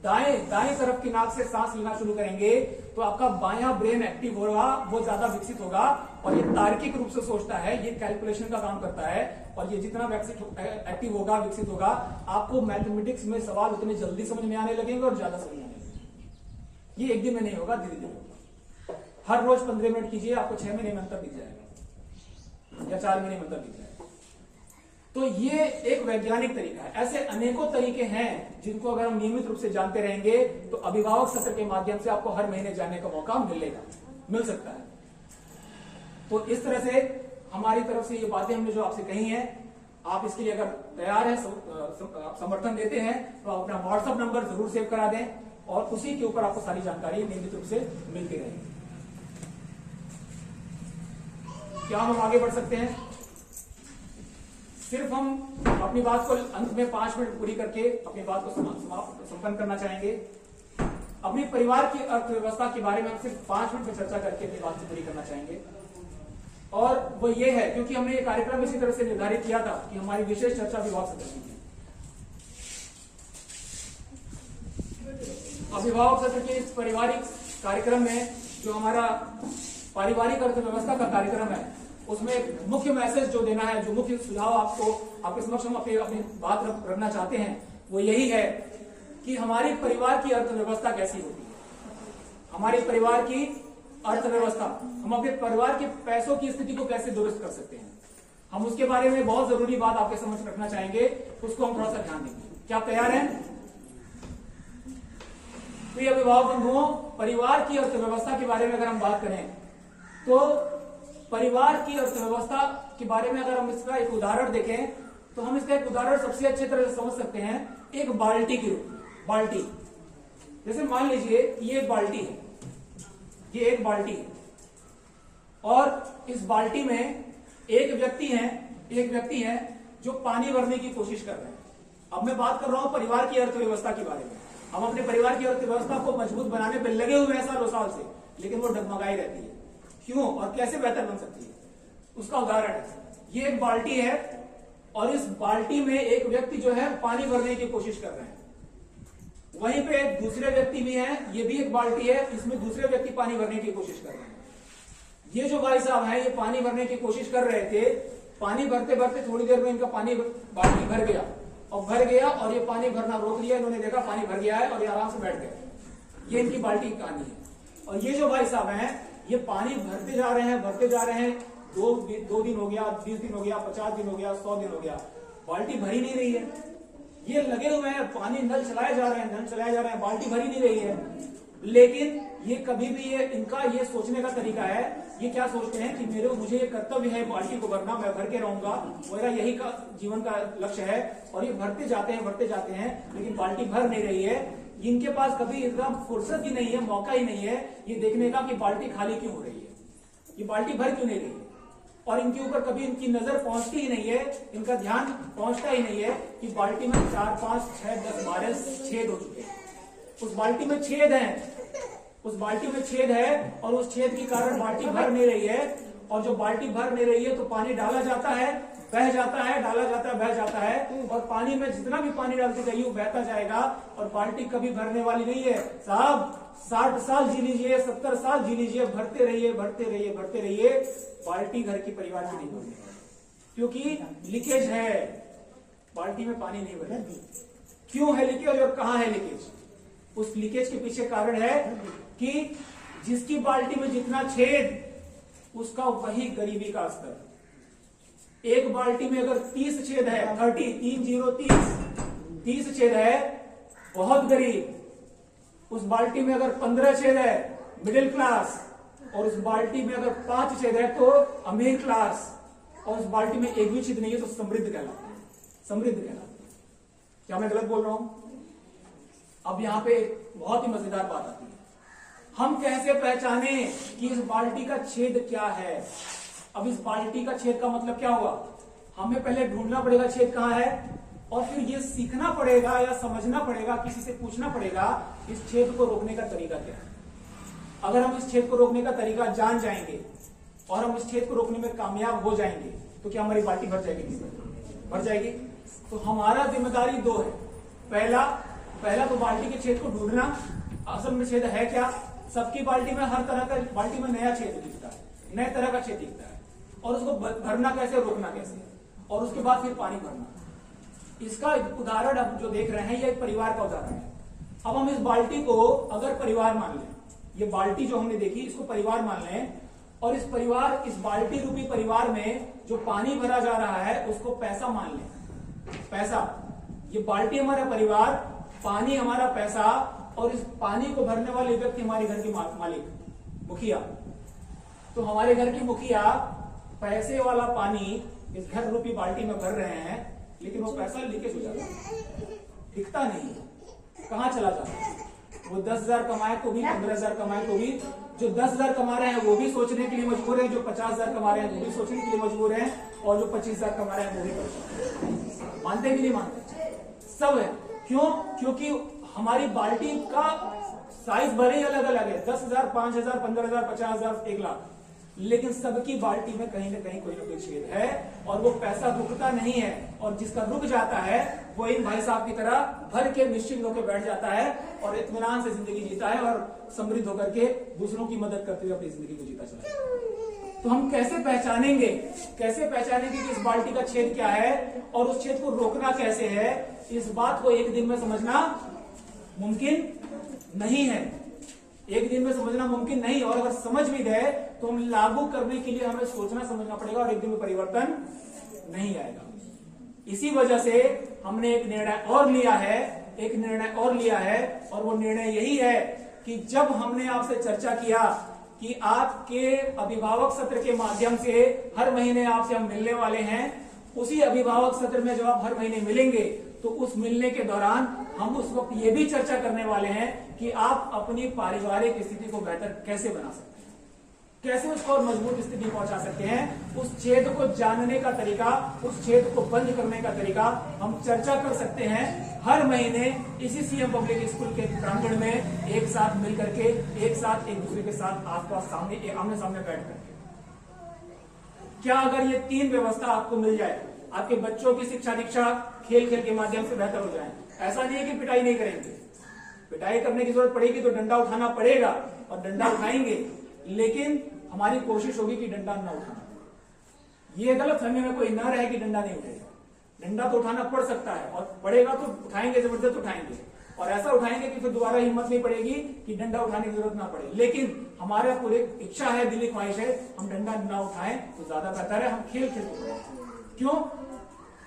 Speaker 2: दाएं तरफ की नाक से सांस लेना शुरू करेंगे, तो आपका बायां ब्रेन एक्टिव होगा, वो ज्यादा विकसित होगा, और ये तार्किक रूप से सोचता है, ये कैलकुलेशन का काम करता है, और ये जितना एक्टिव होगा, विकसित होगा, आपको मैथमेटिक्स में सवाल उतने जल्दी समझ में आने लगेंगे और ज्यादा समझ में आने लगेंगे। ये एक दिन में नहीं होगा, धीरे धीरे होगा। हर रोज 15 मिनट कीजिए, आपको 6 महीने में अंतर दिख जाएगा, या 4 महीने में अंतर दिख जाएगा। तो ये एक वैज्ञानिक तरीका है। ऐसे अनेकों तरीके हैं जिनको अगर हम नियमित रूप से जानते रहेंगे तो अभिभावक सत्र के माध्यम से आपको हर महीने जानने का मौका मिल सकता है। तो इस तरह से हमारी तरफ से ये बातें हमने जो आपसे कही हैं, आप इसके लिए अगर तैयार हैं, समर्थन देते हैं, तो अपना व्हाट्सएप नंबर जरूर सेव करा दें और उसी के ऊपर आपको सारी जानकारी नियमित रूप से मिलती रहेगी। क्या हम आगे बढ़ सकते हैं? सिर्फ हम अपनी बात को अंत में 5 मिनट पूरी करके अपनी बात को संपन्न करना चाहेंगे। अपनी परिवार की अर्थव्यवस्था के बारे में हम सिर्फ 5 मिनट में चर्चा करके अपनी बात को पूरी करना चाहेंगे। और वो ये है, क्योंकि हमने ये कार्यक्रम इसी तरह से निर्धारित किया था कि हमारी विशेष चर्चा अभिभावक सत्र की थी। अभिभावक सत्र के इस पारिवारिक कार्यक्रम में जो हमारा पारिवारिक अर्थव्यवस्था का कार्यक्रम है, उसमें एक मुख्य मैसेज जो देना है, जो मुख्य सुझाव आपके समक्ष हम अपनी बात रखना चाहते हैं, वो यही है कि हमारी परिवार की अर्थव्यवस्था कैसी होती है। हमारी परिवार की अर्थव्यवस्था, हम अपने परिवार के पैसों की स्थिति को कैसे दुरुस्त कर सकते हैं, हम उसके बारे में बहुत जरूरी बात आपके समक्ष रखना चाहेंगे। उसको हम थोड़ा सा ध्यान देंगे। क्या तैयार हैं? प्रिय अभिभावक बंधुओं, परिवार की अर्थव्यवस्था के बारे में अगर हम बात करें तो परिवार की अर्थव्यवस्था के बारे में अगर हम इसका एक उदाहरण देखें तो हम इसका एक उदाहरण सबसे अच्छे तरह से समझ सकते हैं एक बाल्टी के रूप में। बाल्टी, जैसे मान लीजिए ये एक बाल्टी है, ये एक बाल्टी है और इस बाल्टी में एक व्यक्ति है जो पानी भरने की कोशिश कर रहे हैं। अब मैं बात कर रहा हूं परिवार की अर्थव्यवस्था के बारे में। हम अपने परिवार की अर्थव्यवस्था को मजबूत बनाने पर लगे हुए हैं सालों साल से, लेकिन वो डगमगाई रहती है। क्यों और कैसे बेहतर बन सकती है, उसका उदाहरण है। ये एक बाल्टी है और इस बाल्टी में एक व्यक्ति जो है पानी भरने की कोशिश कर रहे हैं। वहीं पे दूसरे व्यक्ति भी हैं, ये भी एक बाल्टी है, इसमें दूसरे व्यक्ति पानी भरने की कोशिश कर रहे हैं। ये जो भाई साहब हैं, ये पानी भरने की कोशिश कर रहे थे। पानी भरते भरते थोड़ी देर में इनका पानी बाल्टी भर गया और ये पानी भरना रोक लिया। इन्होंने देखा पानी भर गया है और ये आराम से बैठ गए। ये इनकी बाल्टी की कहानी है। और ये जो भाई साहब हैं, ये पानी भरते जा रहे हैं। 2 दिन हो गया, 20 दिन हो गया, 50 दिन हो गया, 100 दिन हो गया, बाल्टी भरी नहीं रही है। ये लगे हुए हैं, पानी नल चलाए जा रहे हैं, बाल्टी भरी नहीं रही है। लेकिन ये कभी भी इनका ये सोचने का तरीका है, ये क्या सोचते हैं कि मुझे ये कर्तव्य है बाल्टी को भरना, मैं भर के रहूंगा, मेरा यही का जीवन का लक्ष्य है। और ये भरते जाते हैं, लेकिन बाल्टी भर नहीं रही है। इनके पास कभी एकदम फुर्सत ही नहीं है, मौका ही नहीं है ये देखने का कि बाल्टी खाली क्यों हो रही है, ये बाल्टी भर क्यों नहीं रही है। और इनके ऊपर कभी इनकी नजर पहुंचती ही नहीं है, इनका ध्यान पहुंचता ही नहीं है कि बाल्टी में 4, 5, 6, 10, 12 छेद हो चुके हैं। उस बाल्टी में छेद है और उस छेद के कारण बाल्टी भर नहीं रही है। और जो बाल्टी भर नहीं रही है तो पानी डाला जाता है, बह जाता है, बह जाता है। और पानी में जितना भी पानी डालते जाइए वो बहता जाएगा और बाल्टी कभी भरने वाली नहीं है। साहब 60 साल जी लीजिए, 70 साल जी लीजिए, भरते रहिए, बाल्टी घर की परिवार की नहीं भरने, क्योंकि लीकेज है, बाल्टी में पानी नहीं भरेगा। क्यों है लीकेज और कहां है लीकेज? उस लीकेज के पीछे कारण है कि जिसकी बाल्टी में जितना छेद, उसका वही गरीबी का स्तर। एक बाल्टी में अगर 30 छेद है, 30 छेद है, बहुत गरीब। उस बाल्टी में अगर 15 छेद है, मिडिल क्लास। और उस बाल्टी में अगर 5 छेद है तो अमीर क्लास। और उस बाल्टी में एक भी छेद नहीं है तो समृद्ध कहलाते हैं। क्या मैं गलत बोल रहा हूं? अब यहां पे बहुत ही मजेदार बात आती है। हम कैसे पहचाने कि इस बाल्टी का छेद क्या है? अब इस बाल्टी का छेद का मतलब क्या हुआ? हमें पहले ढूंढना पड़ेगा छेद कहां है, और फिर ये सीखना पड़ेगा या समझना पड़ेगा, किसी से पूछना पड़ेगा इस छेद को रोकने का तरीका क्या है। अगर हम इस छेद को रोकने का तरीका जान जाएंगे और हम इस छेद को रोकने में कामयाब हो जाएंगे तो क्या हमारी बाल्टी भर जाएगी? भर जाएगी। तो हमारा जिम्मेदारी 2 है। पहला तो बाल्टी के छेद को ढूंढना, असल में छेद है क्या। सबकी बाल्टी में हर तरह का बाल्टी में नया छेद दिखता है, नए तरह का छेद दिखता है, और उसको भरना कैसे, रोकना कैसे, और उसके बाद फिर पानी भरना। इसका उदाहरण अब जो देख रहे हैं ये एक परिवार का उदाहरण है। अब हम इस बाल्टी को अगर परिवार मान लें, ये बाल्टी जो हमने देखी इसको परिवार मान लें, और इस बाल्टी रूपी परिवार में जो पानी भरा जा रहा है उसको पैसा मान लें। पैसा, ये बाल्टी हमारा परिवार, पानी हमारा पैसा, और इस पानी को भरने वाले व्यक्ति हमारे घर के मालिक, मुखिया। तो हमारे घर की मुखिया पैसे वाला पानी इस घर रूपी बाल्टी में भर रहे हैं, लेकिन वो पैसा लीकेज हो जाता है, दिखता नहीं, कहां चला जाता है। वो 10,000 कमाए को भी, 15,000 कमाए को भी, जो 10,000 कमा रहे हैं वो भी सोचने के लिए मजबूर है, जो 50,000 कमा रहे हैं वो भी सोचने के लिए मजबूर है, और जो 25,000 कमा रहे हैं वो भी परेशान। मानते कि नहीं मानते? सब है। क्यों? क्योंकि हमारी बाल्टी का साइज भले ही अलग अलग है, 10,000, 5,000, 15,000, 50,000, 1,00,000, लेकिन सबकी बाल्टी में कहीं ना कहीं कोई ना कोई छेद है, और वो पैसा रुकता नहीं है। और जिसका रुक जाता है वो इन भाई साहब की तरह भर के निश्चिंत होकर बैठ जाता है और इत्मीनान से जिंदगी जीता है, और समृद्ध होकर के दूसरों की मदद करते हुए अपनी जिंदगी को जीता चला है। तो हम कैसे पहचानेंगे कि इस बाल्टी का छेद क्या है और उस छेद को रोकना कैसे है? इस बात को एक दिन में समझना मुमकिन नहीं है, एक दिन में समझना मुमकिन नहीं। और अगर समझ भी गए तो हम लागू करने के लिए हमें सोचना समझना पड़ेगा, और एक दिन में परिवर्तन नहीं आएगा। इसी वजह से हमने एक निर्णय और लिया है, और वो निर्णय यही है कि जब हमने आपसे चर्चा किया कि आपके अभिभावक सत्र के माध्यम से हर महीने आपसे हम मिलने वाले हैं, उसी अभिभावक सत्र में जब आप हर महीने मिलेंगे तो उस मिलने के दौरान हम उस वक्त ये भी चर्चा करने वाले हैं कि आप अपनी पारिवारिक स्थिति को बेहतर कैसे बना सकते हैं, कैसे उसको और मजबूत स्थिति पहुंचा सकते हैं। उस छेद को जानने का तरीका, उस छेद को बंद करने का तरीका हम चर्चा कर सकते हैं हर महीने इसी सीएम पब्लिक स्कूल के प्रांगण में, एक साथ मिलकर के, एक दूसरे के साथ आसपास सामने आमने सामने बैठ करके। क्या अगर ये 3 व्यवस्था आपको मिल जाए, आपके बच्चों की शिक्षा दीक्षा खेल खेल के माध्यम से बेहतर हो जाए? ऐसा नहीं है कि पिटाई नहीं करेंगे, पिटाई करने की जरूरत पड़ेगी तो डंडा उठाना पड़ेगा और डंडा उठाएंगे, लेकिन हमारी कोशिश होगी कि डंडा न उठाना। ये गलत फहमी में कोई ना रहे कि डंडा नहीं उठेगा, डंडा तो उठाना पड़ सकता है, और पड़ेगा तो उठाएंगे, जबरदस्त उठाएंगे, और ऐसा उठाएंगे कि फिर दोबारा हिम्मत नहीं पड़ेगी कि डंडा उठाने की जरूरत ना पड़े। लेकिन हमारा पूरी इच्छा है, दिली ख्वाहिश है, हम डंडा ना उठाएं तो ज्यादा बेहतर है, हम खेल खेल के। क्यों?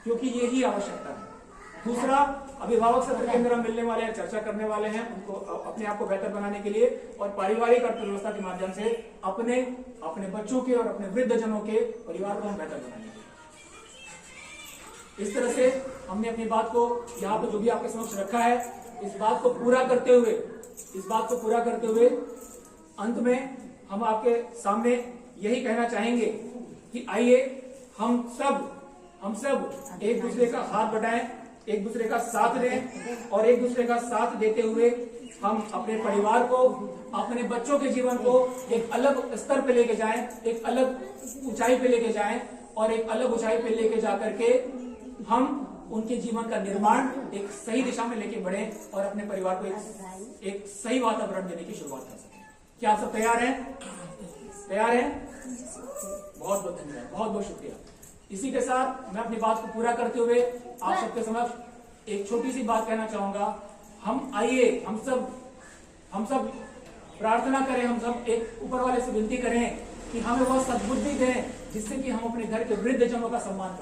Speaker 2: क्योंकि यही आवश्यकता है। दूसरा, अभिभावक सत्र के अंदर हम मिलने वाले हैं, चर्चा करने वाले हैं उनको अपने आप को बेहतर बनाने के लिए, और पारिवारिक अर्थव्यवस्था के माध्यम से अपने बच्चों के और अपने वृद्ध जनों के परिवार को हम बेहतर बनाएंगे। इस तरह से हमने अपनी बात को यहाँ पे जो भी आपके समक्ष रखा है, इस बात को पूरा करते हुए अंत में हम आपके सामने यही कहना चाहेंगे कि आइए हम सब एक दूसरे का हाथ बढ़ाएं, एक दूसरे का साथ दें, और एक दूसरे का साथ देते हुए हम अपने परिवार को, अपने बच्चों के जीवन को एक अलग स्तर पे लेके जाएं, एक अलग ऊंचाई पे लेके जाएं, और एक अलग ऊंचाई पे लेके जाकर के हम उनके जीवन का निर्माण एक सही दिशा में लेके बढ़े और अपने परिवार को एक सही वातावरण देने की शुरुआत कर सकें। क्या आप सब तैयार हैं? बहुत बहुत धन्यवाद, बहुत बहुत शुक्रिया। इसी के साथ मैं अपनी बात को पूरा करते हुए आप सबके समक्ष एक छोटी सी बात कहना चाहूंगा। हम सब प्रार्थना करें, हम सब एक ऊपर वाले से विनती करें कि हमें वह सद्बुद्धि दें जिससे कि हम अपने घर के वृद्ध जनों का सम्मान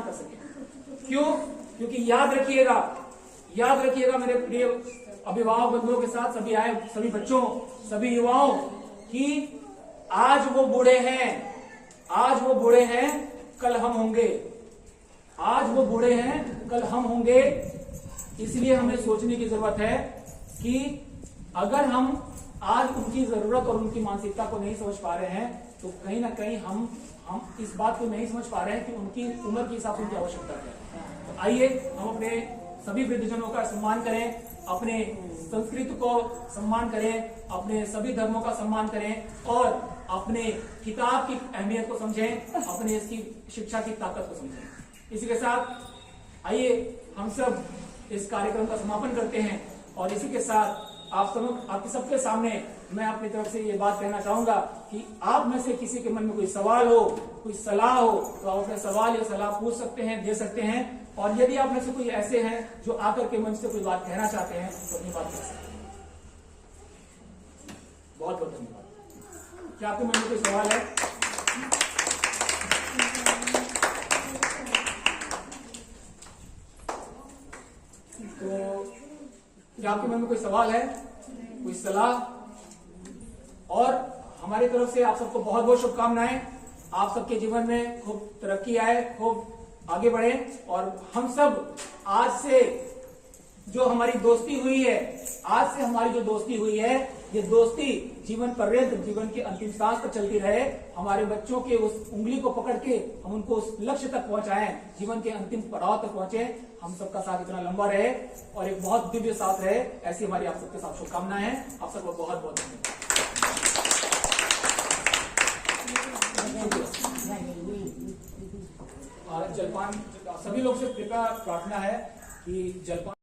Speaker 2: कर सकें, क्यों? क्योंकि याद रखिएगा मेरे प्रिय अभिभावक बंधुओं के साथ सभी बच्चों, सभी युवाओं, कि आज वो बूढ़े हैं, कल हम होंगे। इसलिए हमें सोचने की जरूरत है कि अगर हम आज उनकी जरूरत और उनकी मानसिकता को नहीं समझ पा रहे हैं, तो कहीं ना कहीं हम इस बात को नहीं समझ पा रहे हैं कि उनकी उम्र के हिसाब से उनकी आवश्यकता क्या है। तो आइए हम अपने सभी वृद्धजनों का सम्मान करें, अपने संस्कृति को सम्मान करें, अपने सभी धर्मों का सम्मान करें, और अपने किताब की अहमियत को समझें, अपने इसकी शिक्षा की ताकत को समझें। इसी के साथ आइए हम सब इस कार्यक्रम का समापन करते हैं, और इसी के साथ आपके सबके सामने मैं अपनी तरफ से ये बात कहना चाहूंगा कि आप में से किसी के मन में कोई सवाल हो, कोई सलाह हो, तो आप अपने सवाल या सलाह पूछ सकते हैं, दे सकते हैं। और यदि आप में से कोई ऐसे हैं जो आकर के मंच से कोई बात कहना चाहते हैं तो अपनी बात कह सकते हैं। बहुत बहुत धन्यवाद। क्या आपके मन में कोई सवाल है? तो क्या आपके मन में कोई सवाल है, कोई सलाह? और हमारी तरफ से आप सबको बहुत बहुत शुभकामनाएं। आप सबके जीवन में खूब तरक्की आए, खूब आगे बढ़े, और हम सब आज से जो हमारी दोस्ती हुई है, आज से हमारी जो दोस्ती हुई है, ये दोस्ती जीवन पर्यंत, जीवन के अंतिम सांस तक चलती रहे। हमारे बच्चों के उस उंगली को पकड़ के हम उनको उस लक्ष्य तक पहुंचाएं, जीवन के अंतिम पड़ाव तक पहुंचे। हम सबका साथ इतना लंबा रहे और एक बहुत दिव्य साथ रहे, ऐसी हमारी आप सबके साथ शुभकामनाएं हैं। आप सबको बहुत बहुत धन्यवाद। जलपान, सभी लोग से कृपया प्रार्थना है कि जलपान